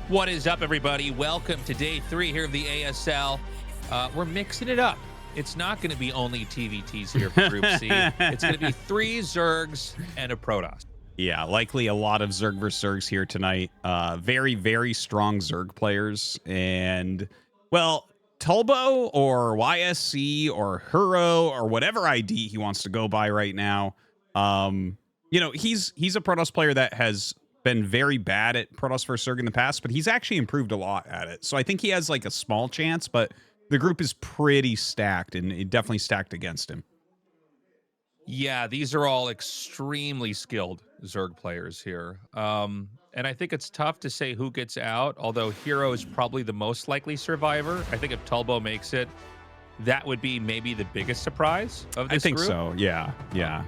What is up, everybody? Welcome to day 3 here of the ASL. We're mixing it up. It's not going to be only TVTs here for Group C. It's going to be 3 Zergs and a Protoss. Yeah, likely a lot of Zerg versus Zergs here tonight. Very, very strong Zerg players. And, well, Tulbo or YSC or Hero or whatever ID he wants to go by right now. You know, he's a Protoss player that has been very bad at Protoss versus Zerg in the past, but he's actually improved a lot at it. So I think he has like a small chance, but the group is pretty stacked, and it definitely stacked against him. Yeah, these are all extremely skilled Zerg players here. And I think it's tough to say who gets out, although Hero is probably the most likely survivor. I think if Tulbo makes it, that would be maybe the biggest surprise of this group. I think so, yeah.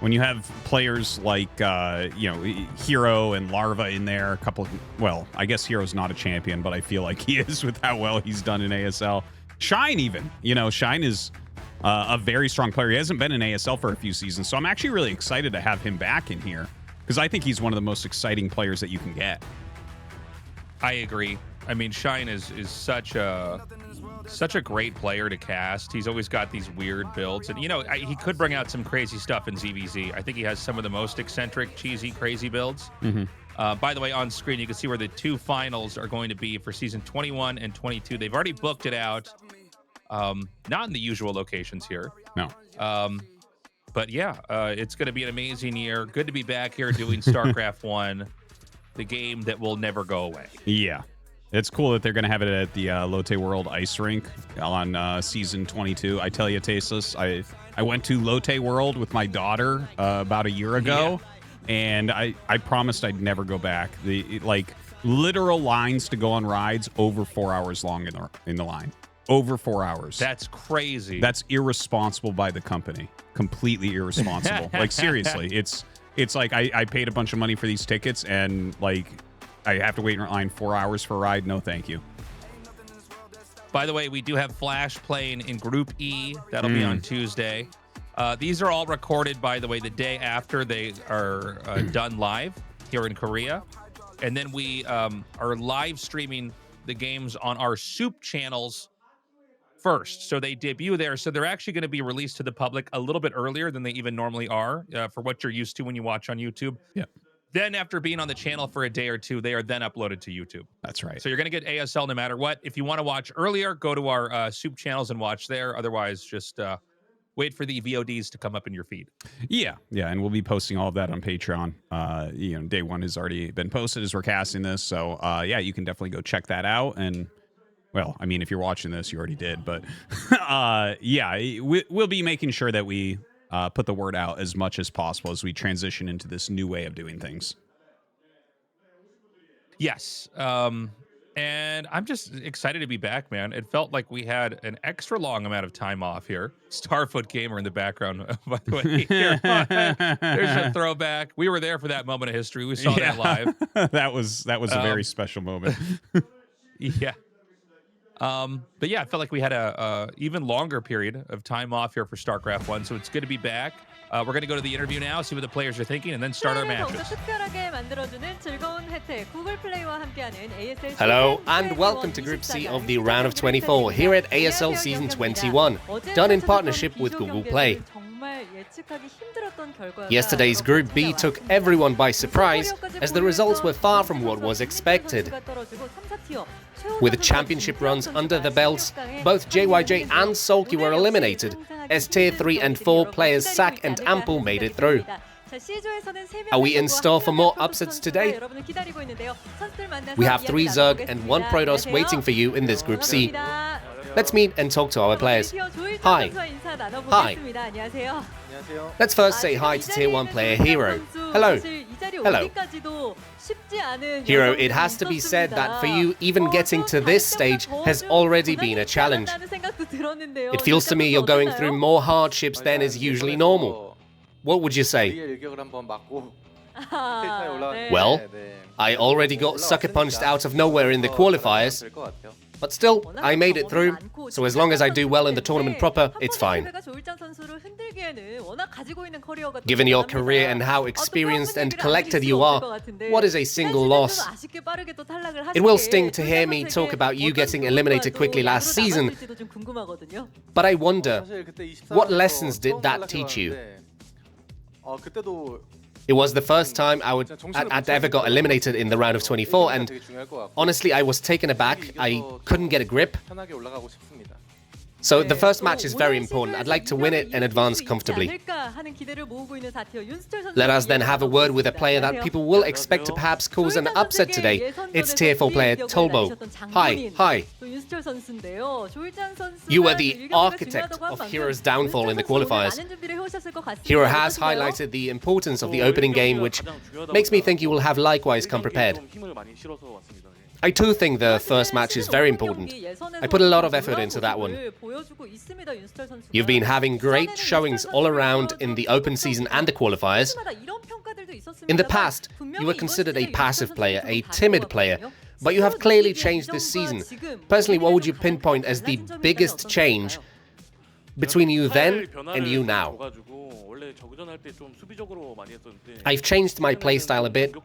When you have players like, you know, Hero and Larva in there, a couple of, well, I guess Hero's not a champion, but I feel like he is with how well he's done in ASL. Shine even, you know, Shine is a very strong player. He hasn't been in ASL for a few seasons, so I'm actually really excited to have him back in here because I think he's one of the most exciting players that you can get. I agree. I mean, Shine is such a great player to cast. He's always got these weird builds, and you know, he could bring out some crazy stuff in ZVZ. I think he has some of the most eccentric, cheesy, crazy builds. By the way, on screen you can see where the 2 finals are going to be for season 21 and 22. They've already booked it out. Not in the usual locations here. No. But yeah, it's going to be an amazing year. Good to be back here doing StarCraft 1, the game that will never go away. Yeah. It's cool that they're going to have it at the Lotte World Ice Rink on season 22. I tell you, Tastosis, I went to Lotte World with my daughter about a year ago, and I promised I'd never go back. Like literal lines to go on rides over 4 hours long in the line. Over 4 hours. That's crazy. That's irresponsible by the company. Completely irresponsible. Like seriously, it's like I paid a bunch of money for these tickets, and like I have to wait in line 4 hours for a ride. No, thank you. By the way, we do have Flash playing in Group E. That'll be on Tuesday. These are all recorded, by the way, the day after they are done live here in Korea. And then we are live streaming the games on our SOOP channels first. So they debut there. So they're actually going to be released to the public a little bit earlier than they even normally are for what you're used to when you watch on YouTube. Yeah. Then after being on the channel for a day or two, they are then uploaded to YouTube. That's right. So you're going to get ASL no matter what. If you want to watch earlier, go to our SOOP channels and watch there. Otherwise, just wait for the VODs to come up in your feed. Yeah, and we'll be posting all of that on Patreon. You know, day 1 has already been posted as we're casting this. So, yeah, you can definitely go check that out. And, well, I mean, if you're watching this, you already did. But, yeah, we'll be making sure that we put the word out as much as possible as we transition into this new way of doing things. Yes. And I'm just excited to be back, man. It felt like we had an extra long amount of time off here. Starfoot Gamer in the background, by the way. Here. There's a throwback. We were there for that moment of history. We saw that live. that was a very special moment. Yeah. But yeah, I felt like we had a even longer period of time off here for StarCraft 1, so it's good to be back. We're going to go to the interview now, see what the players are thinking, and then start our matches. Hello, and welcome to Group C of the round of 24 here at ASL Season 21, done in partnership with Google Play. Yesterday's Group B took everyone by surprise, as the results were far from what was expected. With championship runs under the belts, both JYJ and Sulky were eliminated, as Tier 3 and 4 players Sack and Ample made it through. Are we in store for more upsets today? We have 3 Zerg and 1 Protoss waiting for you in this Group C. Let's meet and talk to our players. Hi. Hi. Let's first say hi to Tier 1 player Hero. Hello. Hello. Hero, it has to be said that for you, even getting to this stage has already been a challenge. It feels to me you're going through more hardships than is usually normal. What would you say? Well, I already got sucker punched out of nowhere in the qualifiers. But still, I made it through, so as long as I do well in the tournament proper, it's fine. Given your career and how experienced and collected you are, what is a single loss? It will sting to hear me talk about you getting eliminated quickly last season, but I wonder, what lessons did that teach you? It was the first time I'd ever got eliminated in the round of 24, and honestly, I was taken aback. I couldn't get a grip. So the first match is very important. I'd like to win it and advance comfortably. Let us then have a word with a player that people will expect to perhaps cause an upset today. It's Tier 4 player Tobo. Hi. You were the architect of Hero's downfall in the qualifiers. Hero has highlighted the importance of the opening game, which makes me think you will have likewise come prepared. I too think the first match is very important. I put a lot of effort into that one. You've been having great showings all around in the open season and the qualifiers. In the past, you were considered a passive player, a timid player, but you have clearly changed this season. Personally, what would you pinpoint as the biggest change between you then and you now? I've changed my playstyle a bit.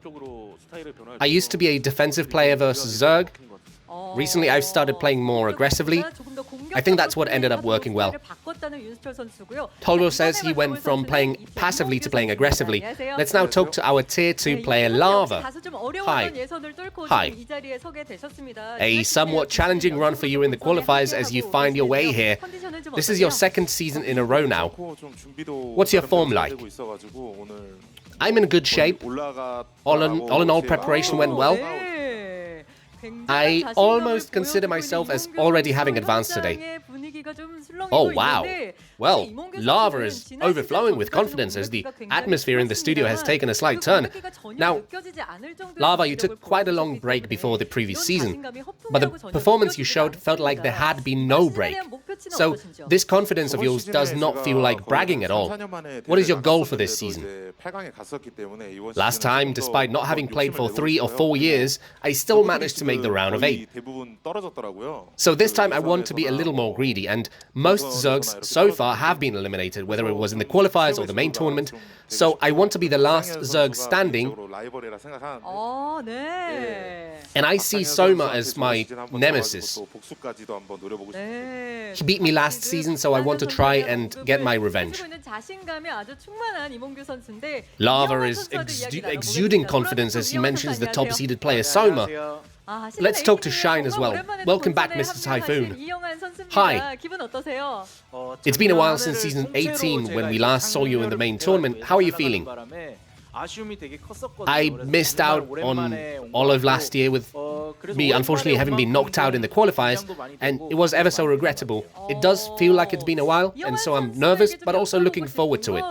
I used to be a defensive player versus Zerg. Recently, I've started playing more aggressively. I think that's what ended up working well. Tobo says he went from playing passively to playing aggressively. Let's now talk to our Tier 2 player, Larva. Hi. A somewhat challenging run for you in the qualifiers as you find your way here. This is your second season in a row now. What's your form like? I'm in good shape. All in all, preparation went well. I almost consider myself as already having advanced today. Oh wow! Well, Larva is overflowing with confidence as the atmosphere in the studio has taken a slight turn. Now, Larva, you took quite a long break before the previous season, but the performance you showed felt like there had been no break. So, this confidence of yours does not feel like bragging at all. What is your goal for this season? Last time, despite not having played for 3 or 4 years, I still managed to make the round of 8. So this time I want to be a little more greedy, and most Zergs so far have been eliminated, whether it was in the qualifiers or the main tournament, so I want to be the last Zerg standing, and I see Soma as my nemesis. He beat me last season, so I want to try and get my revenge. Larva is exuding confidence as he mentions the top-seeded player Soma. Let's talk to Shine as well. Welcome back, Mr. Typhoon. Hi. It's been a while since Season 18 when we last saw you in the main tournament. How are you feeling? I missed out on all of last year with me unfortunately having been knocked out in the qualifiers, and it was ever so regrettable. It does feel like it's been a while, and so I'm nervous, but also looking forward to it.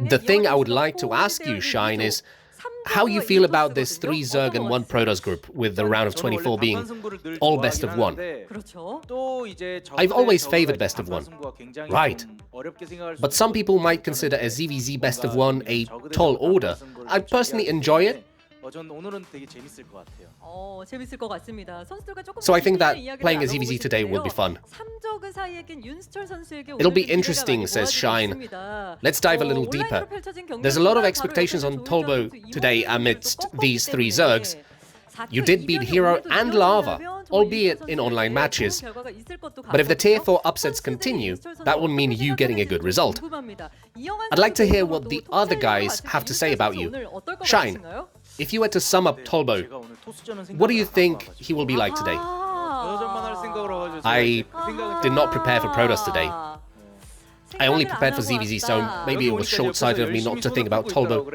The thing I would like to ask you, Shine, is how you feel about this 3 Zerg and 1 Protoss group, with the round of 24 being all best of 1. I've always favored best of 1. Right. But some people might consider a ZVZ best of 1 a tall order. I personally enjoy it. So I think that playing a ZVZ today will be fun. It'll be interesting, says Shine. Let's dive a little deeper. There's a lot of expectations on Tobo today amidst these 3 Zergs. You did beat Hero and Larva, albeit in online matches. But if the Tier 4 upsets continue, that would mean you getting a good result. I'd like to hear what the other guys have to say about you. Shine, if you were to sum up Tulbo, what do you think he will be like today? I did not prepare for Protoss today. I only prepared for ZVZ, so maybe it was short-sighted of me not to think about Tulbo.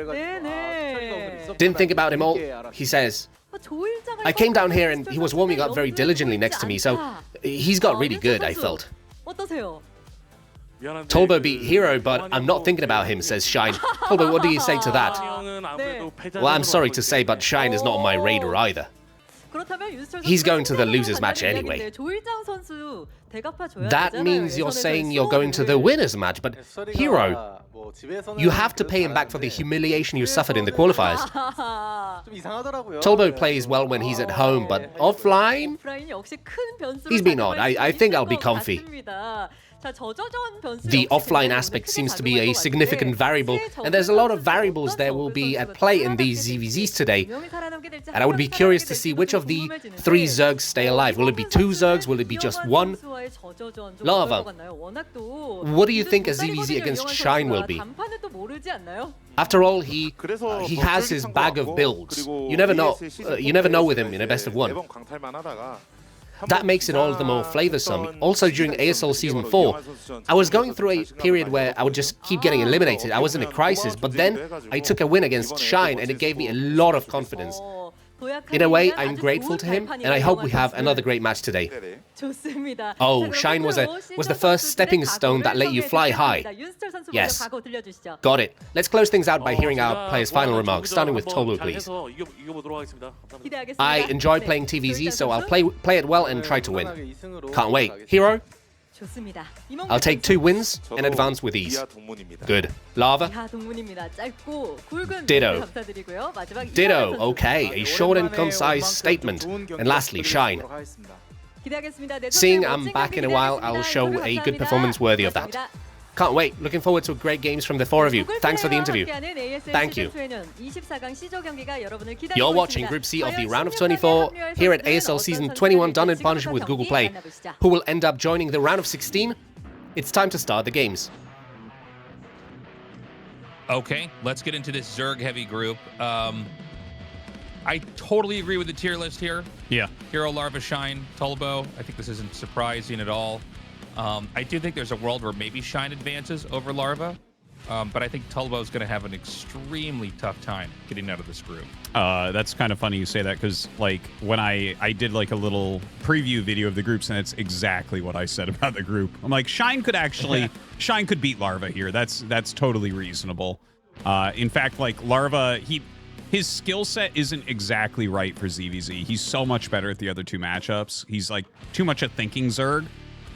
Didn't think about him all, he says. I came down here and he was warming up very diligently next to me, so he's got really good, I felt. Tobo beat Hero, but I'm not thinking about him, says Shine. Tobo, what do you say to that? Well, I'm sorry to say, but Shine is not on my radar either. He's going to the losers match anyway. That means you're saying you're going to the winners match, but Hero, You have to pay him back for the humiliation you suffered in the qualifiers. Tulbo plays well when he's at home, but offline, he's been odd. I think I'll be comfy. The offline aspect seems to be a significant variable, and there's a lot of variables that will be at play in these ZVZs today. And I would be curious to see which of the 3 Zergs stay alive. Will it be 2 Zergs? Will it be just 1? Larva, what do you think a ZVZ against Shine will be? After all, he has his bag of builds. You never know. You never know with him in a best of 1. That makes it all the more flavoursome. Also, during ASL Season 4, I was going through a period where I would just keep getting eliminated. I was in a crisis, but then I took a win against Shine, and it gave me a lot of confidence. In a way, I'm grateful to him, and I hope we have another great match today. Oh, Shine was the first stepping stone that let you fly high. Yes. Got it. Let's close things out by hearing our players' final remarks, starting with Tobo, please. I enjoy playing TVZ, so I'll play it well and try to win. Can't wait. Hero? I'll take 2 wins and advance with ease. Good. Larva? Ditto. Ditto. Okay, a short and concise statement. And lastly, Shine. Seeing I'm back in a while, I'll show a good performance worthy of that. Can't wait. Looking forward to great games from the 4 of you. Thanks for the interview. Thank you. You're watching Group C of the Round of 24 here at ASL Season 21, done in partnership with Google Play. Who will end up joining the Round of 16? It's time to start the games. Okay, let's get into this Zerg-heavy group. I totally agree with the tier list here. Yeah. Hero, Larva, Shine, Tulbo. I think this isn't surprising at all. I do think there's a world where maybe Shine advances over Larva, but I think Tulbo is going to have an extremely tough time getting out of this group. That's kind of funny you say that, because like when I did like a little preview video of the groups, and it's exactly what I said about the group. I'm like, Shine could actually Shine could beat Larva here. That's totally reasonable. In fact, like Larva, his skill set isn't exactly right for ZVZ. He's so much better at the other 2 matchups. He's like too much a thinking Zerg.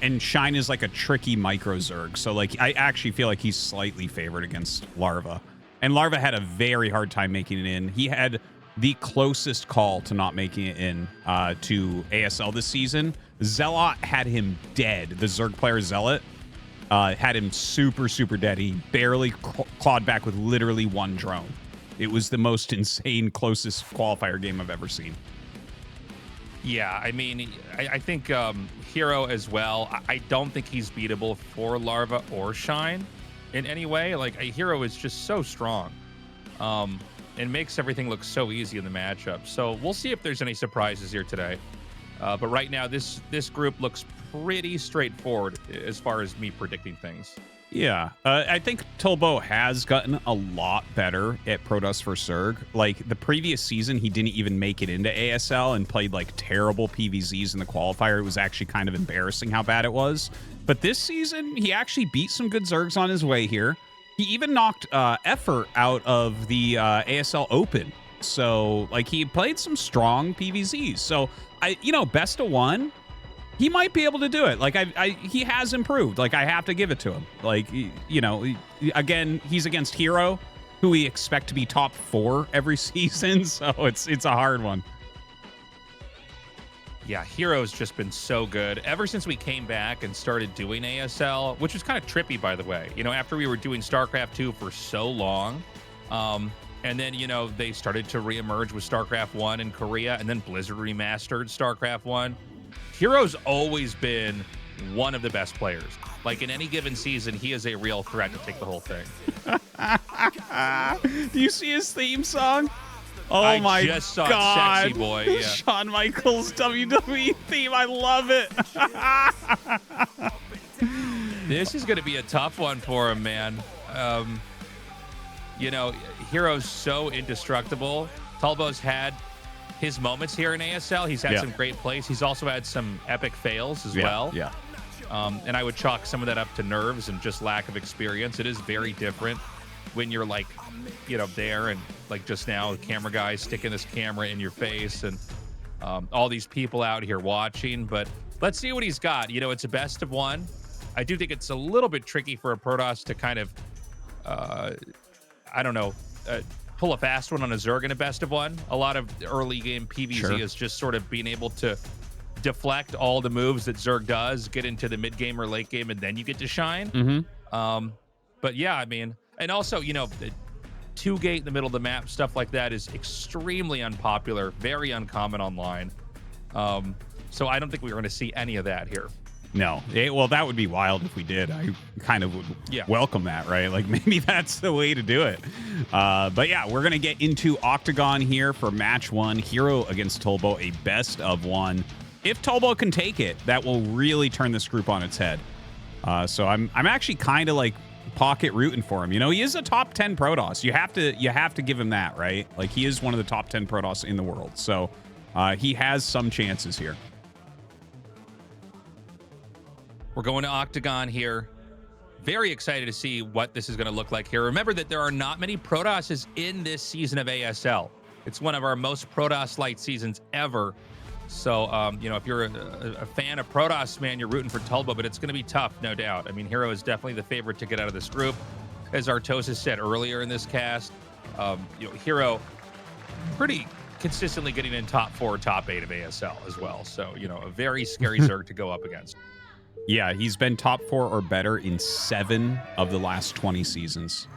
And Shine is like a tricky micro Zerg. So like I actually feel like he's slightly favored against Larva. And Larva had a very hard time making it in. He had the closest call to not making it in to ASL this season. Zealot had him dead. The Zerg player Zealot had him super, super dead. He barely clawed back with literally 1 drone. It was the most insane closest qualifier game I've ever seen. Yeah, I mean, I think Hero as well. I don't think he's beatable for Larva or Shine in any way. Like, a Hero is just so strong and makes everything look so easy in the matchup. So we'll see if there's any surprises here today. But right now, this group looks pretty straightforward as far as me predicting things. Yeah, I think Tulbo has gotten a lot better at Protoss for Zerg. Like, the previous season, he didn't even make it into ASL and played, like, terrible PVZs in the qualifier. It was actually kind of embarrassing how bad it was. But this season, he actually beat some good Zergs on his way here. He even knocked Effort out of the ASL Open. So, like, he played some strong PVZs. So, best of 1... he might be able to do it. Like, he has improved. Like, I have to give it to him. Like, again, he's against Hero, who we expect to be top 4 every season. So it's a hard one. Yeah, Hero's just been so good. Ever since we came back and started doing ASL, which was kind of trippy, by the way. After we were doing StarCraft 2 for so long, and then, they started to reemerge with StarCraft 1 in Korea, and then Blizzard remastered StarCraft 1. Hero's always been one of the best players. Like, in any given season, he is a real threat to take the whole thing. Do you see his theme song? Oh my God. I just saw it, Sexy Boy. Yeah. Shawn Michaels WWE theme. I love it. This is going to be a tough one for him, man. Hero's so indestructible. Tulbo's had his moments here in ASL. He's had some great plays. He's also had some epic fails as well. Yeah. And I would chalk some of that up to nerves and just lack of experience. It is very different when you're like, there and like just now, the camera guy sticking this camera in your face and all these people out here watching. But let's see what he's got. It's a best of 1. I do think it's a little bit tricky for a Protoss to kind of I don't know, pull a fast one on a Zerg in a best of one. A lot of early game PvZ is just sort of being able to deflect all the moves that Zerg does, get into the mid game or late game, and then you get to shine. But yeah, I mean, and also, you know, the 2-gate in the middle of the map, stuff like that is extremely unpopular, very uncommon online. So I don't think we're going to see any of that here. No. Well, that would be wild if we did. I kind of would welcome that, right? Like, maybe that's the way to do it. But yeah, we're going to get into Octagon here for match 1. Hero against Tulbo, a best of 1. If Tulbo can take it, that will really turn this group on its head. So I'm actually kind of like pocket rooting for him. You know, he is a top 10 Protoss. You have to give him that, right? Like, he is one of the top 10 Protoss in the world. So he has some chances here. We're going to Octagon here. Very excited to see what this is going to look like here. Remember that there are not many Protosses in this season of ASL. It's one of our most Protoss light seasons ever. So, you know, if you're a fan of Protoss, man, you're rooting for Tulbo, but it's going to be tough, no doubt. I mean, Hero is definitely the favorite to get out of this group. As Tastosis said earlier in this cast, you know, Hero pretty consistently getting in top 4, top 8 of ASL as well. So, you know, a very scary Zerg to go up against. Yeah, he's been top 4 or better in 7 of the last 20 seasons.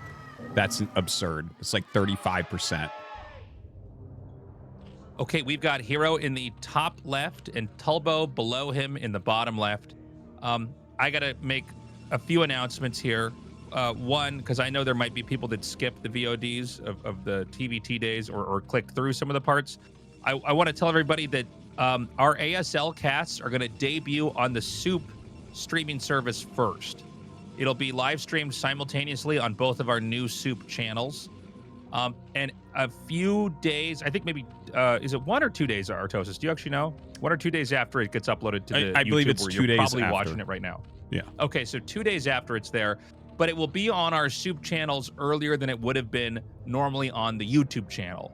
That's absurd. It's like 35%. Okay, we've got Hero in the top left and Tulbo below him in the bottom left. I got to make a few announcements here. One, because I know there might be people that skip the VODs of the TVT days or click through some of the parts. I want to tell everybody that our ASL casts are going to debut on the SOOP streaming service first. It'll be live streamed simultaneously on both of our new SOOP channels. And a few days, I think maybe, is it 1 or 2 days, Tastosis? Do you actually know? 1 or 2 days after it gets uploaded to the I YouTube, believe it's where 2 you're days probably after. watching it right now. Yeah. Okay, so 2 days after it's there, but it will be on our SOOP channels earlier than it would have been normally on the YouTube channel.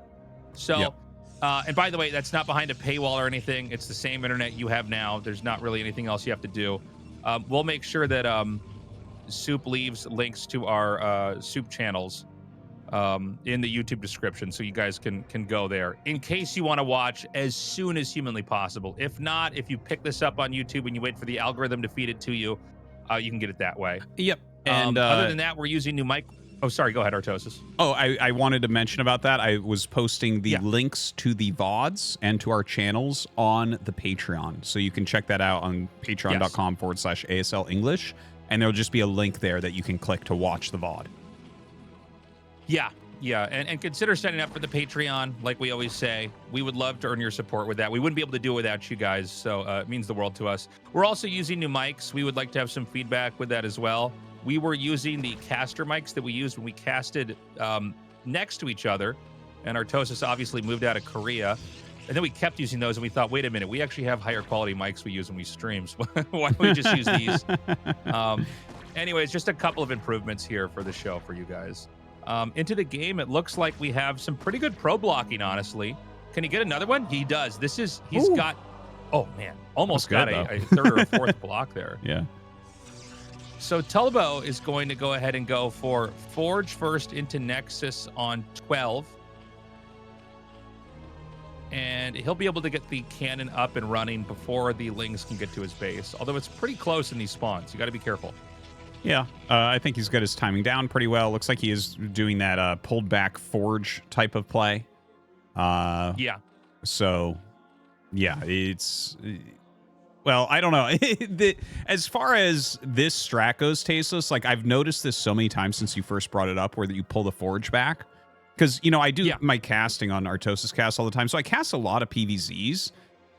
So, and by the way, that's not behind a paywall or anything. It's the same internet you have now. There's not really anything else you have to do. We'll make sure that SOOP leaves links to our SOOP channels in the YouTube description, so you guys can go there in case you want to watch as soon as humanly possible. If not, if you pick this up on YouTube and you wait for the algorithm to feed it to you, you can get it that way. Yep. And other than that, we're using new mic. Oh, sorry. Go ahead, Tastosis. Oh, I wanted to mention about that. I was posting the links to the VODs and to our channels on the Patreon. So you can check that out on patreon.com/ASL English. And there'll just be a link there that you can click to watch the VOD. Yeah. And consider signing up for the Patreon. Like we always say, we would love to earn your support with that. We wouldn't be able to do it without you guys. So it means the world to us. We're also using new mics. We would like to have some feedback with that as well. We were using the caster mics that we used when we casted next to each other. And Tastosis obviously moved out of Korea. And then we kept using those, and we thought, wait a minute, we actually have higher quality mics we use when we stream. So why don't we just use these? Anyways, just a couple of improvements here for the show for you guys. Into the game, it looks like we have some pretty good pro blocking, honestly. Can he get another one? He does. He's got, oh man, almost got a third or a fourth block there. Yeah. So Tulbo is going to go ahead and go for Forge first into Nexus on 12. And he'll be able to get the cannon up and running before the Lings can get to his base. Although it's pretty close in these spawns. You got to be careful. Yeah, I think he's got his timing down pretty well. Looks like he is doing that pulled back Forge type of play. Yeah. So, yeah, it's... Well, I don't know. As far as this strat goes, Tastosis, like, I've noticed this so many times since you first brought it up, where you pull the Forge back. Because, you know, I do my casting on Tastosis cast all the time, so I cast a lot of PvZs,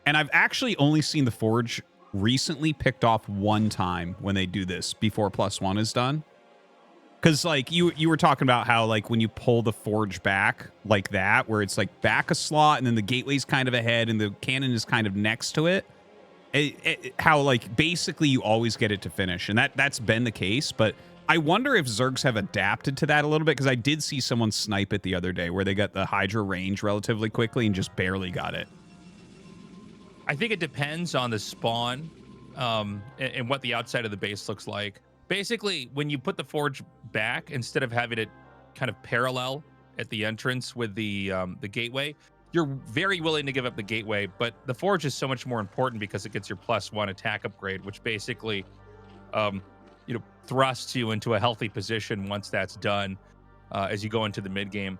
and I've actually only seen the Forge recently picked off one time when they do this before +1 is done. Because, like, you were talking about how, like, when you pull the Forge back like that, where it's, like, back a slot, and then the gateway's kind of ahead, and the cannon is kind of next to it, how, like, basically you always get it to finish, and that's been the case, but I wonder if Zergs have adapted to that a little bit, because I did see someone snipe it the other day where they got the Hydra range relatively quickly and just barely got it. I think it depends on the spawn and what the outside of the base looks like. basically, when you put the Forge back, instead of having it kind of parallel at the entrance with the gateway, you're very willing to give up the gateway, but the Forge is so much more important because it gets your +1 attack upgrade, which basically, thrusts you into a healthy position once that's done as you go into the mid game.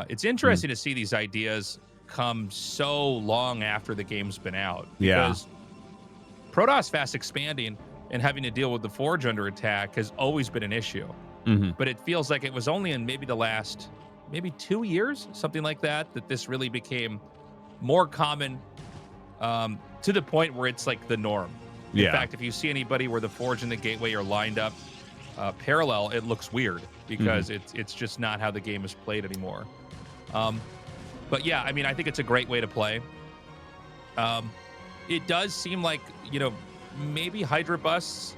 It's interesting to see these ideas come so long after the game's been out. Because Protoss fast expanding and having to deal with the Forge under attack has always been an issue. But it feels like it was only in maybe the last 2 years, something like that, that this really became more common to the point where it's like the norm. In fact, if you see anybody where the Forge and the gateway are lined up parallel, it looks weird because it's just not how the game is played anymore. But yeah, I mean, I think it's a great way to play. It does seem like, maybe Hydra busts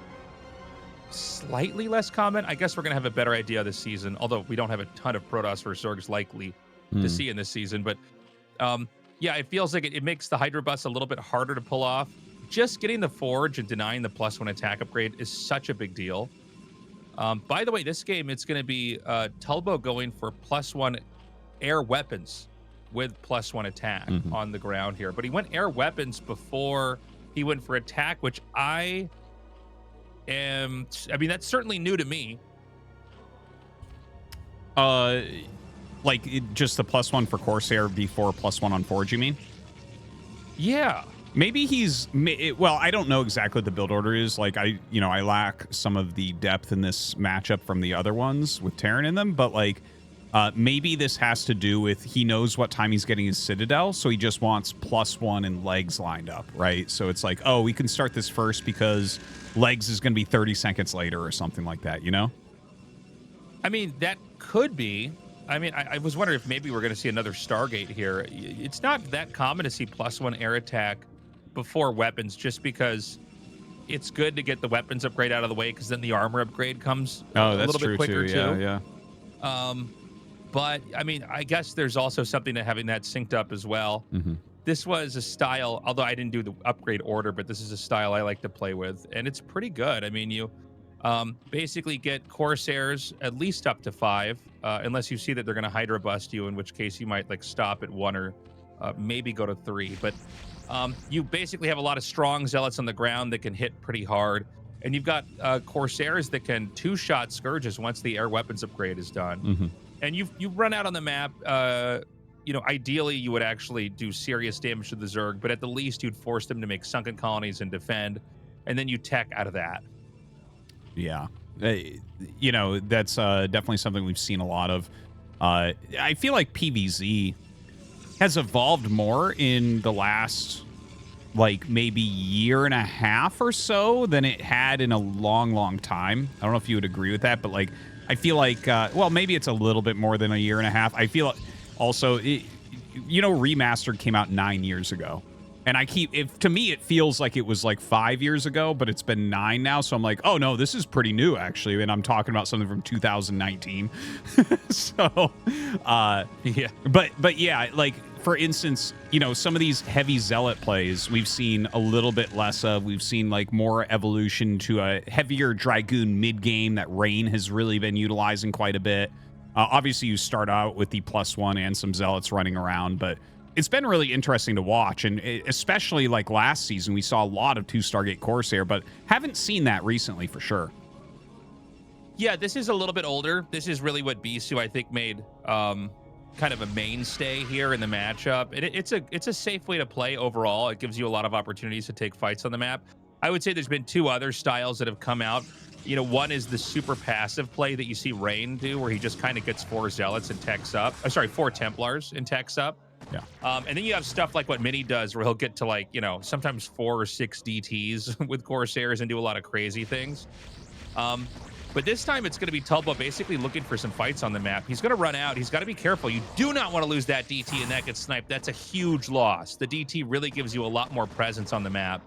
slightly less common. I guess we're going to have a better idea this season, although we don't have a ton of Protoss versus Zergs likely to see in this season. But yeah, it feels like it makes the Hydra bust a little bit harder to pull off. Just getting the Forge and denying the +1 attack upgrade is such a big deal. By the way, this game, it's going to be Tulbo going for +1 air weapons with +1 attack on the ground here. But he went air weapons before he went for attack, which I mean, that's certainly new to me. Just the +1 for Corsair before +1 on Forge, you mean? Yeah. Maybe I don't know exactly what the build order is. Like, I lack some of the depth in this matchup from the other ones with Terran in them, but maybe this has to do with he knows what time he's getting his Citadel, so he just wants +1 and legs lined up, right? So it's like, oh, we can start this first because legs is going to be 30 seconds later or something like that, I mean, that could be. I mean, I was wondering if maybe we're going to see another Stargate here. It's not that common to see +1 air attack before weapons, just because it's good to get the weapons upgrade out of the way, because then the armor upgrade comes a little bit quicker too. Yeah. But I mean, I guess there's also something to having that synced up as well. This was a style, although I didn't do the upgrade order, but this is a style I like to play with, and it's pretty good. I mean, you basically get Corsairs at least up to 5, unless you see that they're going to Hydra bust you, in which case you might stop at 1 or maybe go to 3. But you basically have a lot of strong Zealots on the ground that can hit pretty hard. And you've got Corsairs that can 2-shot Scourges once the air weapons upgrade is done. And you run out on the map. Ideally, you would actually do serious damage to the Zerg, but at the least, you'd force them to make sunken colonies and defend, and then you tech out of that. Yeah. That's definitely something we've seen a lot of. I feel like PvZ has evolved more in the last maybe year and a half or so than it had in a long time. I don't know if you would agree with that, but I feel like maybe it's a little bit more than a year and a half. I feel also Remastered came out 9 years ago, and to me it feels like it was 5 years ago, but it's been 9 now, so I'm like, oh no, this is pretty new actually, and I'm talking about something from 2019. So yeah, but yeah, for instance, some of these heavy Zealot plays we've seen a little bit less of. We've seen more evolution to a heavier Dragoon mid-game that Rain has really been utilizing quite a bit. Obviously, you start out with the +1 and some Zealots running around, but it's been really interesting to watch. And especially last season, we saw a lot of 2 Stargate Corsair, but haven't seen that recently for sure. Yeah, this is a little bit older. This is really what Bisu, I think, made kind of a mainstay here in the matchup. It's a safe way to play overall. It gives you a lot of opportunities to take fights on the map. I would say there's been 2 other styles that have come out. One is the super passive play that you see Rain do, where he just kind of gets 4 Zealots and techs up. 4 Templars and techs up. Yeah. And then you have stuff like what Mini does, where he'll get to sometimes 4 or 6 DTs with Corsairs and do a lot of crazy things. But this time it's going to be Tulbo basically looking for some fights on the map. He's going to run out. He's got to be careful. You do not want to lose that DT and that gets sniped. That's a huge loss. The DT really gives you a lot more presence on the map.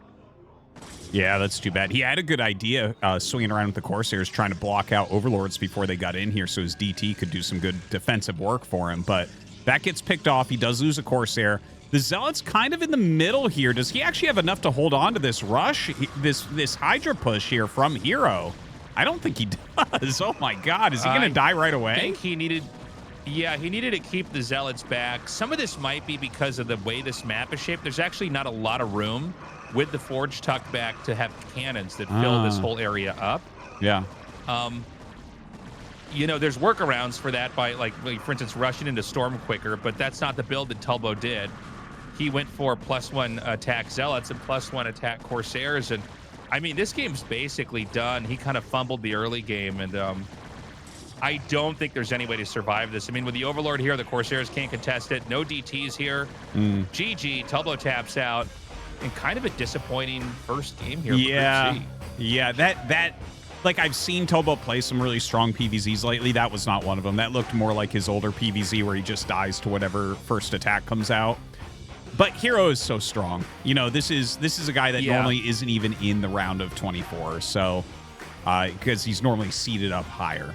Yeah, that's too bad. He had a good idea swinging around with the Corsairs, trying to block out Overlords before they got in here so his DT could do some good defensive work for him. But that gets picked off. He does lose a Corsair. The Zealot's kind of in the middle here. Does he actually have enough to hold on to this rush, this Hydra push here from Hero? I don't think he does. Oh my God, is he going to die right I away? think he needed... Yeah, he needed to keep the Zealots back. Some of this might be because of the way this map is shaped. There's actually not a lot of room with the Forge tucked back to have cannons that fill this whole area up. Yeah. You know, there's workarounds for that by, like, for instance, rushing into Storm quicker, but that's not the build that Tulbo did. He went for +1 attack Zealots and +1 attack Corsairs, and I mean, this game's basically done. He kind of fumbled the early game, and I don't think there's any way to survive this. I mean, with the Overlord here, the Corsairs can't contest it. No DTs here. GG, Tulbo taps out, and kind of a disappointing first game here. Yeah, for Group C. yeah. That like I've seen Tobo play some really strong PVZs lately. That was not one of them. That looked more like his older PVZ where he just dies to whatever first attack comes out. But Hero is so strong. You know, this is a guy that normally isn't even in the round of 24. So because he's normally seated up higher.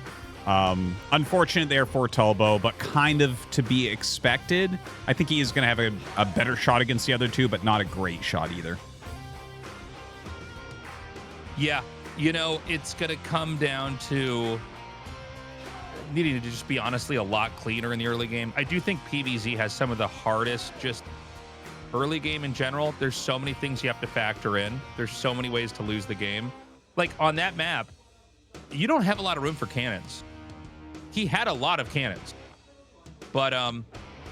Unfortunate there for Tulbo, but kind of to be expected. I think he is going to have a better shot against the other two, but not a great shot either. Yeah, you know, it's going to come down to needing to just be honestly a lot cleaner in the early game. I do think PVZ has some of the hardest just early game in general. There's so many things you have to factor in. There's so many ways to lose the game. Like on that map, you don't have a lot of room for cannons. He had a lot of cannons, but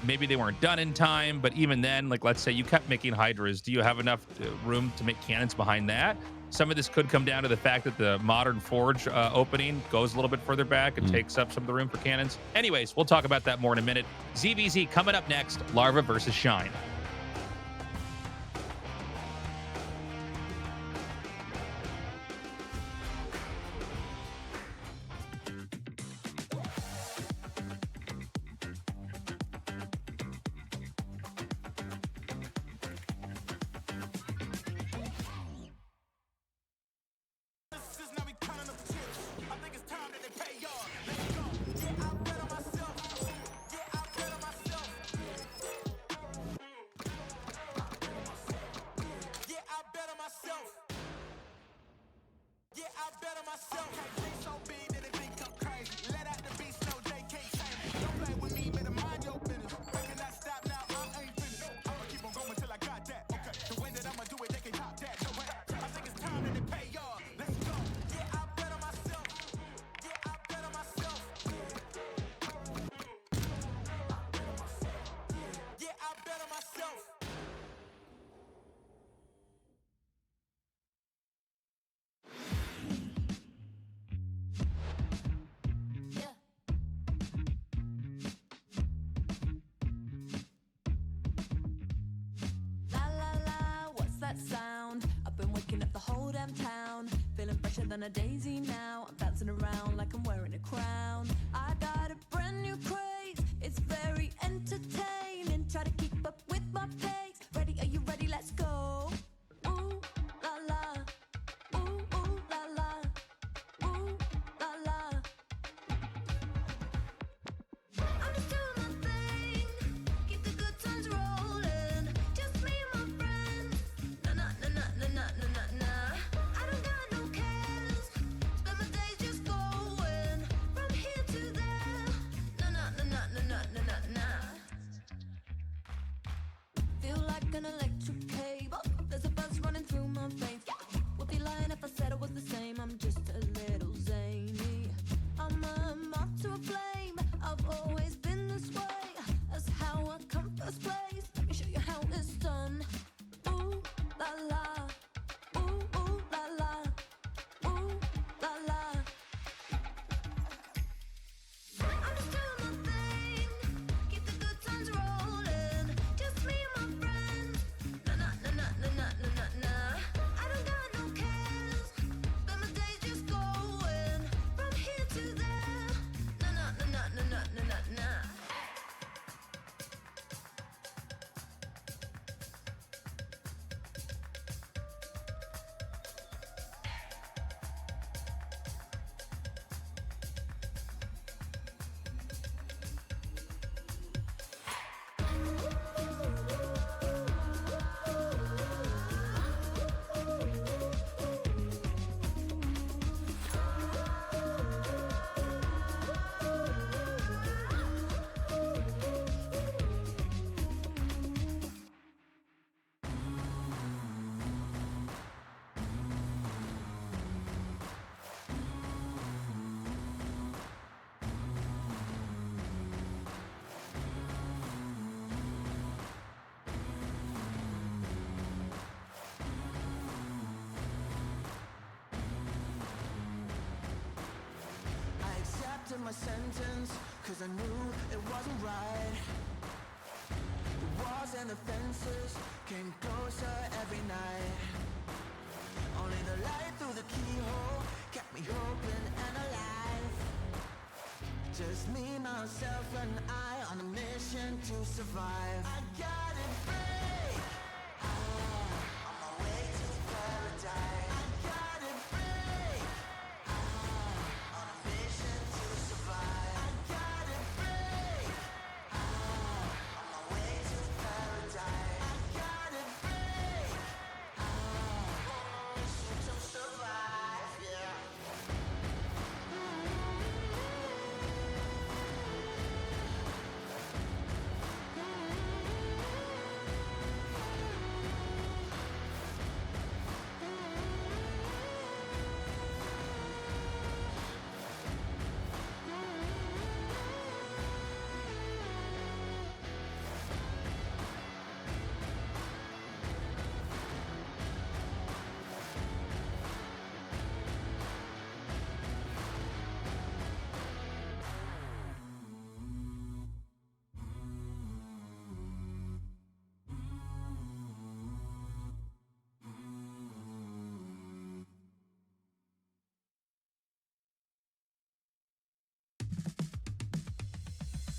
maybe they weren't done in time. But even then, like, let's say you kept making Hydras. Do you have enough room to make cannons behind that? Some of this could come down to the fact that the modern Forge opening goes a little bit further back and takes up some of the room for cannons. Anyways, we'll talk about that more in a minute. ZVZ coming up next, Larva versus Shine. Sound. I've been waking up the whole damn town, feeling fresher than a daisy now. I'm dancing around like I'm wearing a crown. I got a brand new craze, it's very entertaining. Try to keep up with my pace. Ready, are you ready? Let's go. Ooh la la, ooh ooh la la, ooh la la. I'm just doing my thing, keep the good times rolling. Just me and my friends. I don't got no cares. Spend my days just going. to my sentence, cause I knew it wasn't right. The walls and the fences came closer every night. Only the light through the keyhole kept me hoping and alive. Just me, myself, and I on a mission to survive. I got it free. On my way to paradise. I got it free. On a mission to survive. I got it free. On my way to paradise. I got it free. On a mission to survive. Yeah.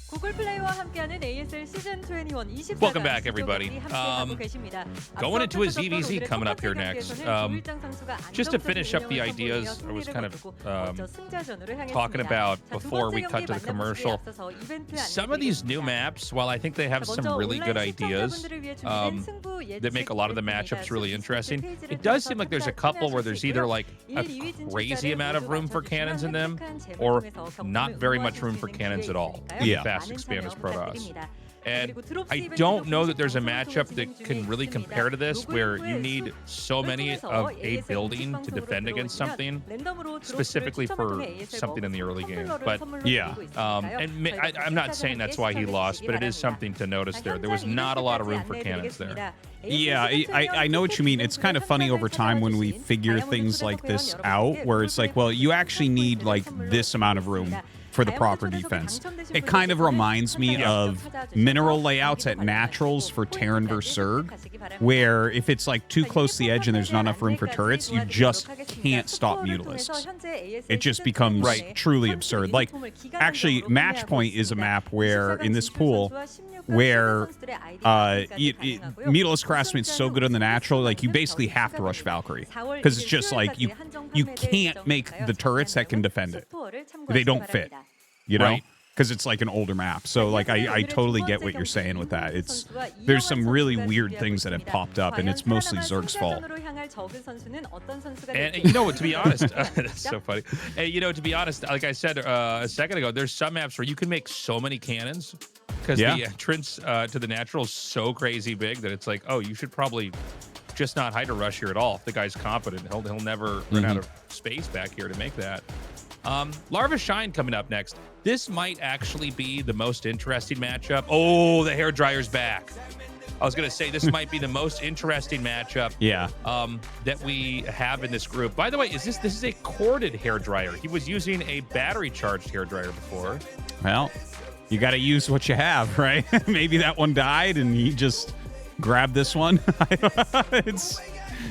구글 플레이와 함께하는 ASL 시즌 21 24강 Welcome back, everybody. 함께하고 계십니다. Going into a ZVZ coming up here next. Just to finish up the ideas I was kind of talking about before we cut to the commercial. Some of these new maps, while I think they have some really good ideas that make a lot of the matchups really interesting, it does seem like there's a couple where there's either like a crazy amount of room for cannons in them or not very much room for cannons at all. Yeah. Fast expand as Protoss. And I don't know that there's a matchup that can really compare to this where you need so many of a building to defend against something, specifically for something in the early game. But Yeah. I'm not saying that's why he lost, but it is something to notice there. There was not a lot of room for cannons there. Yeah, I know what you mean. It's kind of funny over time when we figure things like this out, where it's like, well, you actually need like this amount of room for the proper defense. It kind of reminds me of mineral layouts at naturals for Terran vs. Zerg, where if it's like too close to the edge and there's not enough room for turrets, you just can't stop Mutalisks. It just becomes truly absurd. Like, actually, Match Point is a map where, in this pool, where Mutalisk Craftsman's so good on the natural, like you basically have to rush Valkyrie because it's just like you can't make the turrets that can defend it. They don't fit, you know, because it's like an older map. So like I totally get what you're saying with that. There's some really weird things that have popped up, and it's mostly Zerg's fault. And you know what, to be honest, that's so funny. And you know, to be honest, like I said a second ago, there's some maps where you can make so many cannons because the entrance to the natural is so crazy big that it's like, oh, you should probably just not Hydra Rush here at all. If the guy's competent, he'll never run out of space back here to make that. Larva Shine coming up next. This might actually be the most interesting matchup. Oh, the hairdryer's back. I was going to say this might be the most interesting matchup that we have in this group. By the way, this is a corded hairdryer. He was using a battery charged hairdryer before. Well, you got to use what you have, right? Maybe that one died and he just grabbed this one.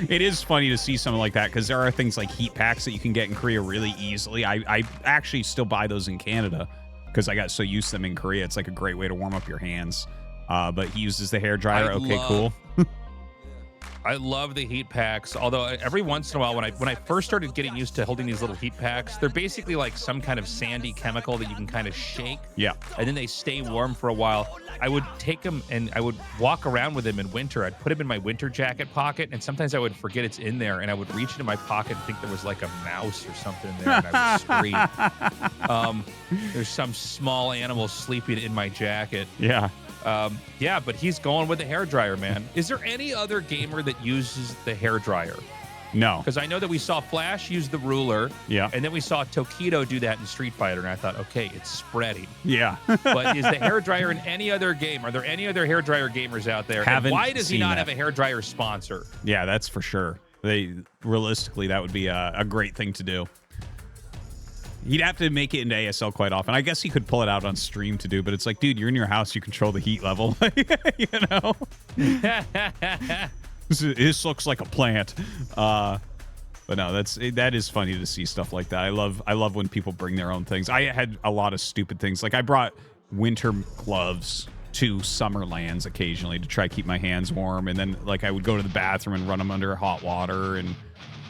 It is funny to see something like that because there are things like heat packs that you can get in Korea really easily. I actually still buy those in Canada because I got so used to them in Korea. It's like a great way to warm up your hands. But he uses the hairdryer. Okay, cool. I love the heat packs. Although every once in a while, when I first started getting used to holding these little heat packs, they're basically like some kind of sandy chemical that you can kind of shake. Yeah. And then they stay warm for a while. I would take them and I would walk around with them in winter. I'd put them in my winter jacket pocket, and sometimes I would forget it's in there, and I would reach into my pocket and think there was like a mouse or something in there, and I would scream. There's some small animal sleeping in my jacket. Yeah. Yeah, but he's going with the hairdryer, man. Is there any other gamer that uses the hairdryer? No. Because I know that we saw Flash use the ruler. Yeah. And then we saw Tokido do that in Street Fighter, and I thought, okay, it's spreading. Yeah. But is the hairdryer in any other game? Are there any other hairdryer gamers out there? And why does he not have a hairdryer sponsor? Yeah, that's for sure. Realistically, that would be a great thing to do. He'd have to make it into ASL quite often. I guess he could pull it out on stream to do, but it's like, dude, you're in your house. You control the heat level. You know? This looks like a plant. But no, that is funny to see stuff like that. I love when people bring their own things. I had a lot of stupid things. Like I brought winter gloves to summer lands occasionally to try to keep my hands warm, and then like I would go to the bathroom and run them under hot water and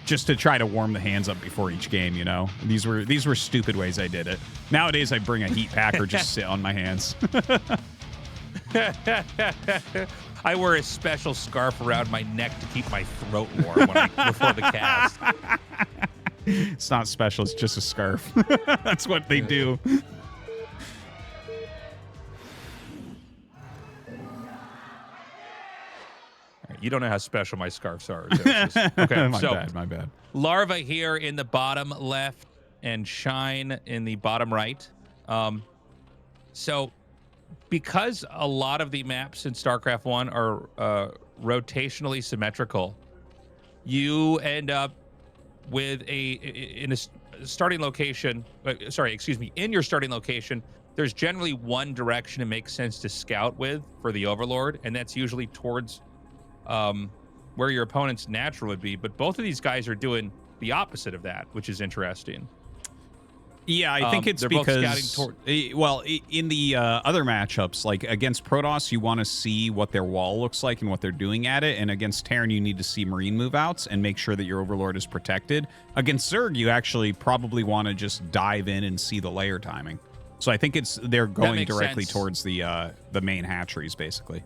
just to try to warm the hands up before each game, you know. These were stupid ways I did it. Nowadays I bring a heat pack or just sit on my hands. I wear a special scarf around my neck to keep my throat warm before the cast. It's not special, it's just a scarf. That's what they do. You don't know how special my scarves are. Okay, my bad. Larva here in the bottom left and Shine in the bottom right. So because a lot of the maps in StarCraft 1 are rotationally symmetrical, you end up with in a starting location. In your starting location, there's generally one direction it makes sense to scout with for the Overlord, and that's usually towards where your opponent's natural would be. But both of these guys are doing the opposite of that, which is interesting. Yeah, I think it's because, well, in the other matchups, like against Protoss, you want to see what their wall looks like and what they're doing at it. And against Terran, you need to see Marine move outs and make sure that your Overlord is protected. Against Zerg, you actually probably want to just dive in and see the layer timing. So I think they're going directly towards the main hatcheries, basically.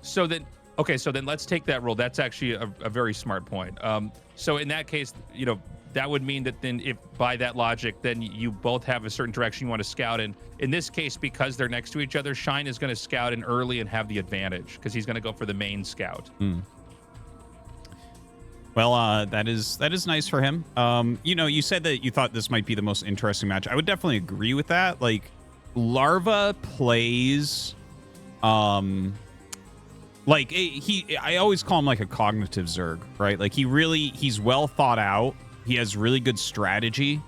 So then, okay, so then let's take that rule. That's actually a very smart point. So in that case, you know, that would mean that then if by that logic, then you both have a certain direction you want to scout in. In this case, because they're next to each other, Shine is going to scout in early and have the advantage because he's going to go for the main scout. Well, that is nice for him. You know, you said that you thought this might be the most interesting match. I would definitely agree with that. Like, Larva plays, like I always call him like a cognitive Zerg, right? Like he's well thought out. He has really good strategy.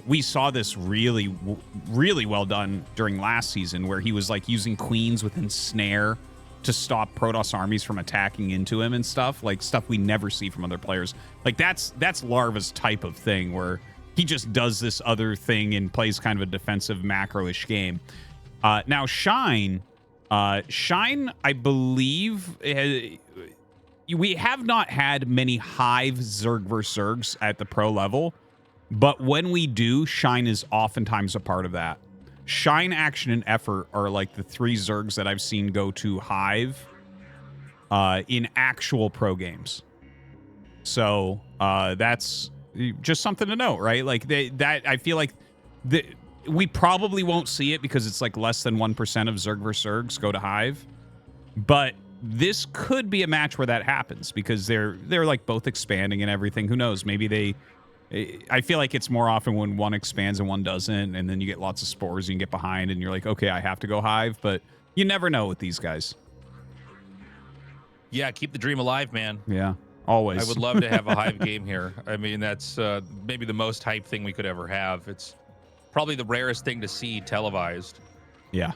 We saw this really well done during last season where he was like using queens within snare to stop Protoss armies from attacking into him and stuff, like stuff we never see from other players. Like that's Larva's type of thing where he just does this other thing and plays kind of a defensive macro-ish game. Now Shine, I believe, we have not had many Hive Zerg versus Zergs at the pro level, but when we do, Shine is oftentimes a part of that. Shine, Action, and Effort are like the three Zergs that I've seen go to Hive in actual pro games. So that's just something to note, right? Like I feel like we probably won't see it because it's like less than 1% of Zerg versus Zergs go to Hive, but this could be a match where that happens because they're like both expanding and everything. Who knows? Maybe I feel like it's more often when one expands and one doesn't, and then you get lots of spores, you can get behind, and you're like, okay, I have to go Hive, but you never know with these guys. Yeah, keep the dream alive, man. Yeah, always. I would love to have a Hive game here. I mean, that's maybe the most hype thing we could ever have. It's probably the rarest thing to see televised. Yeah,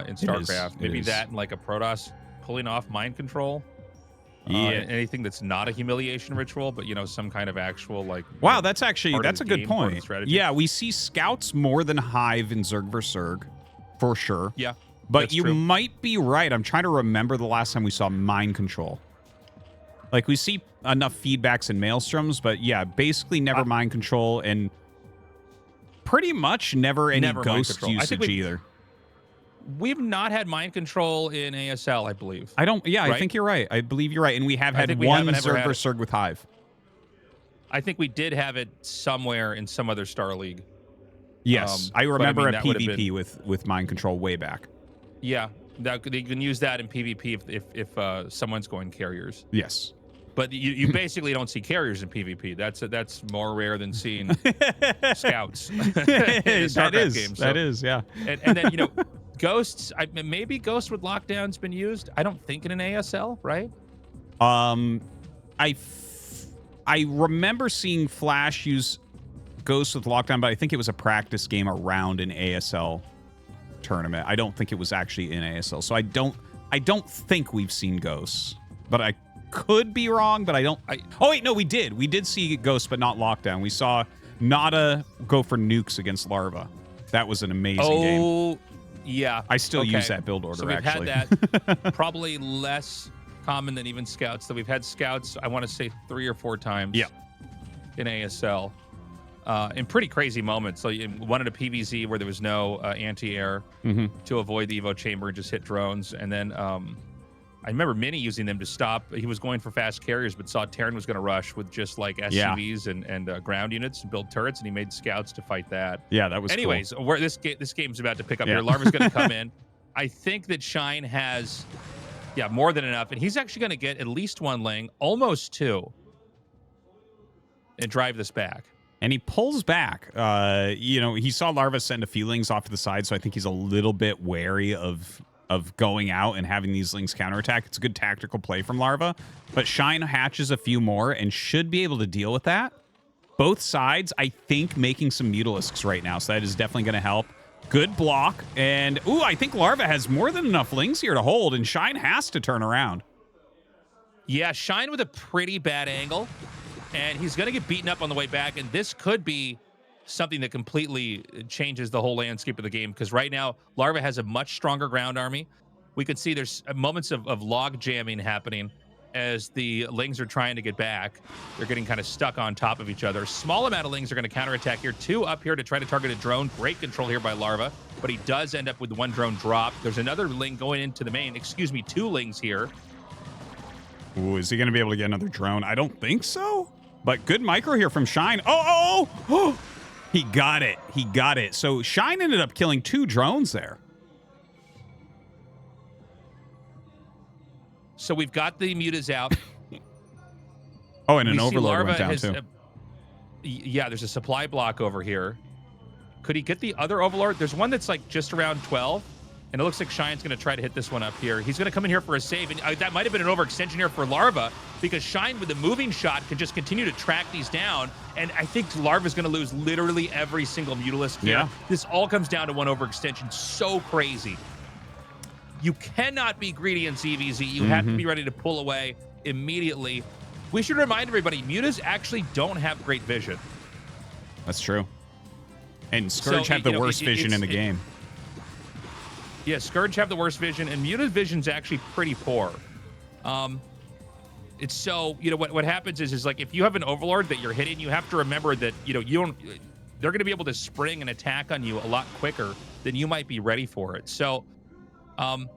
in StarCraft. Maybe that and like a Protoss pulling off mind control. Yeah, anything that's not a humiliation ritual, but you know, some kind of actual like. Wow, that's a good point. Strategy. Yeah, we see scouts more than Hive in Zerg vs Zerg, for sure. Yeah, but you might be right. I'm trying to remember the last time we saw mind control. Like we see enough feedbacks in Maelstroms, but yeah, basically never mind control and pretty much never any ghost usage either. We've not had mind control in ASL, I believe. Yeah, right? I think you're right. I believe you're right. And we have had one Zerg vs Zerg with Hive. I think we did have it somewhere in some other Star League. Yes, I remember a PvP with mind control way back. Yeah, you can use that in PvP if someone's going carriers. Yes. But you basically don't see carriers in PvP. That's more rare than seeing scouts. That is, yeah. And then, you know, ghosts, maybe Ghost with Lockdown's been used. I don't think in an ASL, right? I remember seeing Flash use Ghost with Lockdown, but I think it was a practice game around an ASL tournament. I don't think it was actually in ASL. So I don't think we've seen Ghosts, but I could be wrong, but oh wait, no, we did. We did see Ghosts, but not Lockdown. We saw Nada go for nukes against Larva. That was an amazing game. Oh, yeah. I still use that build order, so we've actually. had that probably less common than even Scouts. So we've had Scouts, I want to say 3 or 4 times in ASL. In pretty crazy moments. So one at a PVZ where there was no anti-air to avoid the Evo chamber and just hit drones. And then I remember Mini using them to stop. He was going for fast carriers, but saw Terran was going to rush with just like SCVs and ground units and build turrets, and he made Scouts to fight that. Yeah, that was Anyways, cool. where this game's about to pick up here. Larva's going to come in. I think that Shine has, more than enough, and he's actually going to get at least 1 ling, almost 2, and drive this back. And he pulls back. He saw Larva send a few lings off to the side, so I think he's a little bit wary of going out and having these lings counterattack. It's a good tactical play from Larva, but Shine hatches a few more and should be able to deal with that. Both sides, I think, making some Mutalisks right now, so that is definitely going to help. Good block, and I think Larva has more than enough lings here to hold, and Shine has to turn around. Yeah, Shine with a pretty bad angle, and he's going to get beaten up on the way back, and this could be something that completely changes the whole landscape of the game, because right now Larva has a much stronger ground army. We could see there's moments of log jamming happening as the lings are trying to get back. They're getting kind of stuck on top of each other. Small amount of lings are going to counterattack here. 2 up here to try to target a drone. Great control here by Larva, but he does end up with 1 drone drop. There's another ling going into the main. 2 lings here. Ooh, is he going to be able to get another drone? I don't think so, but good micro here from Shine. Oh! He got it. He got it. So Shine ended up killing 2 drones there. So we've got the mutas out. And an overload went down too. There's a supply block over here. Could he get the other overlord? There's one that's like just around 12, and it looks like Shine's going to try to hit this one up here. He's going to come in here for a save, and that might have been an overextension here for Larva, because Shine with the moving shot can just continue to track these down, and I think Larva's going to lose literally every single Mutalisk here. Yeah. This all comes down to 1 overextension. So crazy. You cannot be greedy in CVZ. You have to be ready to pull away immediately. We should remind everybody, mutas actually don't have great vision. That's true. And Scourge have the worst vision in the game. Yeah, Scourge have the worst vision, and Muta's vision's actually pretty poor. It's so, what happens is like if you have an Overlord that you're hitting, you have to remember that, they're going to be able to spring and attack on you a lot quicker than you might be ready for it. So, I'm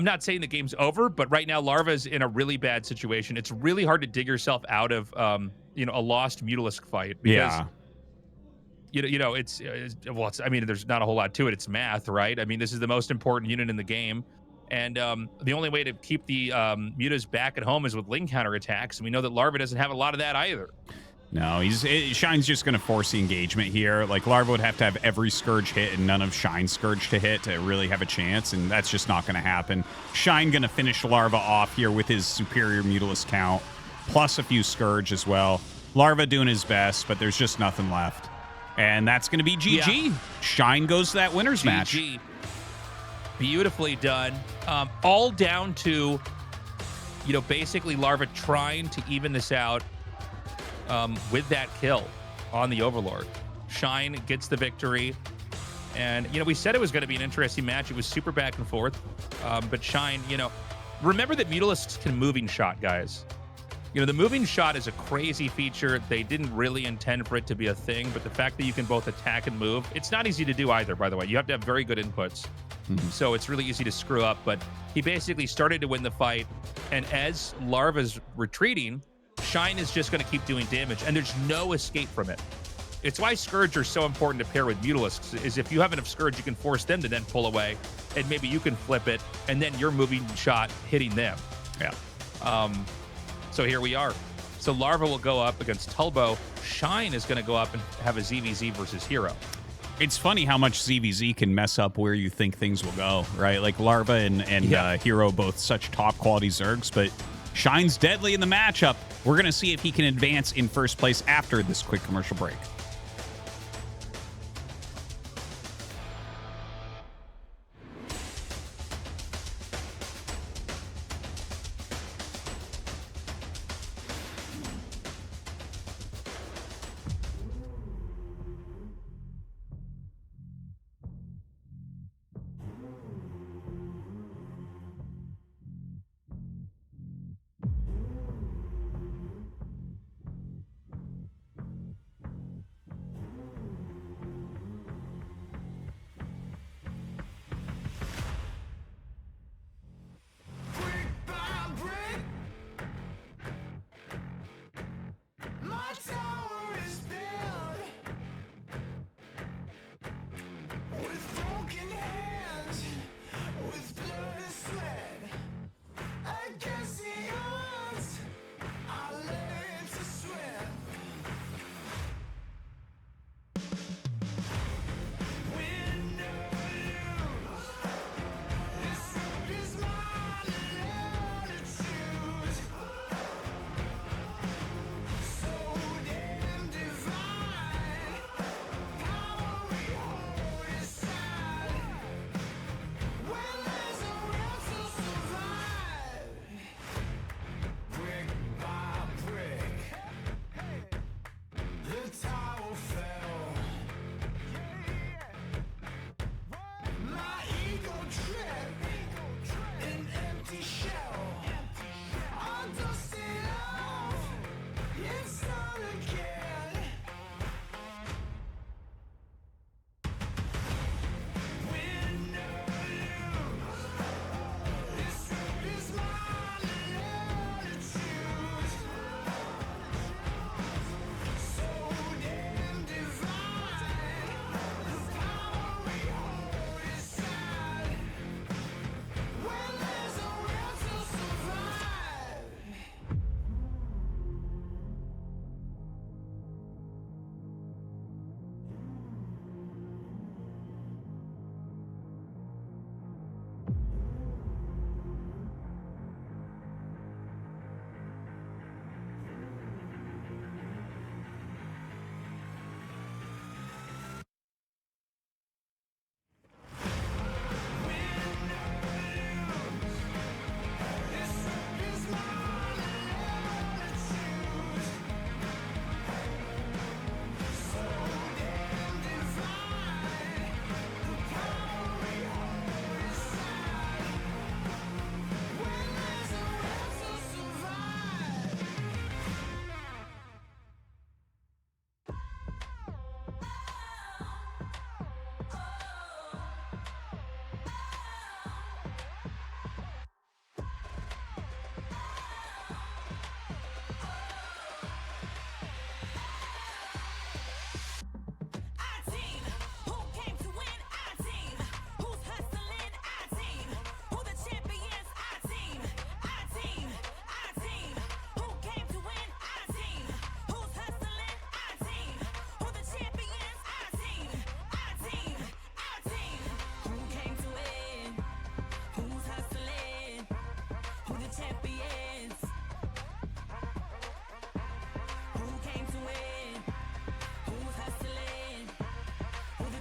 not saying the game's over, but right now Larva's in a really bad situation. It's really hard to dig yourself out of, a lost Mutalisk fight. Because, there's not a whole lot to it. It's math, right? I mean, this is the most important unit in the game. And the only way to keep the mutas back at home is with ling counterattacks. And we know that Larva doesn't have a lot of that either. No, Shine's just going to force the engagement here. Like, Larva would have to have every Scourge hit and none of Shine's Scourge to hit to really have a chance, and that's just not going to happen. Shine going to finish Larva off here with his superior Mutalisk count, plus a few Scourge as well. Larva doing his best, but there's just nothing left. And that's going to be GG. Yeah. Shine goes to that winner's match. Beautifully done. All down to, basically Larva trying to even this out with that kill on the Overlord. Shine gets the victory. And, we said it was going to be an interesting match. It was super back and forth. But Shine, remember that Mutalisks can moving shot, guys. The moving shot is a crazy feature. They didn't really intend for it to be a thing, but the fact that you can both attack and move, it's not easy to do either, by the way. You have to have very good inputs. So it's really easy to screw up, but he basically started to win the fight, and as Larva's retreating, Shine is just going to keep doing damage, and there's no escape from it. It's why Scourge are so important to pair with Mutalisks, is if you have enough Scourge, you can force them to then pull away, and maybe you can flip it, and then your moving shot hitting them. Yeah. So here we are. So Larva will go up against Tulbo. Shine is going to go up and have a ZVZ versus Hero. It's funny how much ZVZ can mess up where you think things will go, right? Like Larva and Hero, both such top quality Zergs, but Shine's deadly in the matchup. We're going to see if he can advance in first place after this quick commercial break.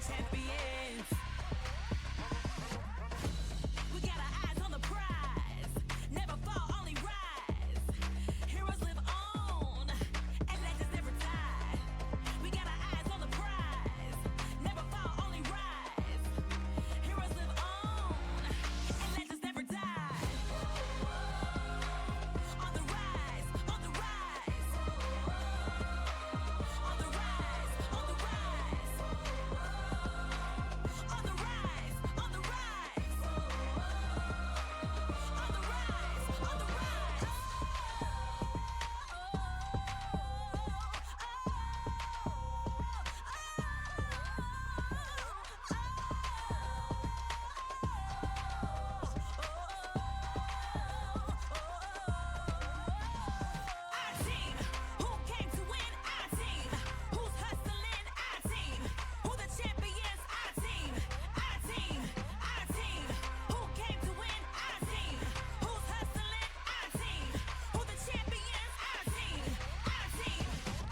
champions. We got our eyes on the prize. Never fall, only rise. Heroes live on, and legends never die. We got our eyes on the prize. Never fall, only rise. Heroes live on, and legends never die. On the rise, on the rise. On the rise, on the rise. On the rise, on the rise. On the rise, on the rise. Our team, who came to win? Our team, who's hustling? Our team, who the champions? Our team, our team, our team, who came to win? Our team, who's hustling? Our team, who the champions? Our team, our team,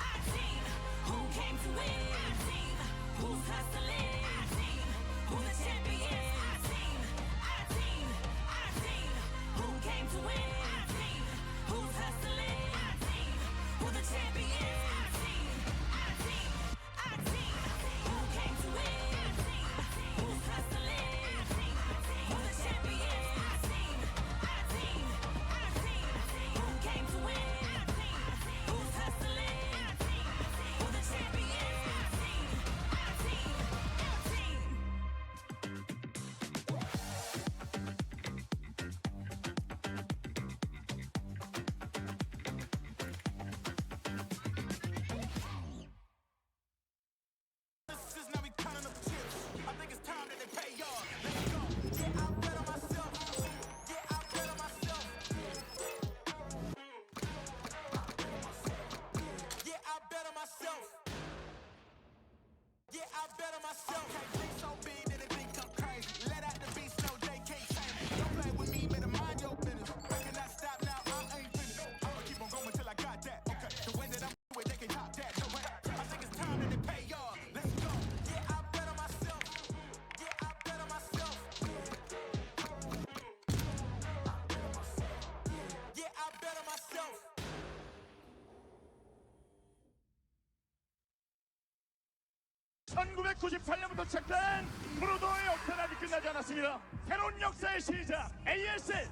our team, who came to win? Our team, who's hustling? Our team, who the champions? Our team, our team, our team, who came to win? Our team, who's hustling? Our team, who the champions? Our team, our team, our team, who came to win? Our team, who's hustling? Our team, who the champions? Our team, our team, our team, who came to win? Our team, who's hustling? Our team, who the champions? Our team, our team, our team. Now we counting up chips. I think it's time that they pay y'all. Let's go. Yeah, I bet on myself. Yeah, I bet on myself. Yeah, I bet on myself. Yeah, I bet on myself. Okay, think so big that they think I'm crazy. Let out the beast, no, they can't tame me. Don't play with me, better mind your business. Reckon I stop now, I ain't finished. I'ma keep on going till I got that. Okay, the way that I'm with, they can top that. No way. I think it's time that they pay y'all. Let's go. Yeah, I bet on myself. Yeah, I bet on myself. Yeah, I bet on myself. (1998년부터 시작된 브루도의 역사는 아직 끝나지 않았습니다. 새로운 역사의 시작 ASL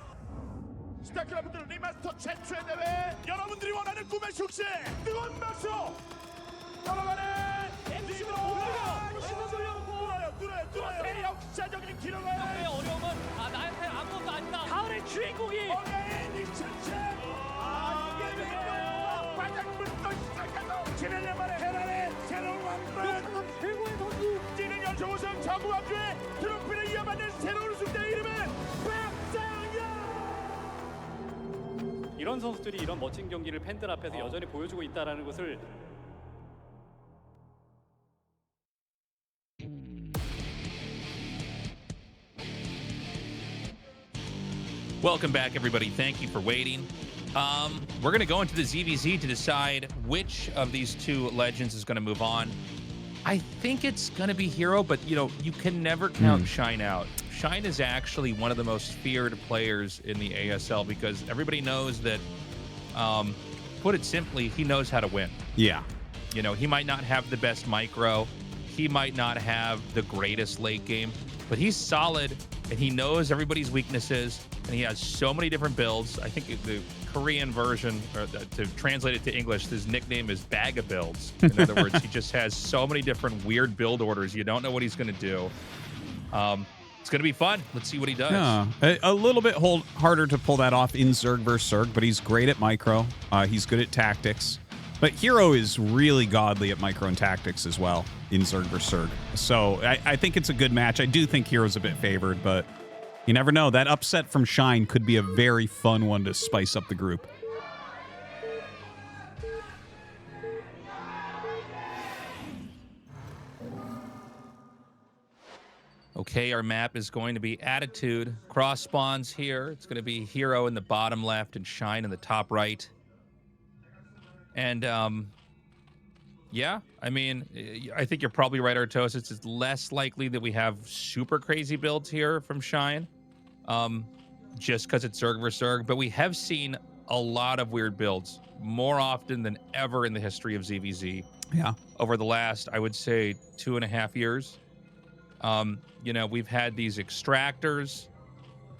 스타크래프트 리마스터 최초의 대회, 여러분들이 원하는 꿈의 축제 뜨거운 박수 걸어가는 MC로 뚫어요 역사적인 기록을 어려움은 나한테 아무것도 아니다. 가을의 주인공이 오늘 익천체 바닥불 또 시작해서 7년 만에 헤란의 새로운 왕권 최고의 선수. 뛰는 연속 우승 전국 왕조의 트로피를 이어받는 새로운 우승자의 이름은 박상현. 이런 선수들이 이런 멋진 경기를 팬들 앞에서 여전히 보여주고 있다라는 것을 Welcome back, everybody. Thank you for waiting. We're going to go into the ZVZ to decide which of these two legends is going to move on. I think it's going to be Hero, but, you know, you can never count Shine out. Shine is actually one of the most feared players in the ASL because everybody knows that, put it simply, he knows how to win. Yeah. You know, he might not have the best micro. He might not have the greatest late game, but he's solid and he knows everybody's weaknesses and he has so many different builds. I think the Korean version, or to translate it to English, his nickname is Bag of Builds. In other words, he just has so many different weird build orders. You don't know what he's going to do. It's going to be fun. Let's see what he does. Yeah, a little bit harder to pull that off in Zerg vs. Zerg, but he's great at micro. He's good at tactics. But Hero is really godly at micro and tactics as well in Zerg vs. Zerg. So I think it's a good match. I do think Hero's a bit favored, but you never know. That upset from Shine could be a very fun one to spice up the group. Okay, our map is going to be Attitude. Cross spawns here. It's going to be Hero in the bottom left and Shine in the top right. And Yeah, I mean, I think you're probably right, Artosis. It's less likely that we have super crazy builds here from Shine, just because it's Zerg versus Zerg. But we have seen a lot of weird builds more often than ever in the history of ZVZ. Yeah. Over the last, I would say, 2.5 years. You know, we've had these extractors,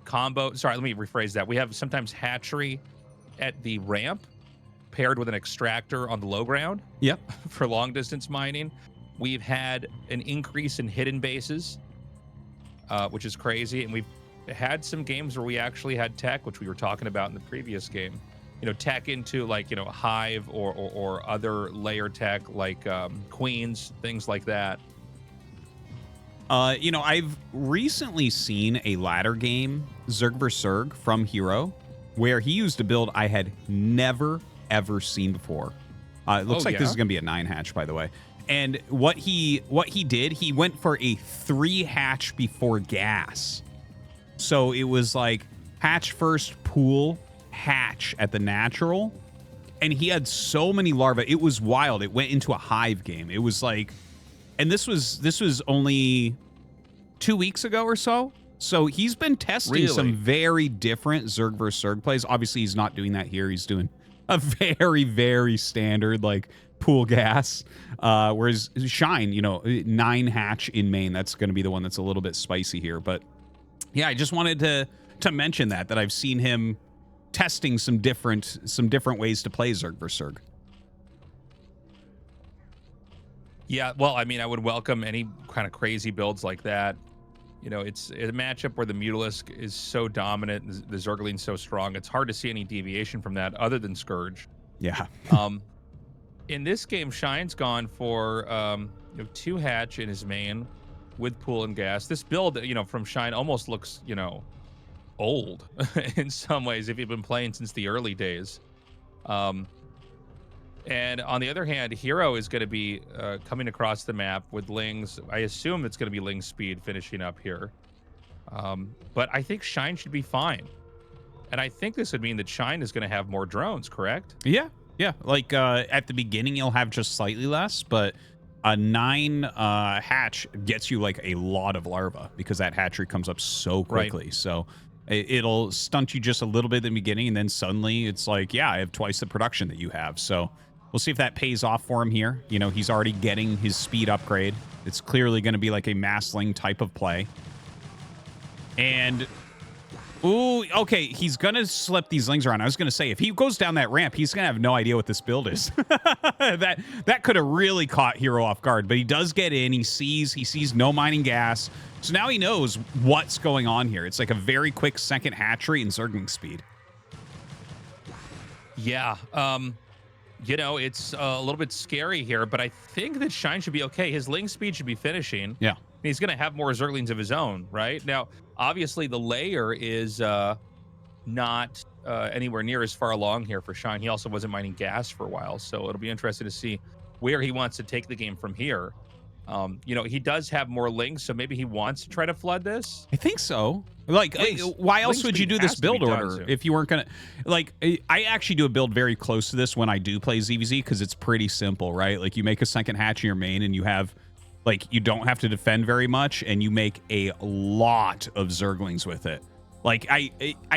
combo. Sorry, let me rephrase that. We have sometimes hatchery at the ramp paired with an extractor on the low ground. Yep. For long distance mining. We've had an increase in hidden bases, which is crazy. And we've had some games where we actually had tech, which we were talking about in the previous game. You know, tech into like, you know, Hive or other layer tech like Queens, things like that. You know, I've recently seen a ladder game, Zerg vs. Zerg from Hero, where he used a build I had never, ever seen before. It looks like this is going to be a 9-hatch, by the way. And what he did, he went for a 3-hatch before gas. So it was like hatch first, pool, hatch at the natural. And he had so many larvae. It was wild. It went into a Hive game. It was like... And this was only 2 weeks ago or so. So he's been testing some very different Zerg versus Zerg plays. Obviously, he's not doing that here. He's doing a very, very standard, like, pool gas. Whereas Shine, you know, 9-hatch in main, that's going to be the one that's a little bit spicy here. But, yeah, I just wanted to mention that I've seen him testing some different ways to play Zerg versus Zerg. Yeah, well, I mean, I would welcome any kind of crazy builds like that. You know, it's a matchup where the Mutalisk is so dominant, and the Zergling's so strong. It's hard to see any deviation from that other than Scourge. Yeah. In this game, Shine's gone for 2-hatch in his main with pool and gas. This build, you know, from Shine almost looks, you know, old in some ways if you've been playing since the early days. And on the other hand, Hero is going to be coming across the map with Lings. I assume it's going to be Ling speed finishing up here. But I think Shine should be fine. And I think this would mean that Shine is going to have more drones, correct? Yeah. Yeah. Like at the beginning, you'll have just slightly less, but a 9 hatch gets you like a lot of larva because that hatchery comes up so quickly. Right. So it'll stunt you just a little bit in the beginning, and then suddenly it's like, yeah, I have twice the production that you have. So we'll see if that pays off for him here. You know, he's already getting his speed upgrade. It's clearly going to be like a massling type of play. And, ooh, okay, he's going to slip these Lings around. I was going to say, if he goes down that ramp, he's going to have no idea what this build is. That could have really caught Hero off guard. But he does get in. He sees no mining gas. So now he knows what's going on here. It's like a very quick second hatchery and Zergling speed. Yeah, you know, it's a little bit scary here, but I think that Shine should be okay. His Ling speed should be finishing. Yeah. He's going to have more Zerglings of his own, right? Now, obviously, the layer is not anywhere near as far along here for Shine. He also wasn't mining gas for a while, so it'll be interesting to see where he wants to take the game from here. You know, he does have more Lings, so maybe he wants to try to flood this. I think so. Like, why else would you do this build order if you weren't going to... Like, I actually do a build very close to this when I do play ZVZ because it's pretty simple, right? Like, you make a second hatch in your main and you have... Like, you don't have to defend very much, and you make a lot of Zerglings with it. Like, I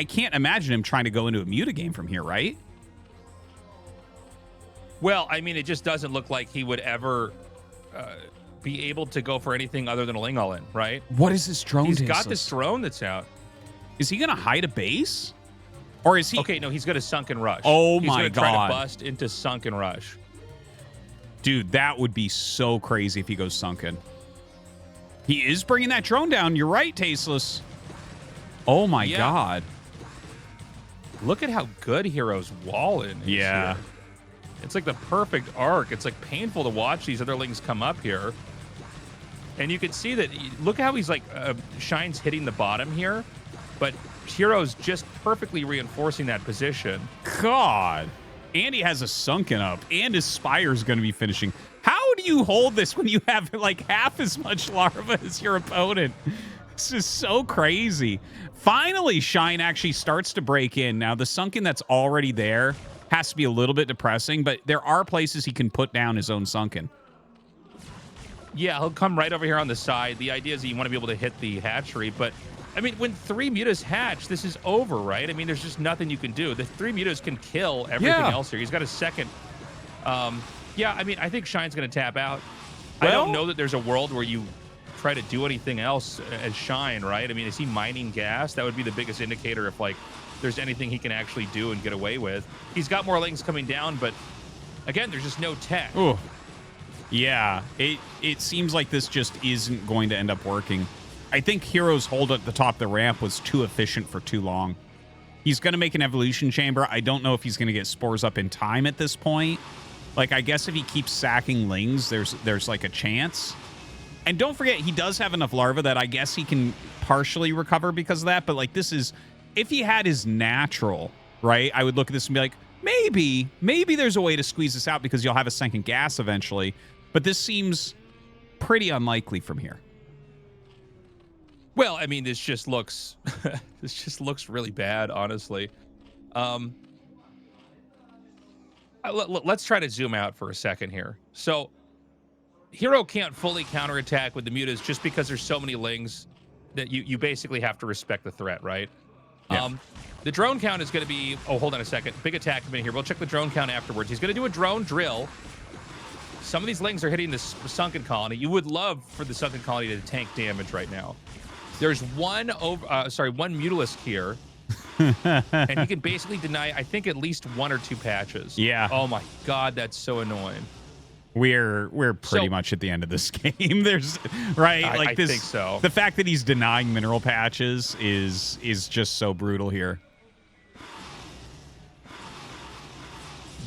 can't imagine him trying to go into a Muta game from here, right? Well, I mean, it just doesn't look like he would ever... be able to go for anything other than a Ling all-in, right? What is this drone? He's got this drone that's out. Is he gonna hide a base, or is he? Okay, no, he's gonna sunken rush. Oh he's my gonna god! Try to bust into sunken rush. Dude, that would be so crazy if he goes sunken. He is bringing that drone down. You're right, Tasteless. Oh my god! Look at how good Hero's wall-in is. Yeah. Here. It's like the perfect arc. It's like painful to watch these other Lings come up here. And you can see that, look how he's like, Shine's hitting the bottom here, but Hero's just perfectly reinforcing that position. God. And he has a sunken up, and his Spire's going to be finishing. How do you hold this when you have like half as much larva as your opponent? This is so crazy. Finally, Shine actually starts to break in. Now, the sunken that's already there has to be a little bit depressing, but there are places he can put down his own sunken. Yeah, he'll come right over here on the side. The idea is that you want to be able to hit the hatchery, but I mean, when 3 mutas hatch, this is over, right? I mean, there's just nothing you can do. The 3 mutas can kill everything else here. He's got a second. Yeah, I mean, I think Shine's going to tap out. I don't know that there's a world where you try to do anything else as Shine, right? I mean, is he mining gas? That would be the biggest indicator if, like, there's anything he can actually do and get away with. He's got more lings coming down, but again, there's just no tech. Ooh. Yeah, it seems like this just isn't going to end up working. I think Hero's hold at the top of the ramp was too efficient for too long. He's going to make an evolution chamber. I don't know if he's going to get spores up in time at this point. Like, I guess if he keeps sacking lings, there's like a chance. And don't forget, he does have enough larva that I guess he can partially recover because of that. But, like, this is... If he had his natural, right, I would look at this and be like, maybe there's a way to squeeze this out because you'll have a second gas eventually. But this seems pretty unlikely from here. Well, I mean, this just looks really bad, honestly. Let's try to zoom out for a second here. So Hero can't fully counterattack with the mutas just because there's so many lings that you basically have to respect the threat, right? Yeah. The drone count is going to be... Oh, hold on a second. Big attack coming here. We'll check the drone count afterwards. He's going to do a drone drill. Some of these lings are hitting the sunken colony. You would love for the sunken colony to tank damage right now. There's one Mutalisk here. And he can basically deny, I think, at least 1 or 2 patches. Yeah. Oh my God, that's so annoying. We're pretty much at the end of this game. There's right, like I this. think so. The fact that he's denying mineral patches is just so brutal here.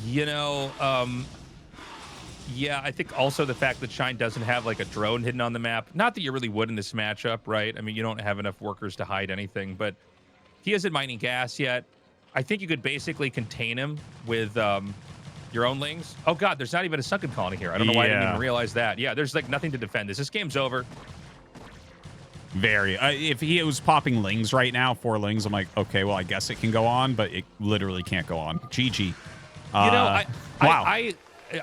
You know, yeah, I think also the fact that Shine doesn't have like a drone hidden on the map. Not that you really would in this matchup, right? I mean, you don't have enough workers to hide anything, but he isn't mining gas yet. I think you could basically contain him with your own lings. Oh God, there's not even a sunken colony here. I don't know why I didn't even realize that. Yeah, there's like nothing to defend this. This game's over. Very. If he was popping lings right now, 4 lings, I'm like, okay, well, I guess it can go on, but it literally can't go on. GG. You know, wow.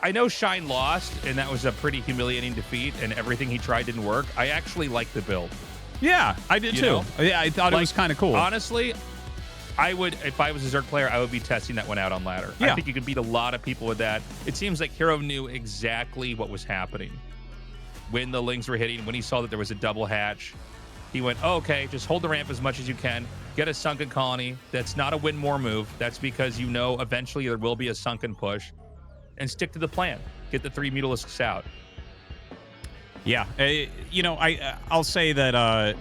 I know Shine lost, and that was a pretty humiliating defeat, and everything he tried didn't work. I actually like the build. Yeah, I did too. Yeah, I thought it was kind of cool. Honestly, I would, if I was a Zerg player, I would be testing that one out on ladder. Yeah. I think you could beat a lot of people with that. It seems like Hero knew exactly what was happening. When the lings were hitting, when he saw that there was a double hatch, he went, oh, okay, just hold the ramp as much as you can. Get a sunken colony. That's not a win more move. That's because you know eventually there will be a sunken push. And stick to the plan. Get the 3 Mutalisks out. Yeah, you know, I'll say that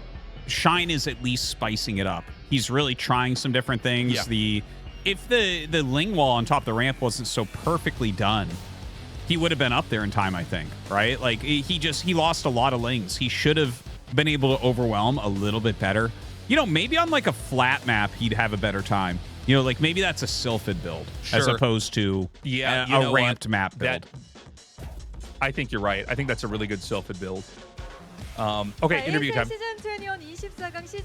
Shine is at least spicing it up. He's really trying some different things. Yeah. If the ling wall on top of the ramp wasn't so perfectly done, he would have been up there in time, I think, right? Like, he lost a lot of lings. He should have been able to overwhelm a little bit better. You know, maybe on like a flat map, he'd have a better time. You know, like maybe that's a Sylphid build as opposed to a ramped map build. I think you're right. I think that's a really good Sylphid build. Okay, interview time.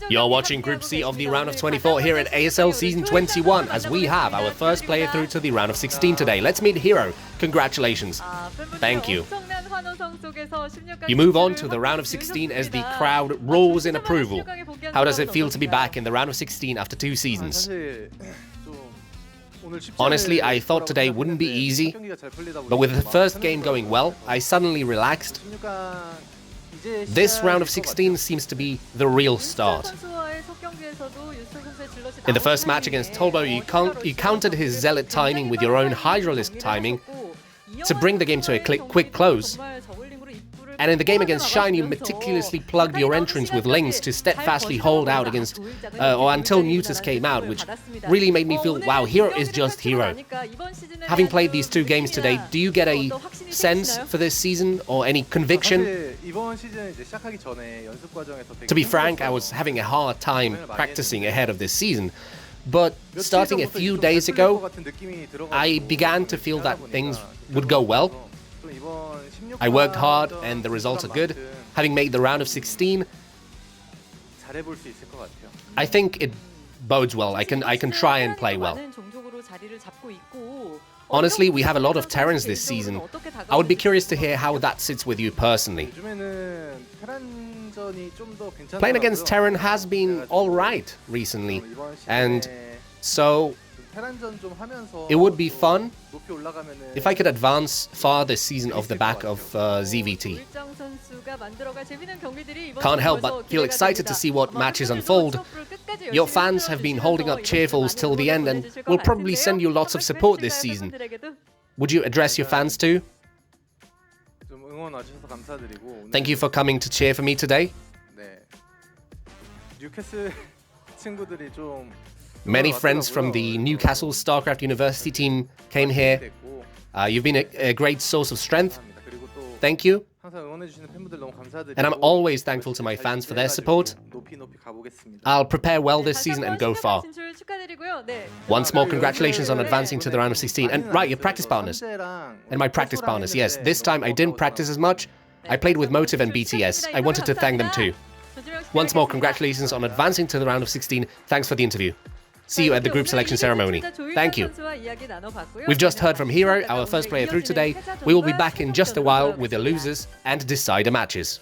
You're watching Group C of the round of 24 here at ASL Season 21 as we have our first player through to the round of 16 today. Let's meet Hero. Congratulations. Thank you. You move on to the round of 16 as the crowd roars in approval. How does it feel to be back in the round of 16 after 2 seasons? Honestly, I thought today wouldn't be easy, but with the first game going well, I suddenly relaxed. This round of 16 seems to be the real start. In the first match against Tobo, you countered his Zealot timing with your own Hydralisk timing to bring the game to a quick close. And in the game against Shine, you meticulously plugged your entrance with lings to steadfastly hold out against, or until Mutas came out, which really made me feel, wow, Hero is just Hero. Having played these 2 games today, do you get a sense for this season or any conviction? To be frank, I was having a hard time practicing ahead of this season. But starting a few days ago, I began to feel that things would go well. I worked hard and the results are good. Having made the round of 16, I think it bodes well. I can try and play well. 선수로 자리를 잡고 있고 Honestly, we have a lot of Terrans this season. I would be curious to hear how that sits with you personally. 요즘에는 테란전이 좀 더 괜찮더라고요. Playing against Terran has been alright recently, 이번 시즌에 and so 테란전 좀 하면서 it would be fun 높이 올라가면은 if I could advance far this season off the back of ZVT. 일정 선수가 만들어갈 재밌는 경기들이 이번 Can't help 주에 but feel 기대가 excited to 됩니다. see what 아마 matches 팬분들도 unfold. 수업을 끝까지 Your 열심히 fans have been holding up 들어주시면서 cheerfuls till the end and will probably send you lots of support this season. Would you address your fans too? 좀 응원 와주셔서 감사드리고 Thank you for coming to cheer for me today. 네. 뉴캐슬 친구들이 좀 Many friends from the Newcastle StarCraft University team came here. 됐고 You've been a great source of strength. 감사합니다. 그리고 또 Thank you. 항상 응원해 주시는 팬분들 너무 감사드리고 And I'm always thankful to my fans for their support. 높이 가보겠습니다. I'll prepare well this season and go far. Once more, congratulations on advancing to the round of 16. And right, your practice partners. And my practice partners, yes. This time I didn't practice as much. I played with Motive and BTS. I wanted to thank them too. Once more, congratulations on advancing to the round of 16. Thanks for the interview. See you at the group selection ceremony. Thank you. We've just heard from Hero, our first player through today. We will be back in just a while with the losers and decider matches.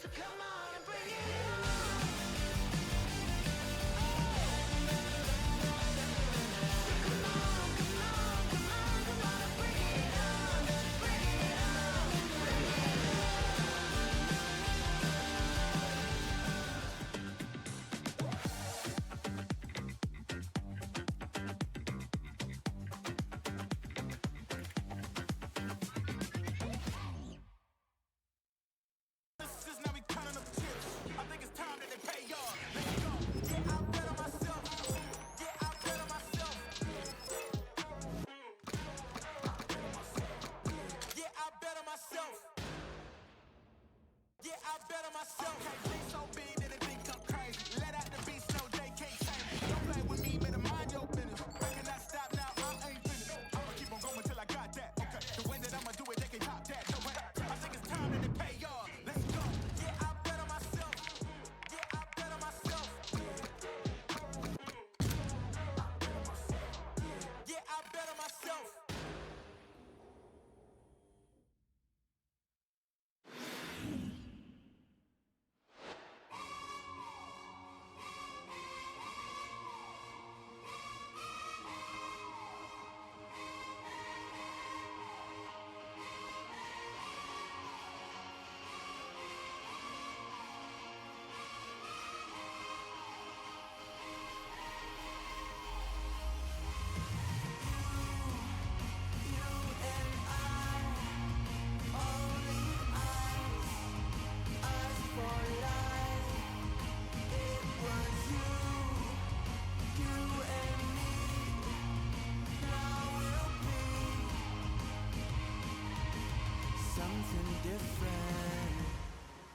Something different.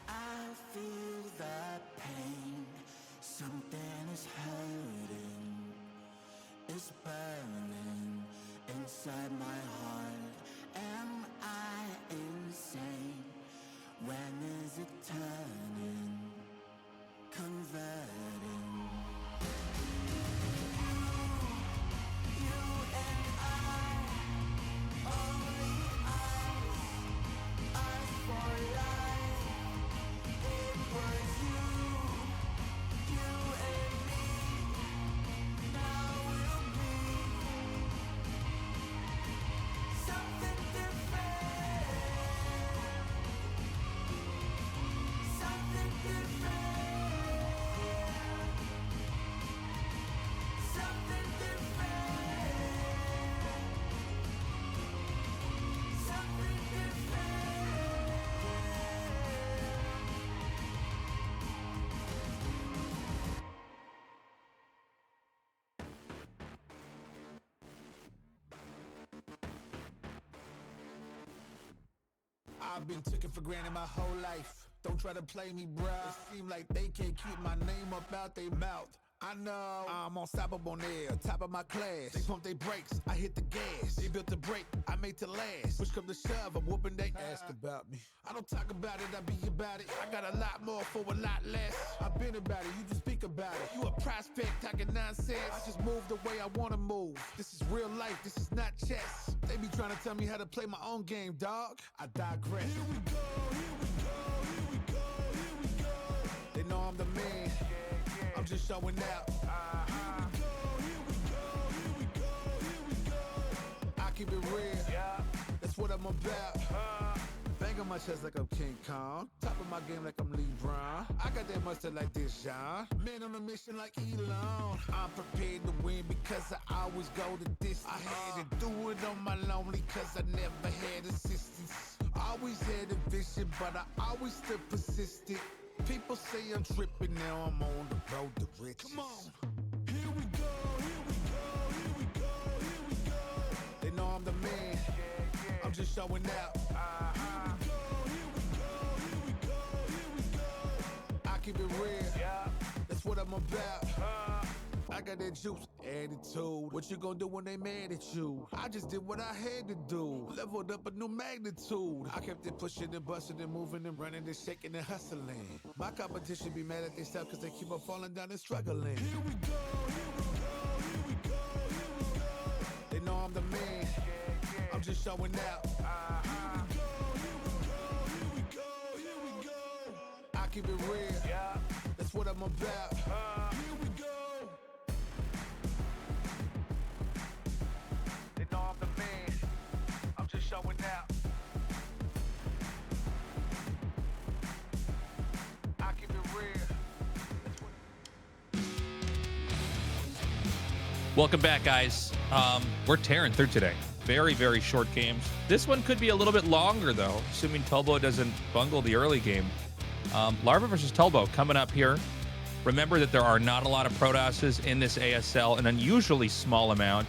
I feel that pain. Something is hurting. It's burning inside my heart. Am I insane? When is it turning? Converting. You and I, only eyes for life. It was you and me. Now we'll be something different. Something different. Something different. Something different. I've been taken for granted my whole life. Don't try to play me, bruh. It seem like they can't keep my name up out their mouth. I know I'm unstoppable now, top of my class. They pump they brakes, I hit the gas. They built the brake, I made to last. Push come to shove, I'm whooping they ask about me. I don't talk about it, I be about it. I got a lot more for a lot less. I've been about it, you just speak about it. You a prospect talking nonsense. I just move the way I wanna move. This is real life, this is not chess. They be trying to tell me how to play my own game, dog. I digress. Here we go, here we go, here we go, here we go. They know I'm the man. I'm just showing out. Here we go, here we go, here we go. I keep it real. That's what I'm about. Bang on my chest like I'm King Kong. Top of my game like I'm LeBron. I got that mustard like this, John. Man on a mission like Elon. I'm prepared to win because I always go the distance. I had to do it on my lonely cause I never had assistance. Always had a vision, but I always still persisted. People say I'm tripping, now I'm on the road to riches. Come on. Here we go, here we go, here we go, here we go. They know I'm the man. I'm just showing out. Here we go, here we go, here we go, here we go. I keep it real. That's what I'm about. I got that juice attitude. What you gonna do when they mad at you? I just did what I had to do. Leveled up a new magnitude. I kept it pushing and busting and moving and running and shaking and hustling. My competition be mad at themselves because they keep on falling down and struggling. Here we go, here we go, here we go, here we go. They know I'm the man. I'm just showing out. Here we go, here we go, here we go, here we go. I keep it real. That's what I'm about. Here we go. They know I'm the man. I'm just showing out. I keep it real. That's what. Welcome back, guys. We're tearing through today. Very, very short games. This one could be a little bit longer, though, assuming Tobo doesn't bungle the early game. Larva versus Tulbo coming up here. Remember that there are not a lot of Protosses in this ASL, an unusually small amount,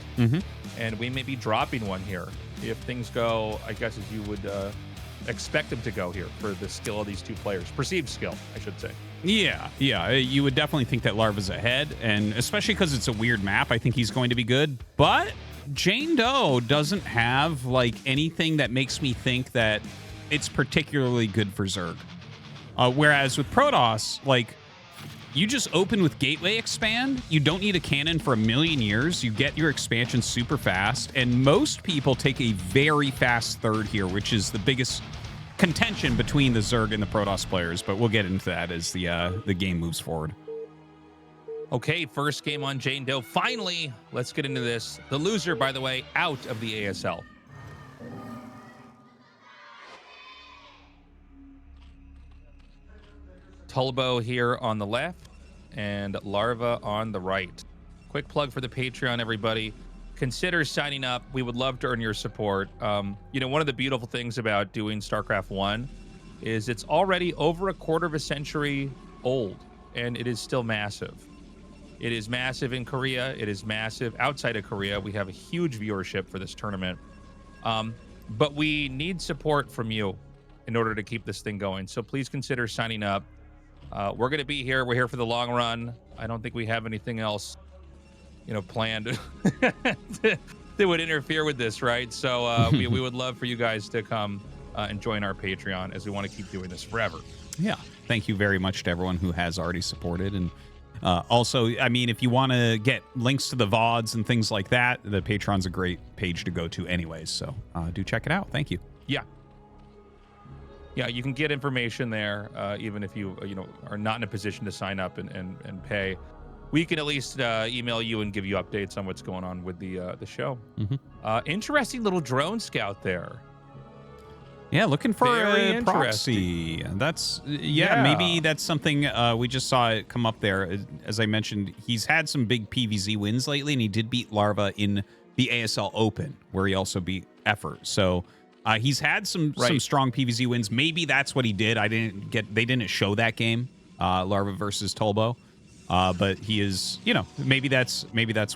and we may be dropping one here if things go, I guess, as you would expect them to go here for the skill of these two players. Perceived skill, I should say. Yeah. You would definitely think that Larva's ahead, and especially because it's a weird map, I think he's going to be good. But Jane Doe doesn't have, like, anything that makes me think that it's particularly good for Zerg. Whereas with Protoss, like, you just open with Gateway Expand. You don't need a cannon for a million years. You get your expansion super fast. And most people take a very fast third here, which is the biggest contention between the Zerg and the Protoss players. But we'll get into that as the game moves forward. Okay, first game on Jane Doe. Finally, let's get into this. The loser, by the way, out of the ASL. Tulbo here on the left and Larva on the right. Quick plug for the Patreon, everybody. Consider signing up. We would love to earn your support. You know, one of the beautiful things about doing StarCraft 1 is it's already over a quarter of a century old, and it is still massive. It is massive in Korea. It is massive outside of Korea. We have a huge viewership for this tournament. But we need support from you in order to keep this thing going. So please consider signing up. We're going to be here. We're here for the long run. I don't think we have anything else, you know, planned that would interfere with this, right? So we would love for you guys to come and join our Patreon, as we want to keep doing this forever. Yeah. Thank you very much to everyone who has already supported. And also, I mean, if you want to get links to the VODs and things like that, the Patreon's a great page to go to anyways. So do check it out. Thank you. Yeah, you can get information there, even if you are not in a position to sign up and pay. We can at least email you and give you updates on what's going on with the show. Interesting little drone scout there. Yeah, looking for Very a proxy. That's maybe that's something we just saw it come up there. As I mentioned, he's had some big PvZ wins lately, and he did beat Larva in the ASL Open, where he also beat Effort. So. He's had some strong PvZ wins. Maybe that's what he did. They didn't show that game, Larva versus Tulbo. But he is, maybe that's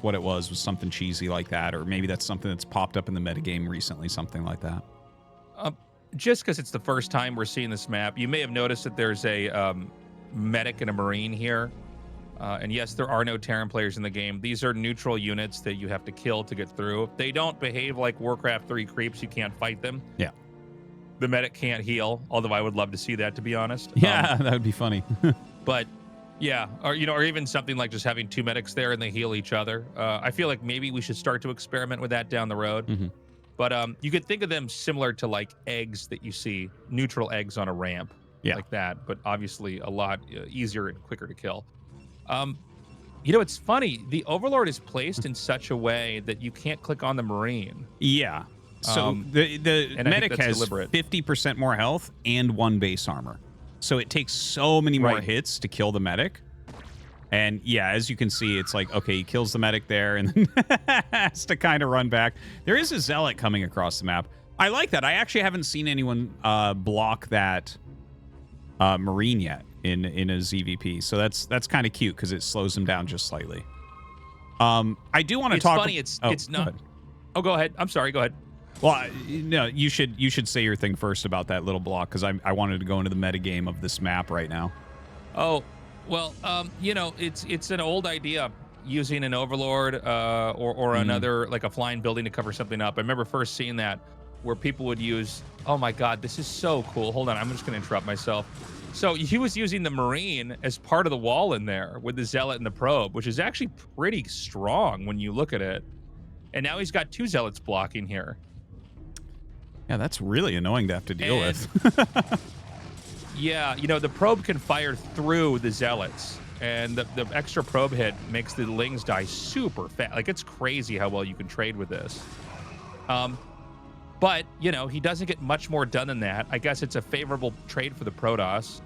what it was something cheesy like that, or maybe that's something that's popped up in the metagame recently, something like that. Just because it's the first time we're seeing this map, you may have noticed that there's a medic and a marine here. And yes, there are no Terran players in the game. These are neutral units that you have to kill to get through. If they don't behave like Warcraft 3 creeps, you can't fight them. Yeah. The medic can't heal, although I would love to see that, to be honest. Yeah, that would be funny. But yeah, or or even something like just having 2 medics there and they heal each other. I feel like maybe we should start to experiment with that down the road. Mm-hmm. But you could think of them similar to like eggs that you see, neutral eggs on a ramp, like that. But obviously a lot easier and quicker to kill. It's funny. The Overlord is placed in such a way that you can't click on the Marine. Yeah. So the medic has deliberate. 50% more health and 1 base armor. So it takes so many more hits to kill the medic. And yeah, as you can see, it's like, okay, he kills the medic there and then has to kind of run back. There is a zealot coming across the map. I like that. I actually haven't seen anyone block that Marine yet in a ZVP. So that's kind of cute because it slows him down just slightly. I do want to talk. It's funny. It's not. Oh, go ahead. I'm sorry. Go ahead. Well, no, you should say your thing first about that little block because I wanted to go into the metagame of this map right now. Oh, well, it's an old idea using an Overlord or another, like a flying building to cover something up. I remember first seeing that where people would use, oh my God, this is so cool. Hold on, I'm just going to interrupt myself. So he was using the Marine as part of the wall in there with the Zealot and the Probe, which is actually pretty strong when you look at it. And now he's got 2 Zealots blocking here. Yeah, that's really annoying to have to deal with. Yeah, the probe can fire through the Zealots, and the extra probe hit makes the Lings die super fast. Like, it's crazy how well you can trade with this. But, he doesn't get much more done than that. I guess it's a favorable trade for the Protoss.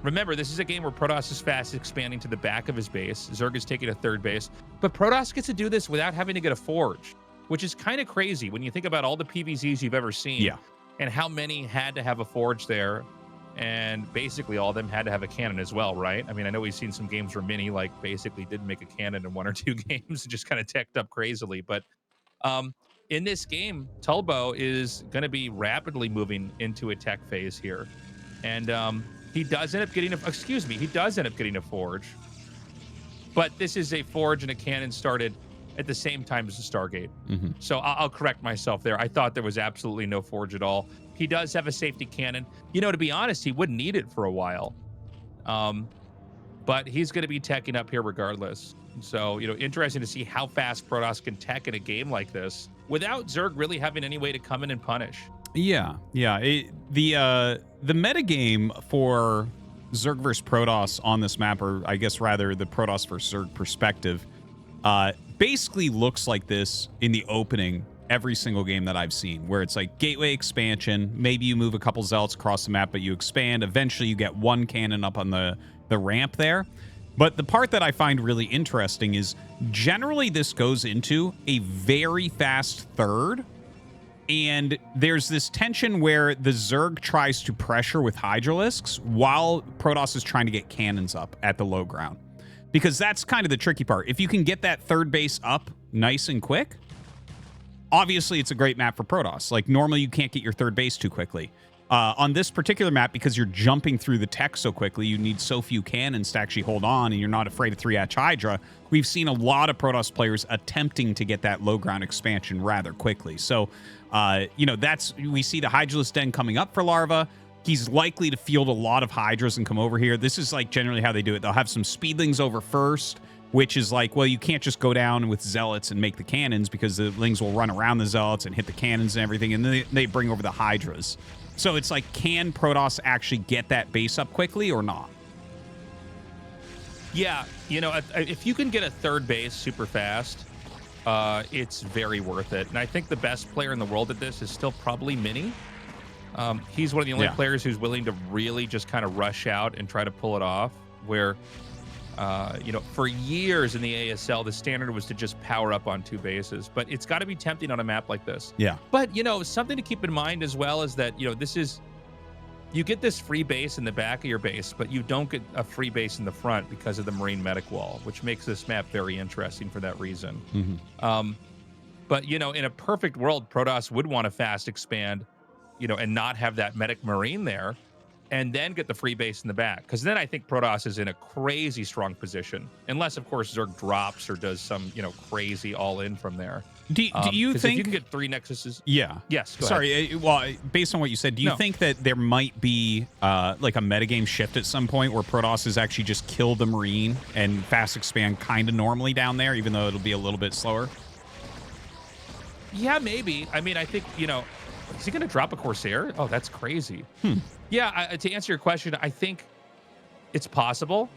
Remember, this is a game where Protoss is fast expanding to the back of his base. Zerg is taking a 3rd base. But Protoss gets to do this without having to get a Forge, which is kind of crazy when you think about all the PVZs you've ever seen. Yeah. And how many had to have a Forge there. And basically all of them had to have a cannon as well, right? I mean, I know we've seen some games where Mini, like, basically didn't make a cannon in 1 or 2 games, just kind of teched up crazily. But in this game, Tulbo is going to be rapidly moving into a tech phase here. And he does end up getting a Forge. But this is a Forge and a cannon started at the same time as the Stargate. Mm-hmm. So I'll correct myself there. I thought there was absolutely no Forge at all. He does have a safety cannon. To be honest, he wouldn't need it for a while. But he's going to be teching up here regardless. So, interesting to see how fast Protoss can tech in a game like this without Zerg really having any way to come in and punish. Yeah. The metagame for Zerg versus Protoss on this map, or I guess rather the Protoss versus Zerg perspective, basically looks like this in the opening every single game that I've seen, where it's like gateway expansion, maybe you move a couple zealots across the map, but you expand. Eventually you get 1 cannon up on the ramp there. But the part that I find really interesting is generally this goes into a very fast 3rd, and there's this tension where the Zerg tries to pressure with Hydralisks while Protoss is trying to get cannons up at the low ground. Because that's kind of the tricky part. If you can get that 3rd base up nice and quick, obviously it's a great map for Protoss. Like, normally you can't get your 3rd base too quickly. On this particular map, because you're jumping through the tech so quickly, you need so few cannons to actually hold on, and you're not afraid of 3-hatch Hydra. We've seen a lot of Protoss players attempting to get that low ground expansion rather quickly. So, we see the Hydralisk Den coming up for Larva. He's likely to field a lot of Hydras and come over here. This is like generally how they do it. They'll have some Speedlings over first, which is like, well, you can't just go down with Zealots and make the cannons because the Lings will run around the Zealots and hit the cannons and everything, and then they bring over the Hydras. So it's like, can Protoss actually get that base up quickly or not? Yeah, if you can get a 3rd base super fast, it's very worth it. And I think the best player in the world at this is still probably Mini. He's one of the only players who's willing to really just kind of rush out and try to pull it off, where for years in the ASL, the standard was to just power up on 2 bases, but it's got to be tempting on a map like this. Yeah. But, something to keep in mind as well is that, you get this free base in the back of your base, but you don't get a free base in the front because of the Marine medic wall, which makes this map very interesting for that reason. Mm-hmm. But, in a perfect world, Protoss would want to fast expand, and not have that medic Marine there. and then get the free base in the back. Because then I think Protoss is in a crazy strong position. Unless, of course, Zerg drops or does some, crazy all-in from there. Do you think... if you can get 3 Nexuses... Yeah. Yes, go Sorry, ahead. Well, based on what you said, do you think that there might be like a metagame shift at some point where Protoss is actually just kill the Marine and fast expand kind of normally down there, even though it'll be a little bit slower? Yeah, maybe. I mean, I think, is he going to drop a Corsair? Oh, that's crazy. Yeah, to answer your question, I think it's possible.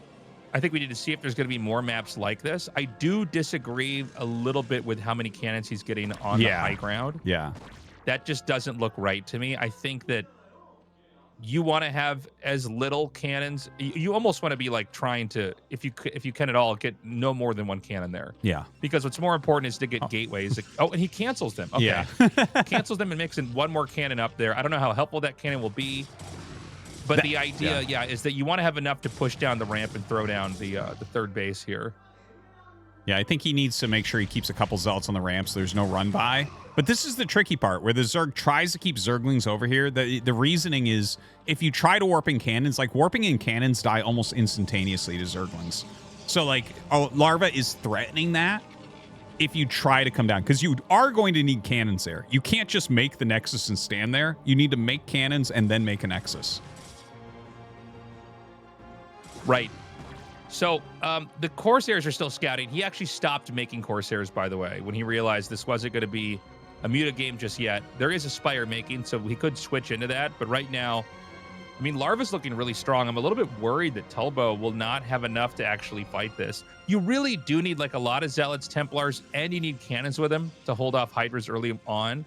I think we need to see if there's going to be more maps like this. I do disagree a little bit with how many cannons he's getting on the high ground. Yeah. That just doesn't look right to me. I think that you want to have as little cannons. You almost want to be like trying to, if you can at all, get no more than 1 cannon there. Yeah. Because what's more important is to get gateways. Oh, and he cancels them. Okay. Yeah. Cancels them and mixing 1 more cannon up there. I don't know how helpful that cannon will be. But the idea, is that you want to have enough to push down the ramp and throw down the 3rd base here. Yeah, I think he needs to make sure he keeps a couple Zealots on the ramp so there's no run by. But this is the tricky part, where the Zerg tries to keep Zerglings over here. The reasoning is, if you try to warp in cannons, like warping in cannons die almost instantaneously to Zerglings. So like, Larva is threatening that if you try to come down, because you are going to need cannons there. You can't just make the Nexus and stand there. You need to make cannons and then make a Nexus. Right. So the Corsairs are still scouting. He actually stopped making Corsairs, by the way, when he realized this wasn't going to be a muta game just yet. There is a Spire making, so he could switch into that. But right now, I mean, Larva's looking really strong. I'm a little bit worried that Tulbo will not have enough to actually fight this. You really do need like a lot of Zealots, Templars, and you need cannons with him to hold off Hydras early on.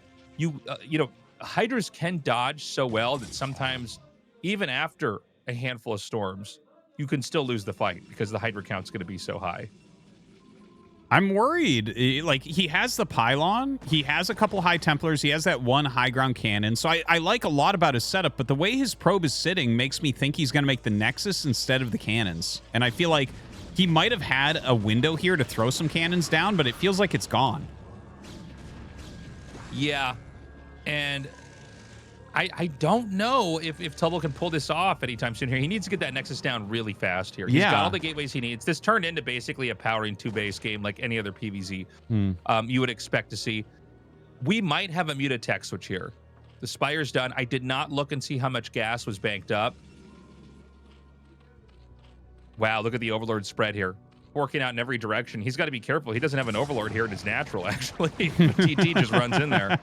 Hydras can dodge so well that sometimes, even after a handful of storms, you can still lose the fight because the Hydra count's going to be so high. I'm worried. Like, he has the pylon, he has a couple high Templars, he has that 1 high ground cannon. So I like a lot about his setup, but the way his probe is sitting makes me think he's going to make the Nexus instead of the cannons. And I feel like he might have had a window here to throw some cannons down, but it feels like it's gone. Yeah. And I don't know if Tobo can pull this off anytime soon here. He needs to get that Nexus down really fast here. He's got all the gateways he needs. This turned into basically a powering 2-base game like any other PvZ you would expect to see. We might have a muta tech switch here. The Spire's done. I did not look and see how much gas was banked up. Wow, look at the Overlord spread here. Working out in every direction. He's got to be careful. He doesn't have an Overlord here in his natural, actually. TT just runs in there.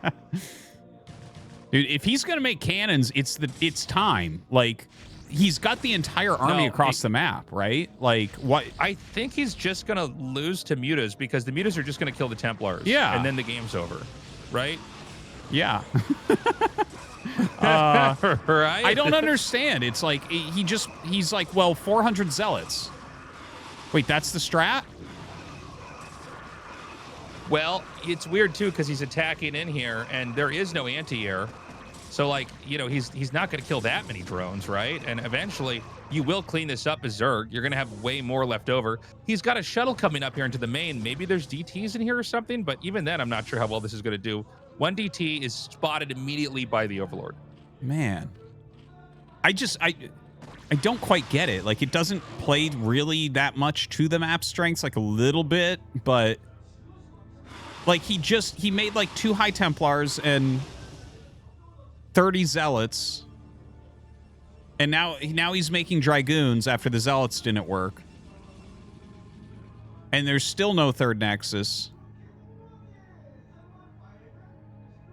Dude, if he's going to make cannons, it's time. Like, he's got the entire army across the map, right? Like, what? I think he's just going to lose to mutas because the mutas are just going to kill the Templars. Yeah. And then the game's over, right? Yeah. Right? I don't understand. It's like, he's like, well, 400 Zealots. Wait, that's the strat? Well, it's weird, too, because he's attacking in here, and there is no anti-air. So, like, he's not going to kill that many drones, right? And eventually, you will clean this up as Zerg. You're going to have way more left over. He's got a shuttle coming up here into the main. Maybe there's DTs in here or something, but even then, I'm not sure how well this is going to do. 1 DT is spotted immediately by the Overlord. Man. I don't quite get it. Like, it doesn't play really that much to the map strengths, like a little bit, but... Like, he made, like, 2 High Templars and 30 Zealots. And now he's making Dragoons after the Zealots didn't work. And there's still no 3rd Nexus.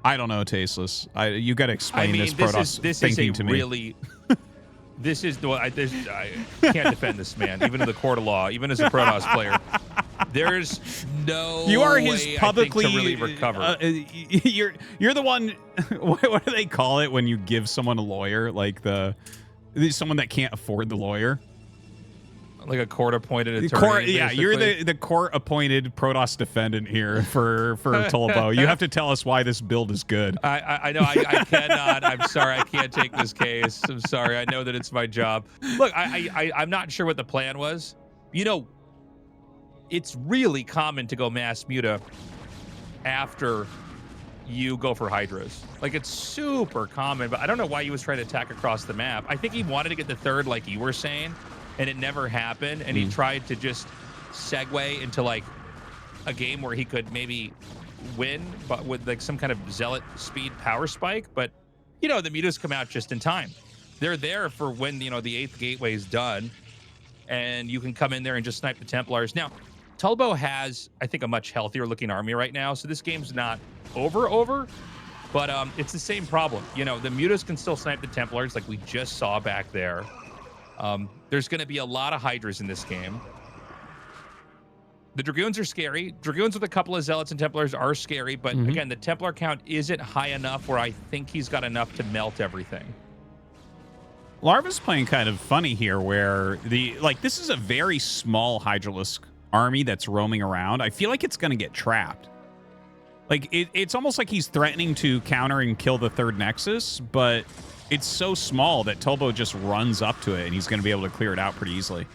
I don't know, Tasteless. You got to explain this Protoss thinking to me. Really, this is the I can't defend this man, even in the court of law, even as a Protoss player. There's no you are his way, publicly I think, to really recover. You're the one. What do they call it when you give someone a lawyer? Like someone that can't afford the lawyer. Like a court-appointed attorney. Yeah, you're the court-appointed Protoss defendant here for Tulbo. You have to tell us why this build is good. I know I cannot. I'm sorry, I can't take this case. I'm sorry. I know that it's my job. Look, I'm not sure what the plan was. It's really common to go mass muta after you go for Hydras. Like, it's super common, but I don't know why he was trying to attack across the map. I think he wanted to get the third, like you were saying, and it never happened. And he tried to just segue into like a game where he could maybe win, but with like some kind of zealot speed power spike. But you know, the mutas come out just in time. They're there for when, you know, the 8th gateway is done, and you can come in there and just snipe the Templars. Now, Tulbo has, I think, a much healthier looking army right now, so this game's not over, but it's the same problem. You know, the mutas can still snipe the Templars like we just saw back there. There's going to be a lot of Hydras in this game. The Dragoons are scary. Dragoons with a couple of Zealots and Templars are scary, but again, the Templar count isn't high enough where I think he's got enough to melt everything. Larva's playing kind of funny here, where this is a very small Hydralisk army that's roaming around. I feel like it's going to get trapped. Like, it's almost like he's threatening to counter and kill the 3rd Nexus, but it's so small that Tobo just runs up to it, and he's going to be able to clear it out pretty easily.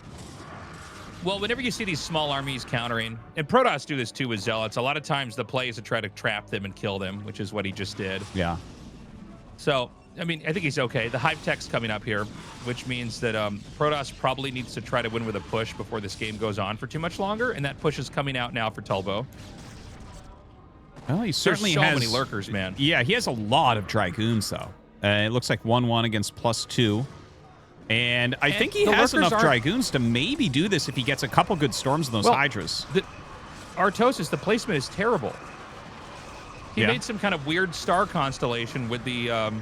Well, whenever you see these small armies countering, and Protoss do this too with Zealots, a lot of times the play is to try to trap them and kill them, which is what he just did. Yeah. So, I mean, I think he's okay. The Hive Tech's coming up here, which means that Protoss probably needs to try to win with a push before this game goes on for too much longer, and that push is coming out now for Tulbo. Well, he certainly has so has many lurkers, man. Yeah, he has a lot of Dragoons, though. It looks like 1-1 against +2. And I think he has enough Dragoons to maybe do this if he gets a couple good storms in those Hydras. Tastosis, the placement is terrible. He made some kind of weird star constellation with the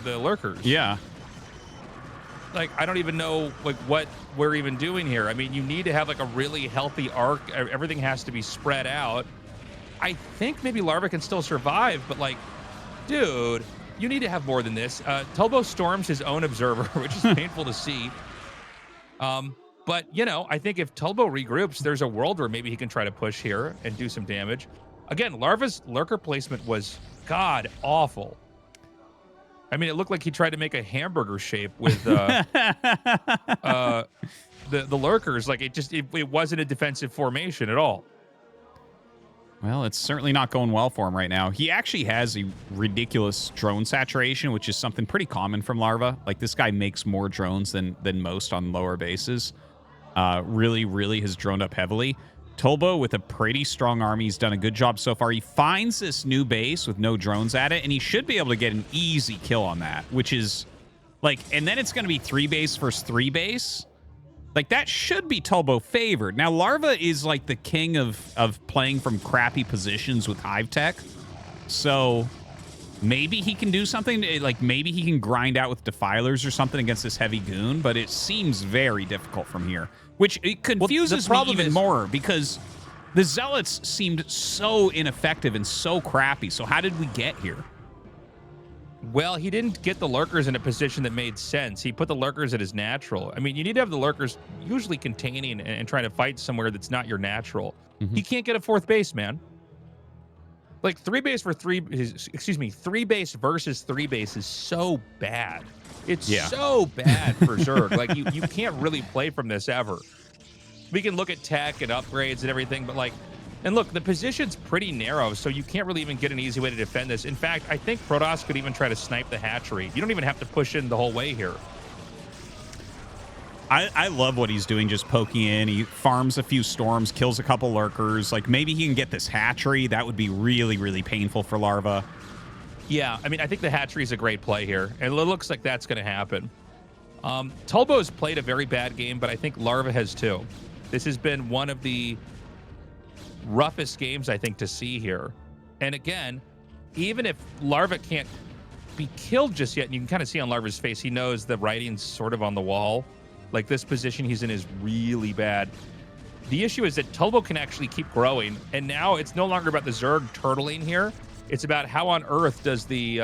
lurkers. Yeah. Like, I don't even know like what we're even doing here. I mean, you need to have like a really healthy arc. Everything has to be spread out. I think maybe Larva can still survive, but like, dude, you need to have more than this. Tulbo storms his own observer, which is painful to see. But, you know, I think if Tulbo regroups, there's a world where maybe he can try to push here and do some damage. Again, Larva's lurker placement was god-awful. I mean, it looked like he tried to make a hamburger shape with the lurkers. Like, it wasn't a defensive formation at all. Well, it's certainly not going well for him right now. He actually has a ridiculous drone saturation, which is something pretty common from Larva. Like, this guy makes more drones than most on lower bases. Really has droned up heavily. Tobo, with a pretty strong army, he's done a good job so far. He finds this new base with no drones at it, and he should be able to get an easy kill on that, which is, like, and then it's going to be 3 base versus 3 base. Like, that should be Tulbo favored. Now, Larva is, like, the king of playing from crappy positions with Hive Tech. So maybe he can do something. Like, maybe he can grind out with Defilers or something against this heavy goon, but it seems very difficult from here. Which it confuses me even more, because the Zealots seemed so ineffective and so crappy. So how did we get here? Well, he didn't get the lurkers in a position that made sense. He put the lurkers at his natural. I mean, you need to have the lurkers usually containing and trying to fight somewhere that's not your natural. He can't get a 4th base, man. Like, 3 base versus 3 base is so bad. It's so bad for Zerg. Like, you can't really play from this ever. We can look at tech and upgrades and everything, but like, and look, the position's pretty narrow, so you can't really even get an easy way to defend this. In fact, I think Protoss could even try to snipe the hatchery. You don't even have to push in the whole way here. I love what he's doing, just poking in. He farms a few storms, kills a couple lurkers. Like, maybe he can get this hatchery. That would be really painful for Larva. Yeah, I mean, I think the hatchery is a great play here, and it looks like that's going to happen. Tulbo's played a very bad game, but I think Larva has too. This has been one of the roughest games, I think, to see here. And again, even if Larva can't be killed just yet, and you can kind of see on Larva's face, he knows the writing's sort of on the wall. Like, this position he's in is really bad. The issue is that Tulbo can actually keep growing, and now it's no longer about the Zerg turtling here. It's about how on earth does the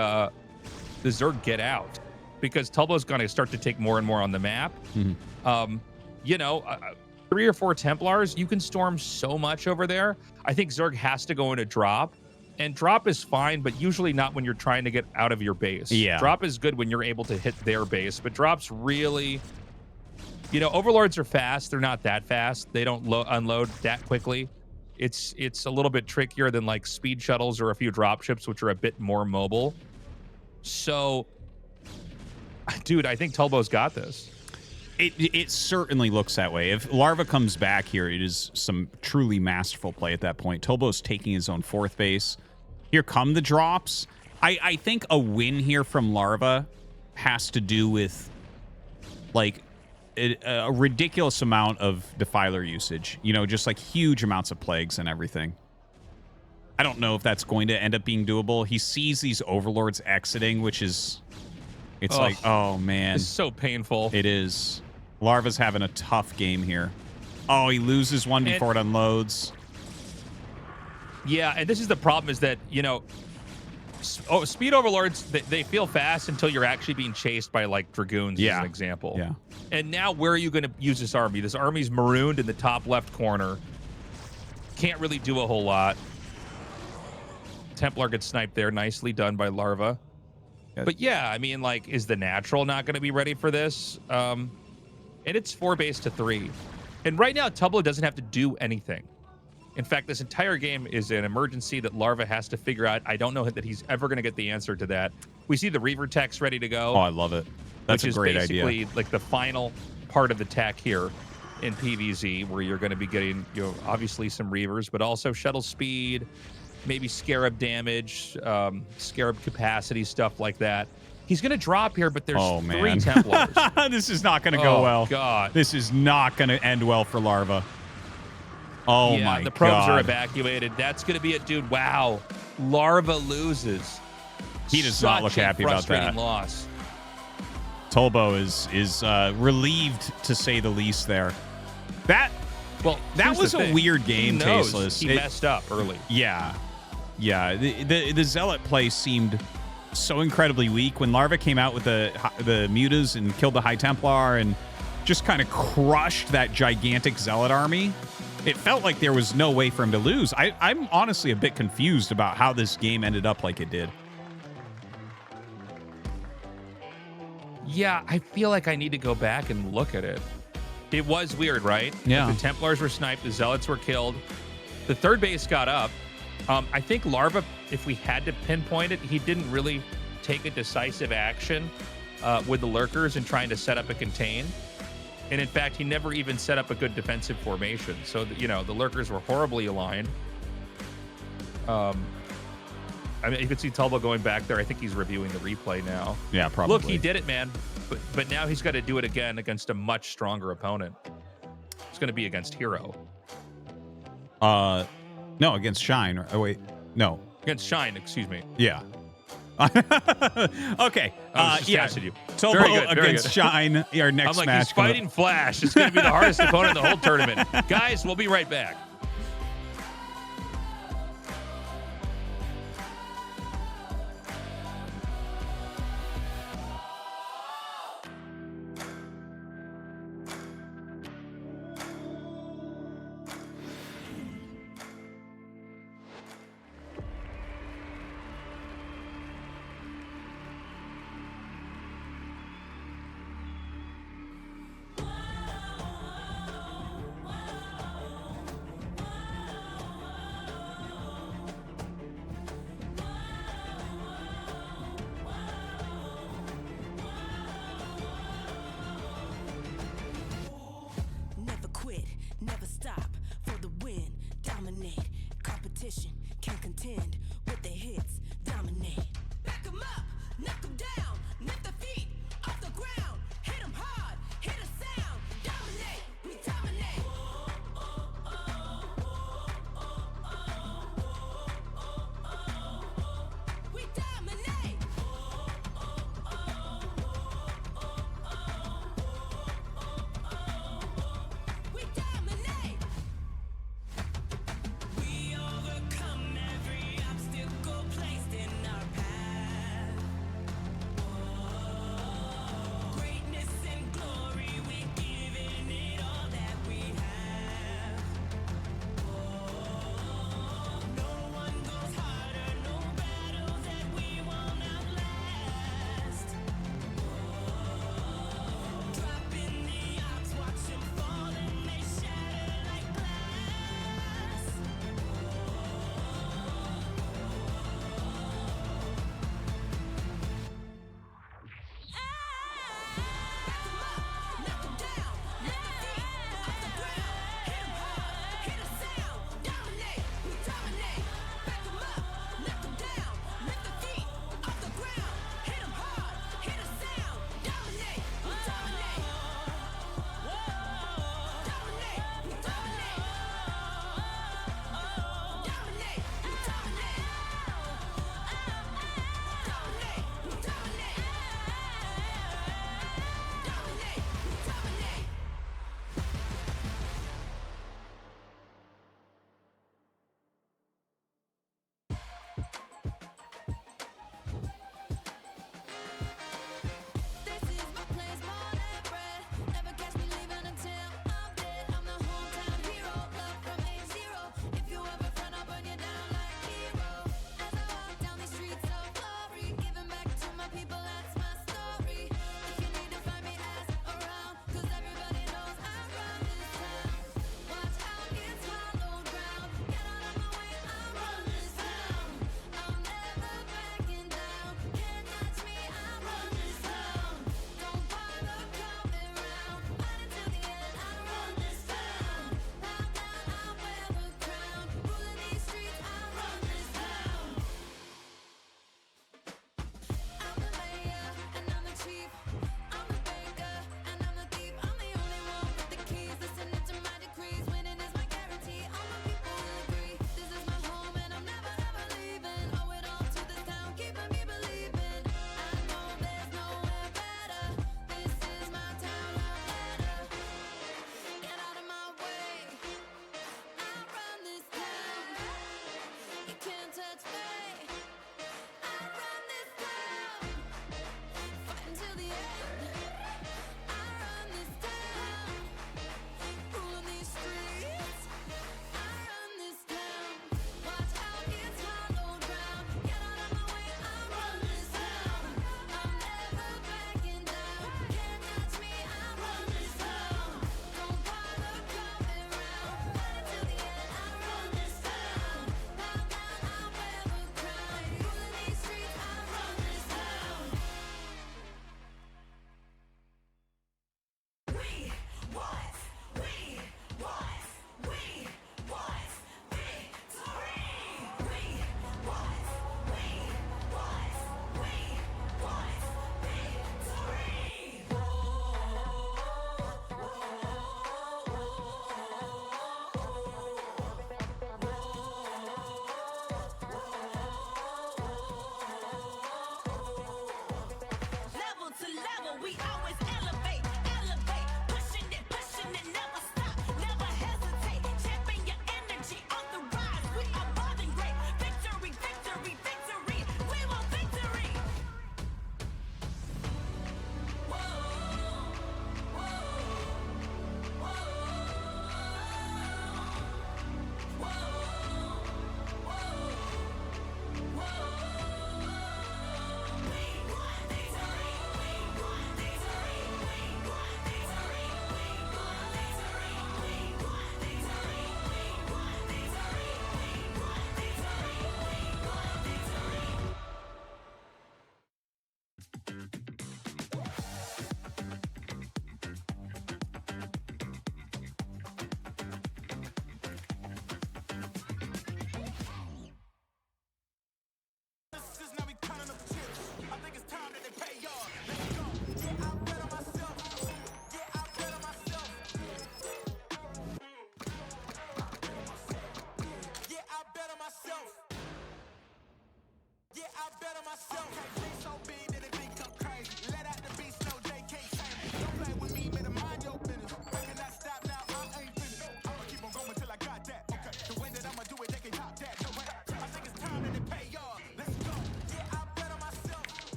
Zerg get out, because Tulbo's going to start to take more and more on the map. You know, 3 or 4 Templars, you can storm so much over there. I think Zerg has to go into drop, and drop is fine, but usually not when you're trying to get out of your base. Yeah. Drop is good when you're able to hit their base, but drop's really, you know, Overlords are fast. They're not that fast. They don't unload that quickly. It's a little bit trickier than like speed shuttles or a few dropships, which are a bit more mobile. So, dude, I think Tulbo's got this. It certainly looks that way. If Larva comes back here, it is some truly masterful play at that point. Tulbo's taking his own 4th base. Here come the drops. I think a win here from Larva has to do with, like, a ridiculous amount of Defiler usage. You know, just, like, huge amounts of plagues and everything. I don't know if that's going to end up being doable. He sees these Overlords exiting, which is... It's like, oh, man. It's so painful. It is. Larva's having a tough game here. Oh, he loses one before it unloads. Yeah, and this is the problem is that, you know, speed overlords, they feel fast until you're actually being chased by, like, Dragoons, as an example. Yeah. And now where are you going to use this army? This army's marooned in the top left corner. Can't really do a whole lot. Templar gets sniped there. Nicely done by Larva. But yeah, I mean, like, is the natural not going to be ready for this? And it's 4 base to 3. And right now, Tobo doesn't have to do anything. In fact, this entire game is an emergency that Larva has to figure out. I don't know that he's ever going to get the answer to that. We see the Reaver techs ready to go. Oh, I love it. That's a great idea. Which is basically like the final part of the tech here in PvZ, where you're going to be getting, you know, obviously some Reavers, but also shuttle speed, maybe Scarab damage, Scarab capacity, stuff like that. He's going to drop here, but there's 3 Templars. This is not going to go well. God. This is not going to end well for Larva. Oh, yeah, my God. the probes are evacuated. That's going to be it, dude. Wow. Larva loses. He does not look happy about that. Frustrating loss. Tobo is relieved, to say the least, there. That was a weird game, Tasteless. He messed up early. Yeah. Yeah. The Zealot play seemed so incredibly weak. When Larva came out with the Mutas and killed the High Templar and just kind of crushed that gigantic Zealot army, it felt like there was no way for him to lose. I'm honestly a bit confused about how this game ended up like it did. Yeah, I feel like I need to go back and look at it. It was weird, right? Yeah. The Templars were sniped. The Zealots were killed. The 3rd base got up. I think Larva, if we had to pinpoint it, he didn't really take a decisive action with the Lurkers and trying to set up a contain. And in fact, he never even set up a good defensive formation. So, you know, the Lurkers were horribly aligned. I mean, you could see Tulbo going back there. I think he's reviewing the replay now. Yeah, probably. Look, he did it, man. But now he's got to do it again against a much stronger opponent. It's going to be against Hero. No, against Shine. Oh, wait. No. Against Shine, excuse me. Yeah. Okay. Yeah. You. Tobo against Shine, our next I'm like, match. he's fighting Flash. It's going to be the hardest opponent in the whole tournament. Guys, we'll be right back.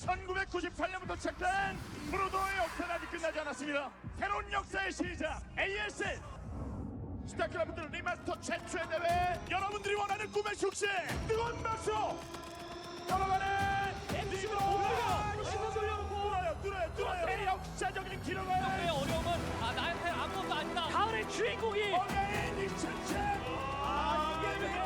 1998년부터 시작된 브루도의 역사는 아직 끝나지 않았습니다. 새로운 역사의 시작 ASL 스타크래프트 리마스터 최초의 대회 여러분들이 원하는 꿈의 축제 뜨거운 박수 여러분의 엔딩으로 시선 돌려놓고 뚫어요 역사적인 기록을 어려움은 나한테 아무것도 아니다. 다음의 주인공이 어려운 이 천체 이게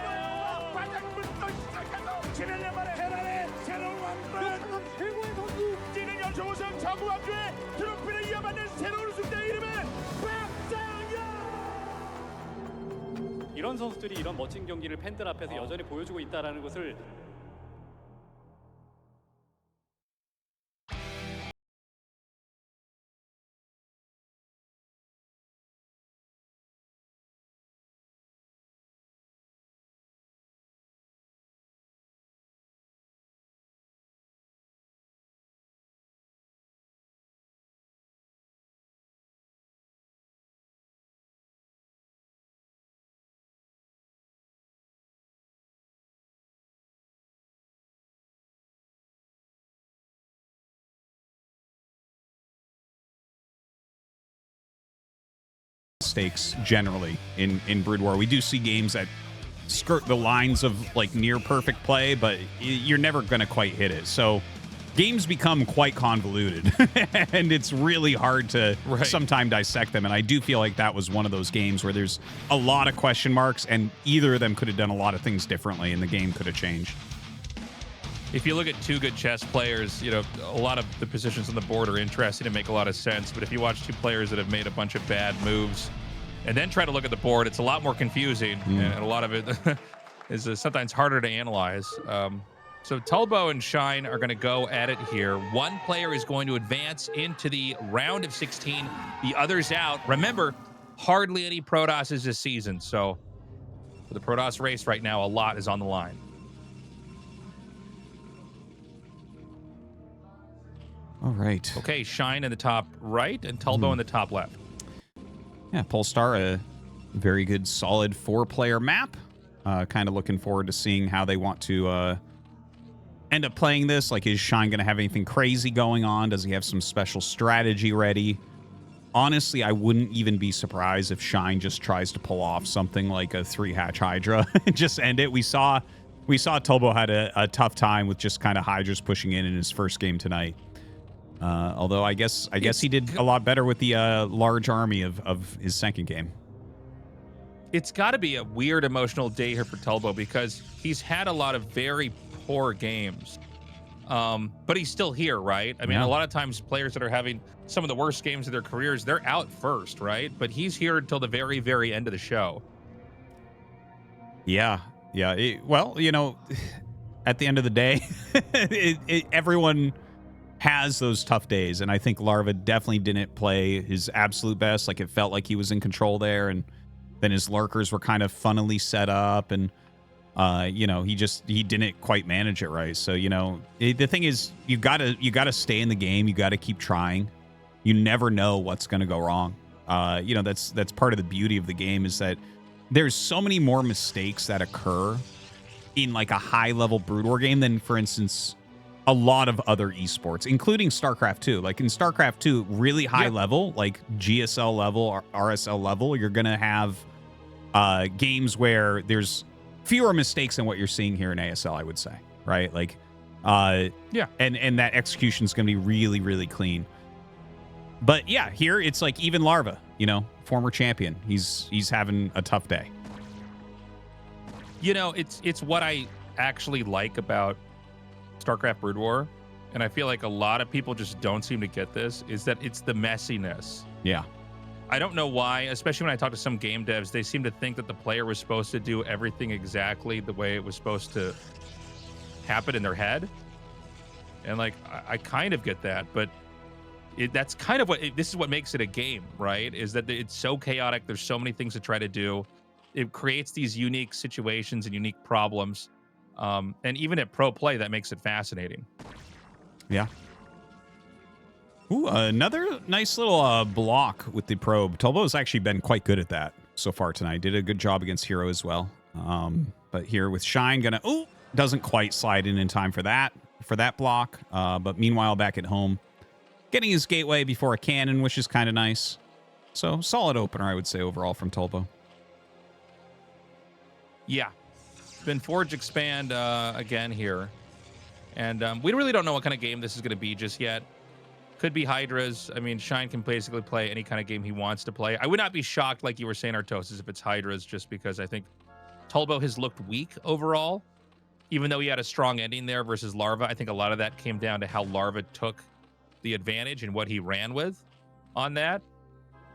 바닥부터 시작해서 11년 만에 헤라의 새로운 완판 최고의 선수 찌는 연초우승 정우왕조의 트로피를 이어받는 새로운 우승자의 이름은 이런 선수들이 이런 멋진 경기를 팬들 앞에서 여전히 보여주고 있다라는 것을 stakes generally in Brood War. We do see games that skirt the lines of like near perfect play, but you're never going to quite hit it. So games become quite convoluted and it's really hard to sometimes dissect them. And I do feel like that was one of those games where there's a lot of question marks and either of them could have done a lot of things differently and the game could have changed. If you look at two good chess players, you know, a lot of the positions on the board are interesting and make a lot of sense. But if you watch two players that have made a bunch of bad moves and then try to look at the board, it's a lot more confusing. And a lot of it is sometimes harder to analyze. So Tulbo and Shine are going to go at it here. One player is going to advance into the round of 16. The other's out. Remember, hardly any Protosses this season. So for the Protoss race right now, a lot is on the line. All right. Okay, Shine in the top right and Tulbo in the top left. Yeah, Polestar, a very good, solid 4-player map. Kind of looking forward to seeing how they want to end up playing this. Like, is Shine going to have anything crazy going on? Does he have some special strategy ready? Honestly, I wouldn't even be surprised if Shine just tries to pull off something like a 3-hatch Hydra and just end it. We saw Tobo had a tough time with just kind of Hydras pushing in his first game tonight. Although I guess he did a lot better with the large army of his second game. It's got to be a weird emotional day here for Tulbo because he's had a lot of very poor games. But he's still here, right? I mean, a lot of times players that are having some of the worst games of their careers, they're out first, right? But he's here until the very, very end of the show. Yeah. Well, you know, at the end of the day, everyone has those tough days, and I think Larva definitely didn't play his absolute best. Like, it felt like he was in control there, and then his lurkers were kind of funnily set up, and you know, he didn't quite manage it right. So, you know, the thing is, you gotta stay in the game. You gotta keep trying. You never know what's gonna go wrong. You know, that's part of the beauty of the game, is that there's so many more mistakes that occur in like a high level Brood War game than, for instance, a lot of other esports, including StarCraft 2. Like in StarCraft 2, really high level, like GSL level or RSL level, you're going to have games where there's fewer mistakes than what you're seeing here in ASL, I would say, right? Like, and that execution is going to be really, really clean. But yeah, here it's like even Larva, you know, former champion, he's having a tough day. You know, it's what I actually like about StarCraft Brood War, and I feel like a lot of people just don't seem to get this, is that it's the messiness. Yeah. I don't know why, especially when I talk to some game devs, they seem to think that the player was supposed to do everything exactly the way it was supposed to happen in their head. And like, I kind of get that, but that's kind of this is what makes it a game, right? Is that it's so chaotic. There's so many things to try to do. It creates these unique situations and unique problems. And even at pro play, that makes it fascinating. Yeah. Ooh, another nice little block with the probe. Tobo's actually been quite good at that so far tonight. Did a good job against Hero as well. But here with Shine, doesn't quite slide in time for that. for that block. But meanwhile, back at home, getting his gateway before a cannon, which is kind of nice. So solid opener, I would say, overall from Tulbo. Yeah. Been Forge Expand again here. And we really don't know what kind of game this is going to be just yet. Could be Hydras. I mean, Shine can basically play any kind of game he wants to play. I would not be shocked, like you were saying, Tastosis, if it's Hydras, just because I think Tulbo has looked weak overall. Even though he had a strong ending there versus Larva, I think a lot of that came down to how Larva took the advantage and what he ran with on that.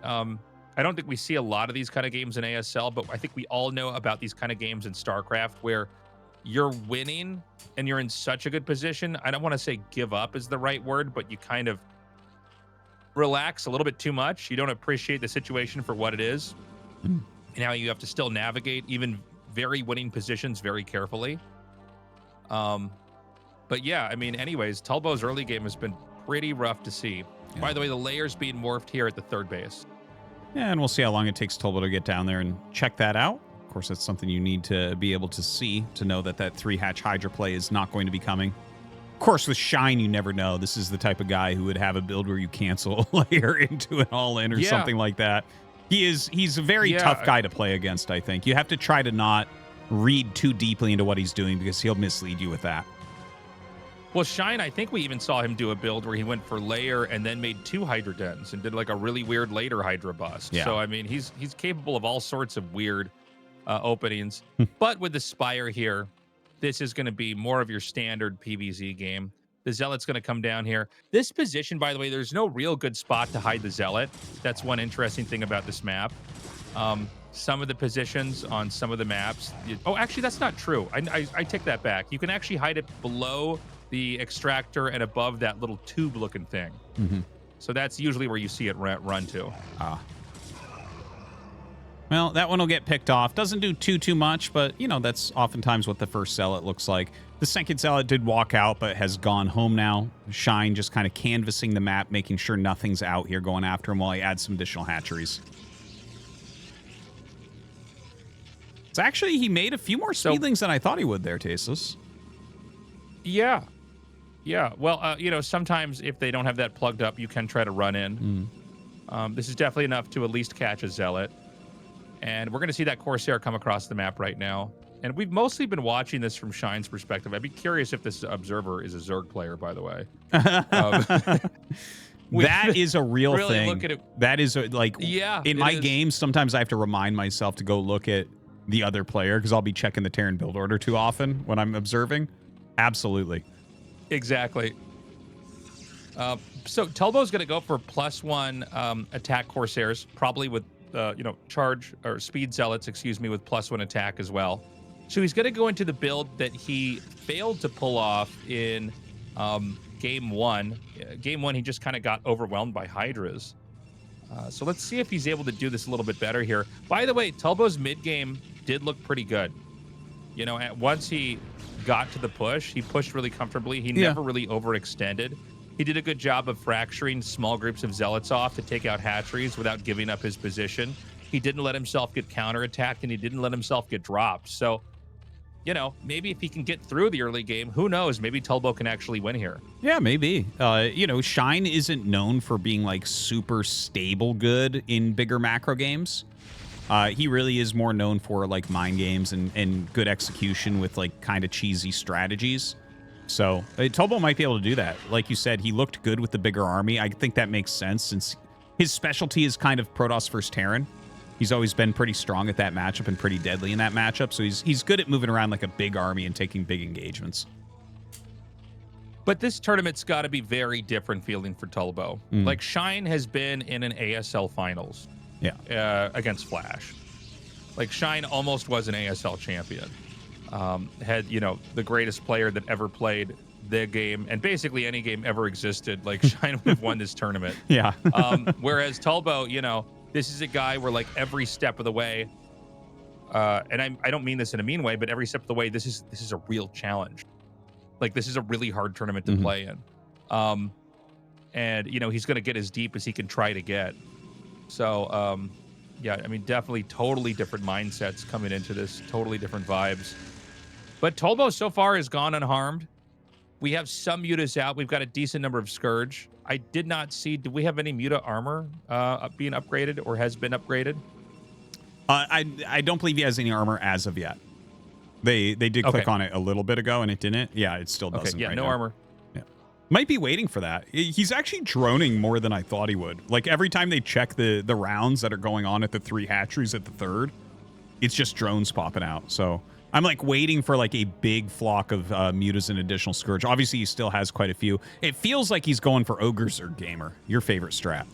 I don't think we see a lot of these kind of games in ASL, but I think we all know about these kind of games in StarCraft where you're winning and you're in such a good position. I don't want to say give up is the right word, but you kind of relax a little bit too much. You don't appreciate the situation for what it is. And how you have to still navigate even very winning positions very carefully. But yeah, I mean, anyways, Tulbo's early game has been pretty rough to see. Yeah. By the way, the layer's being morphed here at the third base. Yeah, and we'll see how long it takes Tulbo to get down there and check that out. Of course, that's something you need to be able to see to know that that 3-hatch Hydra play is not going to be coming. Of course, with Shine, you never know. This is the type of guy who would have a build where you cancel a layer into an all-in or something like that. He's a very tough guy to play against, I think. You have to try to not read too deeply into what he's doing because he'll mislead you with that. Well, Shine, I think we even saw him do a build where he went for layer and then made 2 Hydra dens and did like a really weird later Hydra bust. Yeah. So, I mean, he's capable of all sorts of weird openings. But with the Spire here, this is going to be more of your standard PvZ game. The Zealot's going to come down here. This position, by the way, there's no real good spot to hide the Zealot. That's one interesting thing about this map. Some of the positions on some of the maps... actually, that's not true. I take that back. You can actually hide it below the extractor and above that little tube-looking thing. Mm-hmm. So that's usually where you see it run to. Well, that one will get picked off. Doesn't do too much, but, you know, that's oftentimes what the first Zealot looks like. The second Zealot did walk out, but has gone home now. Shine just kind of canvassing the map, making sure nothing's out here going after him while he adds some additional hatcheries. It's actually, he made a few more speedlings than I thought he would there, Tastosis. Yeah. Yeah. Well, you know, sometimes if they don't have that plugged up, you can try to run in. This is definitely enough to at least catch a Zealot. And we're going to see that Corsair come across the map right now. And we've mostly been watching this from Shine's perspective. I'd be curious if this Observer is a Zerg player, by the way. That is a real really thing. Look at it. That is in my games, sometimes I have to remind myself to go look at the other player because I'll be checking the Terran build order too often when I'm observing. Absolutely. Exactly. So Tulbo's going to go for +1 attack Corsairs, probably with charge or speed Zealots, excuse me, with +1 attack as well. So he's going to go into the build that he failed to pull off in game 1. Game 1, he just kind of got overwhelmed by Hydras. So let's see if he's able to do this a little bit better here. By the way, Tulbo's mid game did look pretty good. You know, once he got to the push, he pushed really comfortably. He never really overextended. He did a good job of fracturing small groups of Zealots off to take out hatcheries without giving up his position. He didn't let himself get counterattacked, and he didn't let himself get dropped. So, you know, maybe if he can get through the early game, who knows? Maybe Tulbo can actually win here. Yeah, maybe. Shine isn't known for being, like, super stable good in bigger macro games. He really is more known for, like, mind games and good execution with, like, kind of cheesy strategies. So Tobo might be able to do that. Like you said, he looked good with the bigger army. I think that makes sense since his specialty is kind of Protoss versus Terran. He's always been pretty strong at that matchup and pretty deadly in that matchup. So he's good at moving around like a big army and taking big engagements. But this tournament's got to be very different feeling for Tulbo. Like, Shine has been in an ASL finals against Flash. Like, Shine almost was an ASL champion. Had, the greatest player that ever played the game, and basically any game ever existed. Like, Shine would have won this tournament. Yeah. Whereas Tulbo, this is a guy where, like, every step of the way, and I don't mean this in a mean way, but every step of the way, this is a real challenge. Like, this is a really hard tournament to play in. And, he's going to get as deep as he can try to get. So, yeah, I mean, definitely totally different mindsets coming into this, totally different vibes. But Tulbo so far has gone unharmed. We have some mutas out. We've got a decent number of Scourge. I did not see. Do we have any muta armor being upgraded or has been upgraded? I don't believe he has any armor as of yet. They did click on it a little bit ago and it didn't. Yeah, it still doesn't. Okay, yeah, right no now. armor. Yeah. Might be waiting for that. He's actually droning more than I thought he would. Like every time they check the rounds that are going on at the 3 hatcheries at the 3rd, it's just drones popping out. So I'm like waiting for like a big flock of mutas and additional Scourge. Obviously, he still has quite a few. It feels like he's going for Ogres or Gamer, your favorite strat.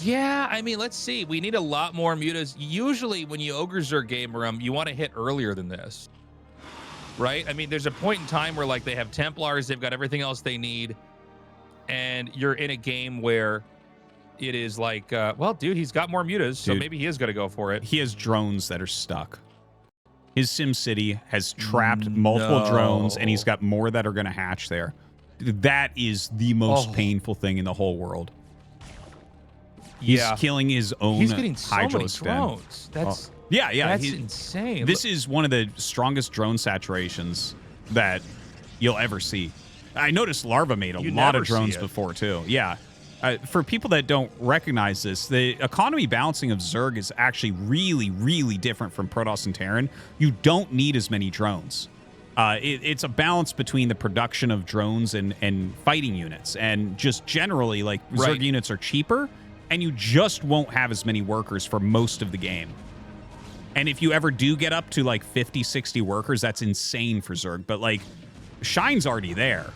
Yeah, I mean, let's see. We need a lot more mutas. Usually when you Ogres or Gamer them, you want to hit earlier than this. Right? I mean, there's a point in time where like they have Templars, they've got everything else they need, and you're in a game where it is like, well, dude, he's got more mutas, so maybe he is going to go for it. He has drones that are stuck. His SimCity has trapped multiple drones, and he's got more that are going to hatch there. That is the most painful thing in the whole world. He's killing his own. He's getting so many Hydros den. drones. That's that's insane. This is one of the strongest drone saturations that you'll ever see. I noticed Larva made a lot of drones before too. Yeah. For people that don't recognize this, the economy balancing of Zerg is actually really, really different from Protoss and Terran. You don't need as many drones. It's a balance between the production of drones and fighting units. And just generally, like, Zerg units are cheaper, and you just won't have as many workers for most of the game. And if you ever do get up to, like, 50, 60 workers, that's insane for Zerg. But, like, Shine's already there.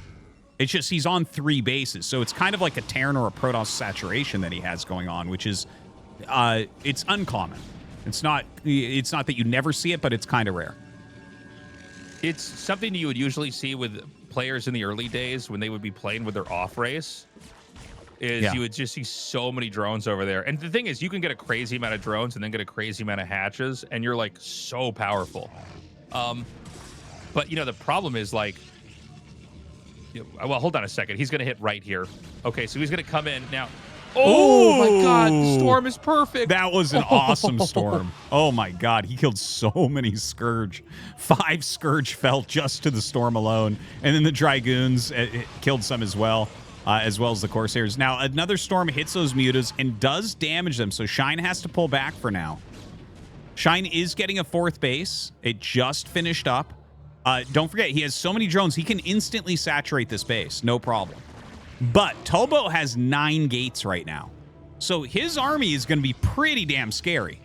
It's just he's on 3 bases, so it's kind of like a Terran or a Protoss saturation that he has going on, which is it's uncommon. It's not that you never see it, but it's kind of rare. It's something you would usually see with players in the early days when they would be playing with their off race. You would just see so many drones over there. And the thing is, you can get a crazy amount of drones and then get a crazy amount of hatches, and you're like so powerful. But you know, the problem is like, well, hold on a second. He's going to hit right here. Okay, so he's going to come in now. Oh my God, the storm is perfect. That was an awesome storm. Oh my God, he killed so many Scourge. 5 Scourge fell just to the storm alone. And then the Dragoons killed some as well as the Corsairs. Now, another storm hits those mutas and does damage them, so Shine has to pull back for now. Shine is getting a 4th base. It just finished up. Don't forget, he has so many drones, he can instantly saturate this base. No problem. But Tobo has 9 gates right now. So his army is going to be pretty damn scary.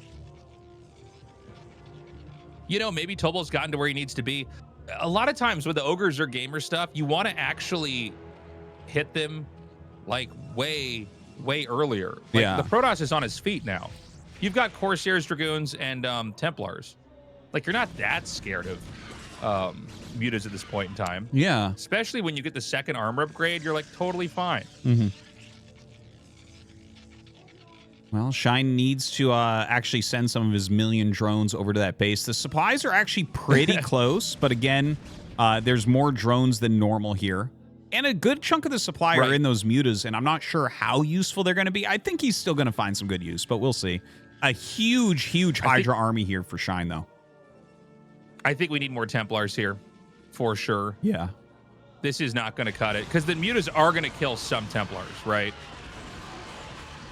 You know, maybe Tobo's gotten to where he needs to be. A lot of times with the Ogres or Gamer stuff, you want to actually hit them like way, way earlier. Like, the Protoss is on his feet now. You've got Corsairs, Dragoons, and Templars. Like, you're not that scared of mutas at this point in time. Yeah. Especially when you get the 2nd armor upgrade, you're like totally fine. Mm-hmm. Well, Shine needs to actually send some of his million drones over to that base. The supplies are actually pretty close, but again, there's more drones than normal here. And a good chunk of the supply are in those mutas, and I'm not sure how useful they're going to be. I think he's still going to find some good use, but we'll see. A huge, huge Hydra army here for Shine, though. I think we need more Templars here, for sure. Yeah. This is not going to cut it, because the mutas are going to kill some Templars, right?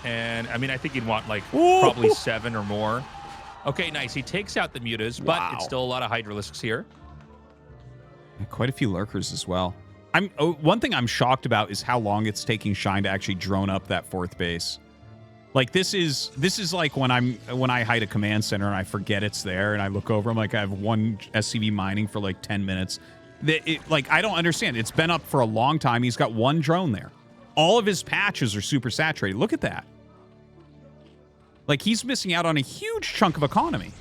And, I mean, I think you'd want, like, probably 7 or more. Okay, nice. He takes out the mutas, but it's still a lot of Hydralisks here. Quite a few Lurkers as well. One thing I'm shocked about is how long it's taking Shine to actually drone up that 4th base. Like, this is like when I hide a command center and I forget it's there and I look over, I'm like, I have 1 SCV mining for like 10 minutes. Like, I don't understand. It's been up for a long time. He's got 1 drone there. All of his patches are super saturated. Look at that. Like, he's missing out on a huge chunk of economy.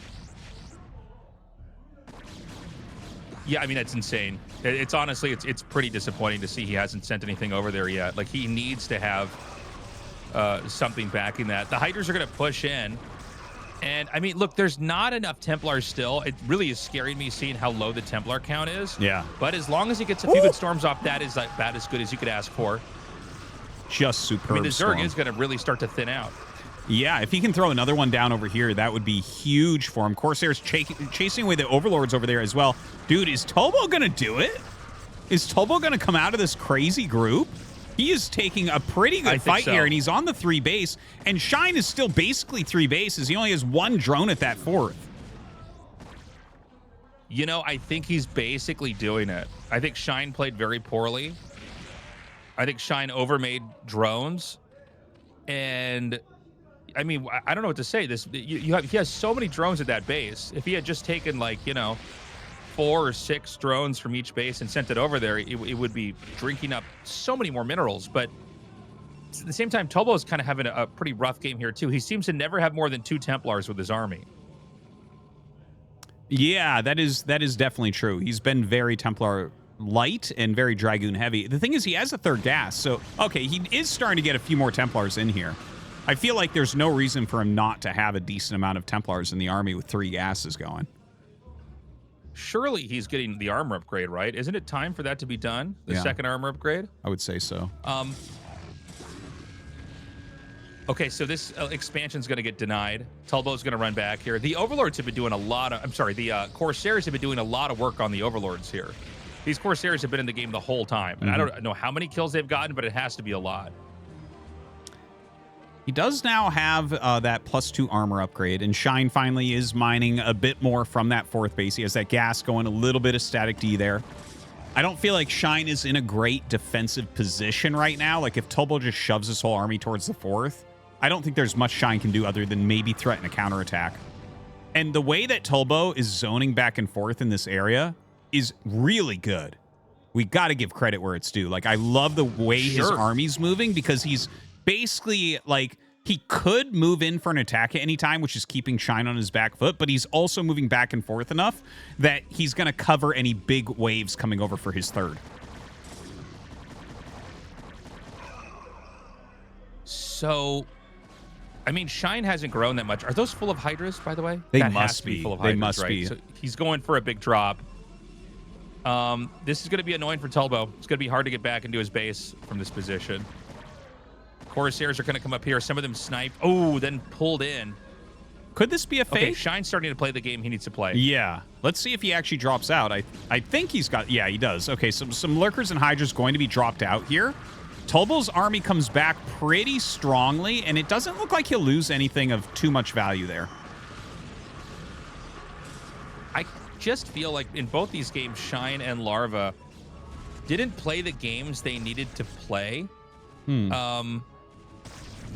Yeah, I mean, that's insane. It's honestly, it's pretty disappointing to see he hasn't sent anything over there yet. Like, he needs to have something backing that. The Hydras are going to push in. And, I mean, look, there's not enough Templars still. It really is scaring me seeing how low the Templar count is. Yeah. But as long as he gets a few good storms off, that is like, about as good as you could ask for. Just superb. I mean, the Zerg storm. is going to really start to thin out. Yeah, if he can throw another one down over here, that would be huge for him. Corsairs chasing away the Overlords over there as well. Dude, is Tobo going to do it? Is Tobo going to come out of this crazy group? He is taking a pretty good fight here, and he's on the 3 base, and Shine is still basically 3 bases. He only has 1 drone at that 4th. You know, I think he's basically doing it. I think Shine played very poorly. I think Shine overmade drones. And, I mean, I don't know what to say. He has so many drones at that base. If he had just taken, like, you know, 4 or 6 drones from each base and sent it over there, it would be drinking up so many more minerals. But at the same time, Tobo is kind of having a pretty rough game here, too. He seems to never have more than 2 Templars with his army. Yeah, that is definitely true. He's been very Templar light and very Dragoon heavy. The thing is, he has a 3rd gas. So, okay, he is starting to get a few more Templars in here. I feel like there's no reason for him not to have a decent amount of Templars in the army with 3 gases going. Surely he's getting the armor upgrade, right? Isn't it time for that to be done? The second armor upgrade? I would say so. Okay, so this expansion's going to get denied. Tulbo's going to run back here. The Overlords have been doing a lot of... I'm sorry, the Corsairs have been doing a lot of work on the Overlords here. These Corsairs have been in the game the whole time. And I don't know how many kills they've gotten, but it has to be a lot. He does now have that +2 armor upgrade, and Shine finally is mining a bit more from that 4th base. He has that gas going, a little bit of static D there. I don't feel like Shine is in a great defensive position right now. Like, if Tobo just shoves his whole army towards the 4th, I don't think there's much Shine can do other than maybe threaten a counterattack. And the way that Tobo is zoning back and forth in this area is really good. We got to give credit where it's due. Like, I love the way his army's moving, because he's basically, like, he could move in for an attack at any time, which is keeping Shine on his back foot, but he's also moving back and forth enough that he's going to cover any big waves coming over for his 3rd. So, I mean, Shine hasn't grown that much. Are those full of Hydras, by the way? They that must has to be be. full of They Hydras, must right? be. So he's going for a big drop. This is going to be annoying for Tulbo. It's going to be hard to get back into his base from this position. Corsairs are going to come up here. Some of them snipe. Oh, then pulled in. Could this be a fake? Okay, Shine's starting to play the game he needs to play. Yeah. Let's see if he actually drops out. I think he's got... Yeah, he does. Okay, some Lurkers and Hydras going to be dropped out here. Tulbo's army comes back pretty strongly, and it doesn't look like he'll lose anything of too much value there. I just feel like in both these games, Shine and Larva didn't play the games they needed to play.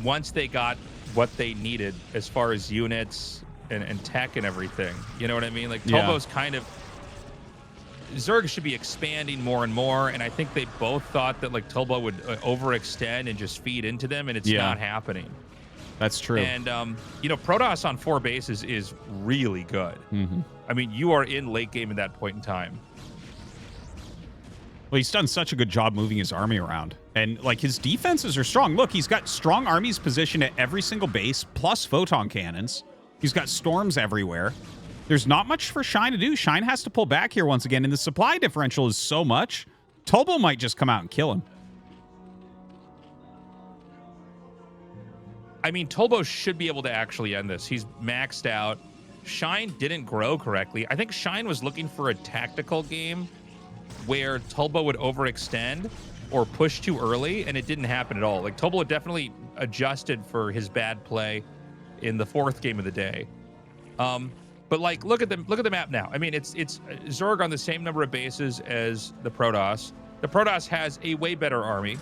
Once they got what they needed as far as units and tech and everything. You know what I mean? Like, Tobo's kind of... Zerg should be expanding more and more, and I think they both thought that, like, Tobo would overextend and just feed into them, and it's not happening. That's true. And, you know, Protoss on 4 bases is really good. I mean, you are in late game at that point in time. Well, he's done such a good job moving his army around. And, like, his defenses are strong. Look, he's got strong armies positioned at every single base, plus photon cannons. He's got storms everywhere. There's not much for Shine to do. Shine has to pull back here once again, and the supply differential is so much, Tobo might just come out and kill him. I mean, Tobo should be able to actually end this. He's maxed out. Shine didn't grow correctly. I think Shine was looking for a tactical game where Tobo would overextend or push too early, and it didn't happen at all. Like, Tobo definitely adjusted for his bad play in the 4th game of the day. But, like, look at the map now. I mean, it's Zerg on the same number of bases as the Protoss. The Protoss has a way better army.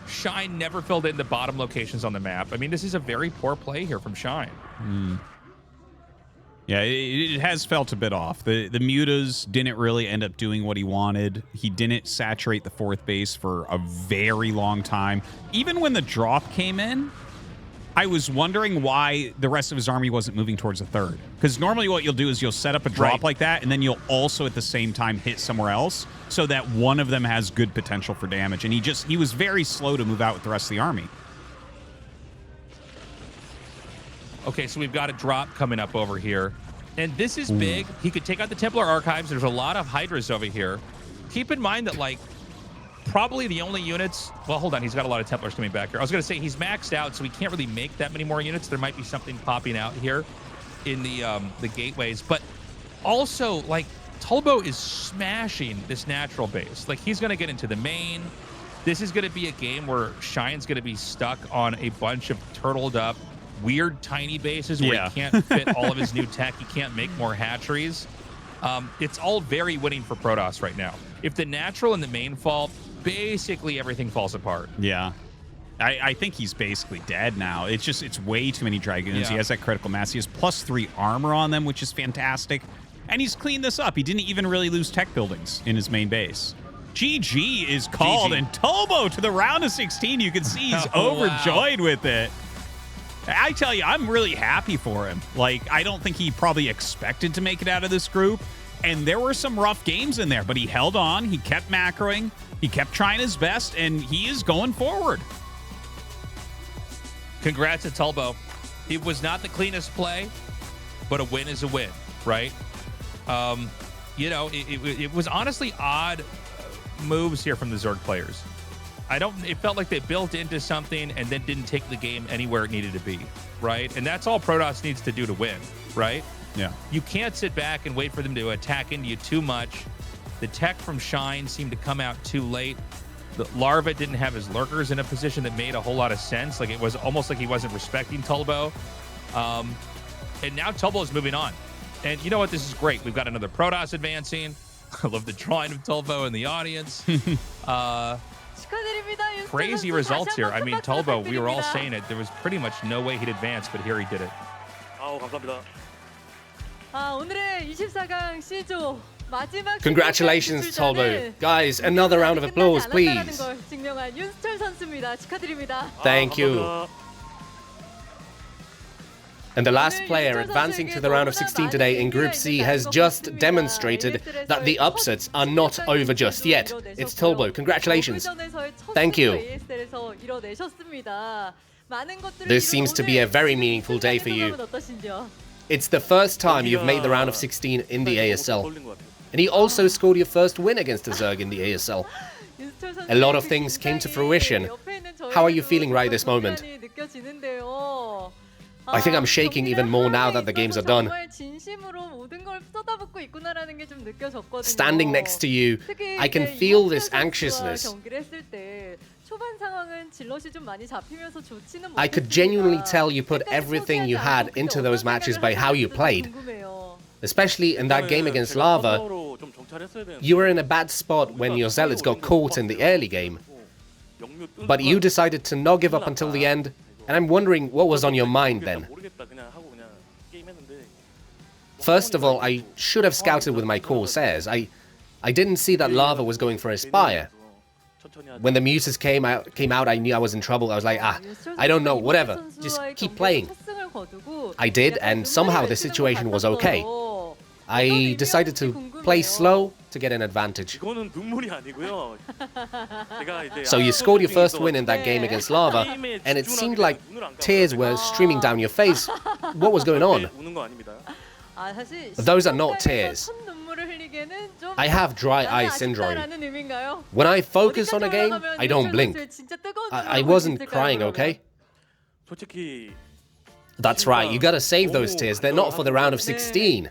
Shine never filled in the bottom locations on the map. I mean, this is a very poor play here from Shine. Yeah, it has felt a bit off. The mutas didn't really end up doing what he wanted. He didn't saturate the 4th base for a very long time. Even when the drop came in, I was wondering why the rest of his army wasn't moving towards the 3rd. Because normally what you'll do is you'll set up a drop like that, and then you'll also at the same time hit somewhere else so that one of them has good potential for damage. And he was very slow to move out with the rest of the army. Okay, so we've got a drop coming up over here. And this is big. He could take out the Templar Archives. There's a lot of Hydras over here. Keep in mind that, like, probably the only units... Well, hold on. He's got a lot of Templars coming back here. I was going to say he's maxed out, so he can't really make that many more units. There might be something popping out here in the gateways. But also, like, Tulbo is smashing this natural base. Like, he's going to get into the main. This is going to be a game where Shine's going to be stuck on a bunch of turtled up, weird tiny bases where he can't fit all of his new tech. He can't make more hatcheries. It's all very winning for Protoss right now. If the natural and the main fall, basically everything falls apart. Yeah. I think he's basically dead now. It's way too many Dragoons. Yeah. He has that critical mass. He has +3 armor on them, which is fantastic. And he's cleaned this up. He didn't even really lose tech buildings in his main base. GG is called, and Tobo to the round of 16. You can see he's overjoyed with it. I tell you, I'm really happy for him. Like, I don't think he probably expected to make it out of this group. And there were some rough games in there, but he held on. He kept macroing. He kept trying his best, and he is going forward. Congrats to Tulbo. It was not the cleanest play, but a win is a win, right? You know, it was honestly odd moves here from the Zerg players. It felt like they built into something and then didn't take the game anywhere it needed to be, right? And that's all Protoss needs to do to win, right? Yeah. You can't sit back and wait for them to attack into you too much. The tech from Shine seemed to come out too late. The Larva didn't have his lurkers in a position that made a whole lot of sense. Like, it was almost like he wasn't respecting Tulbo. And now Tulbo is moving on. And you know what? This is great. We've got another Protoss advancing. I love the drawing of Tulbo in the audience. Crazy results here. I mean, Tulbo, we were all saying it. There was pretty much no way he'd advance, but here he did it. 감사합니다. 오늘의 24강 C조 마지막 Congratulations, Tobo. Guys, another round of applause, please. 증명한 윤수철 선수입니다. 축하드립니다. Thank you. And the last player advancing to the round of 16 today in Group C has just demonstrated that the upsets are not over just yet. It's Tulbo. Congratulations. Thank you. This seems to be a very meaningful day for you. It's the first time you've made the round of 16 in the ASL. And you also scored your first win against the Zerg in the ASL. A lot of things came to fruition. How are you feeling right this moment? I think I'm shaking even more now that the games are done. Standing next to you, I can feel this anxiousness. I could genuinely tell you put everything you had into those matches by how you played. Especially in that game against Larva, you were in a bad spot when your Zealots got caught in the early game. But you decided to not give up until the end, and I'm wondering what was on your mind then. First of all, I should have scouted with my Corsairs. I didn't see that Larva was going for a Spire. When the Muses came out, I knew I was in trouble. I was like, I don't know, whatever. Just keep playing. I did, and somehow the situation was okay. I decided to play slow to get an advantage. So you scored your first win in that game against Larva, and it seemed like tears were streaming down your face. What was going on? Those are not tears. I have dry eye syndrome. When I focus on a game, I don't blink. I wasn't crying, okay? That's right, you gotta save those tears. They're not for the round of 16.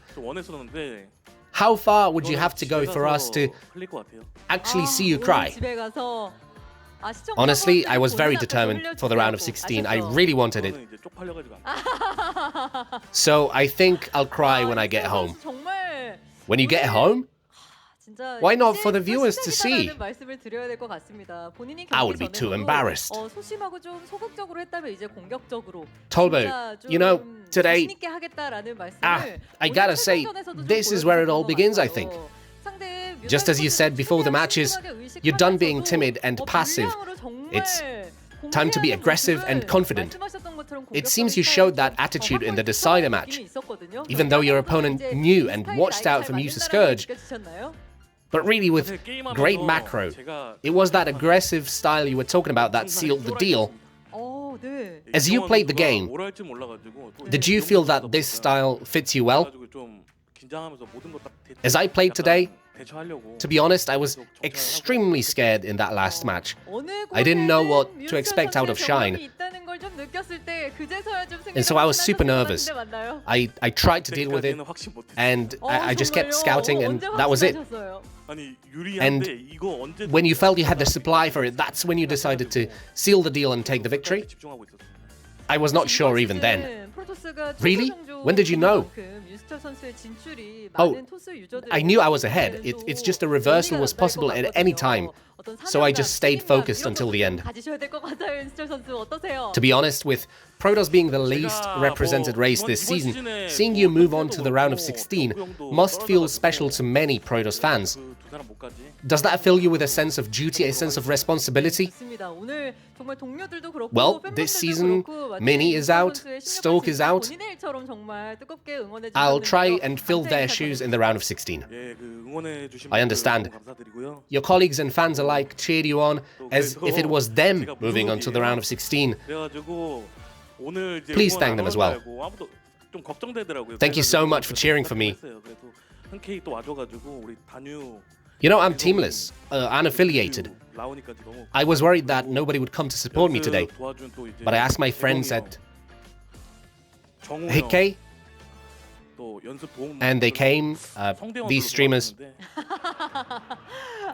How far would you have to go for us to actually see you cry? Honestly, I was very determined for the round of 16. I really wanted it. So I think I'll cry when I get home. When you get home? Why not for the viewers to see? I would be too embarrassed. Tulbo, you know, today, I gotta say, this is where it all begins, I think. Just as you said before the matches, you're done being timid and passive. It's time to be aggressive and confident. It seems you showed that attitude in the decider match, even though your opponent knew and watched out from you to Scourge. But really, with great macro, it was that aggressive style you were talking about that sealed the deal. As you played the game, did you feel that this style fits you well? As I played today, to be honest, I was extremely scared in that last match. I didn't know what to expect out of Shine. 걸 좀 느꼈을 때 그제서야 좀 And so I was super nervous. 맞나요? I tried to deal with it, and I just kept scouting, and that was it. And when you felt you had the supply for it, that's when you decided to seal the deal and take the victory. I was not sure even then. Really? When did you know? Oh, I knew I was ahead. It's just a reversal was possible at any time. So I just stayed focused until the end. To be honest, with Protoss being the least represented race this season, seeing you move on to the round of 16 must feel special to many Protoss fans. Does that fill you with a sense of duty, a sense of responsibility? Well, this season, Mini is out, Stoke is out. I'll try and fill their shoes in the round of 16. I understand. Your colleagues and fans alike cheered you on as if it was them moving on to the round of 16. Please thank them as well. Thank you so much for cheering for me. You know, I'm teamless, unaffiliated. I was worried that nobody would come to support me today, but I asked my friends at Hikkei, and they came, these streamers.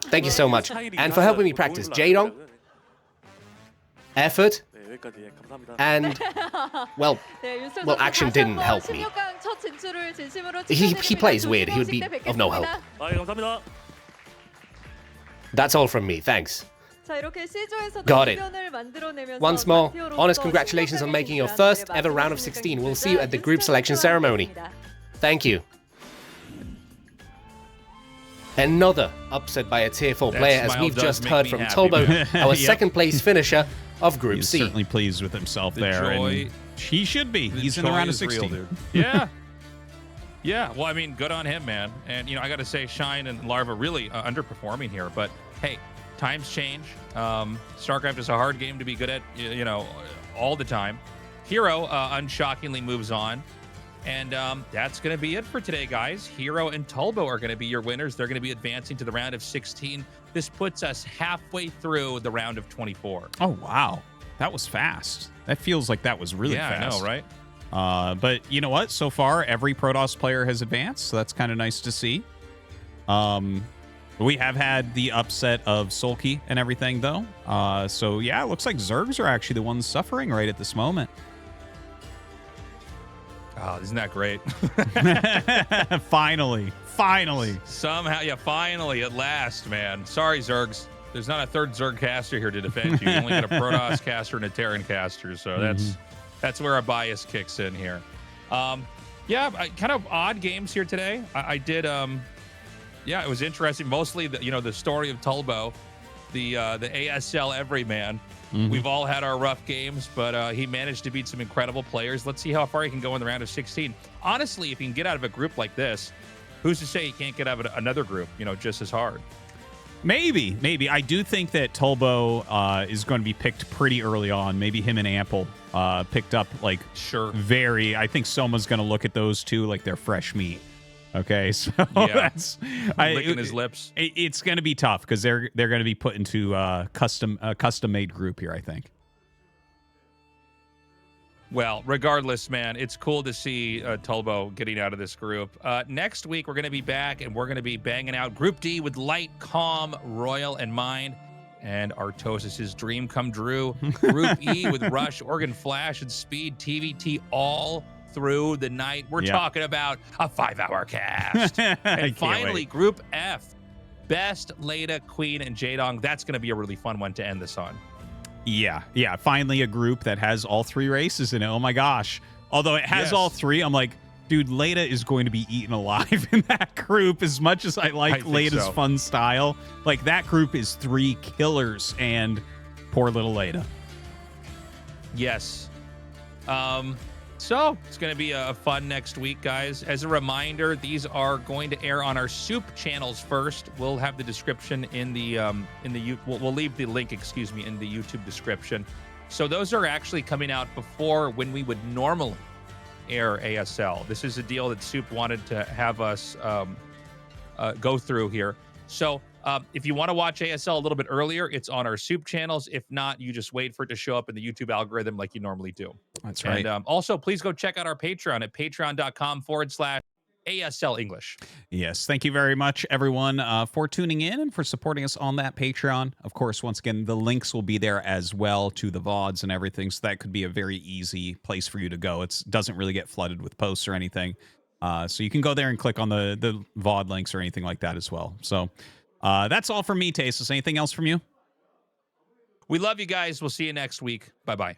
Thank you so much. And for helping me practice, Jaedong, Effort, and, well, Action didn't help me. He plays weird. He would be of no help. That's all from me. Thanks. Got it. Once more, honest congratulations on making your first ever round of 16. We'll see you at the group selection ceremony. Thank you. Another upset by a tier 4 player, as we've just heard from Tobo, our second place finisher of Group C. He's certainly pleased with himself there. And he should be. He's in the round of 16. Real, yeah. Yeah, well, I mean, good on him, man. And, you know, I got to say, Shine and Larva really underperforming here. But, hey, times change. StarCraft is a hard game to be good at, you know, all the time. Hero, unshockingly, moves on. And that's going to be it for today, guys. Hero and Tulbo are going to be your winners. They're going to be advancing to the round of 16. This puts us halfway through the round of 24. Oh, wow. That was fast. That feels like that was really fast. Yeah, I know, right? But you know what? So far, every Protoss player has advanced, so that's kind of nice to see. We have had the upset of Sulky and everything, though. So, yeah, it looks like Zergs are actually the ones suffering right at this moment. Oh, isn't that great? Finally. Somehow, yeah, finally, at last, man. Sorry, Zergs. There's not a third Zerg caster here to defend you. You only got a Protoss caster and a Terran caster, so that's where our bias kicks in here. Yeah, kind of odd games here today. I did, yeah, it was interesting. Mostly, the story of Tulbo, the ASL everyman. We've all had our rough games, but he managed to beat some incredible players. Let's see how far he can go in the round of 16. Honestly, if he can get out of a group like this, who's to say he can't get out of another group, just as hard? Maybe. I do think that Tulbo is going to be picked pretty early on. Maybe him and Ample picked up, like, I think Soma's going to look at those two like they're fresh meat. Okay, so that's licking his lips. It's going to be tough because they're going to be put into a custom-made group here, I think. Well, regardless, man, it's cool to see Tulbo getting out of this group. Next week, we're going to be back, and we're going to be banging out Group D with Light, Calm, Royal, and Mind, and Tastosis' Dream Come True. Group E with Rush, Organ Flash, and Speed, TVT, all through the night. We're talking about a 5-hour cast. And finally, Group F, Best, Leda, Queen, and Jaedong. That's going to be a really fun one to end this on. Yeah. Finally, a group that has all three races in it. Oh my gosh! Although it has all three, I'm like, dude, Leda is going to be eaten alive in that group. As much as I like Leda's fun style, like that group is 3 killers, and poor little Leda. Yes. So it's going to be a fun next week, guys. As a reminder, these are going to air on our SOOP channels first. We'll have the description in the we'll leave the link, in the YouTube description. So those are actually coming out before when we would normally air ASL. This is a deal that SOOP wanted to have us go through here. So If you want to watch ASL a little bit earlier, it's on our SOOP channels. If not, you just wait for it to show up in the YouTube algorithm like you normally do. That's right. And also, please go check out our Patreon at patreon.com/ASL English. Yes, thank you very much, everyone, for tuning in and for supporting us on that Patreon. Of course, once again, the links will be there as well to the VODs and everything, so that could be a very easy place for you to go. It doesn't really get flooded with posts or anything, so you can go there and click on the VOD links or anything like that as well. So that's all from me, Tastosis. Anything else from you? We love you guys. We'll see you next week. Bye-bye.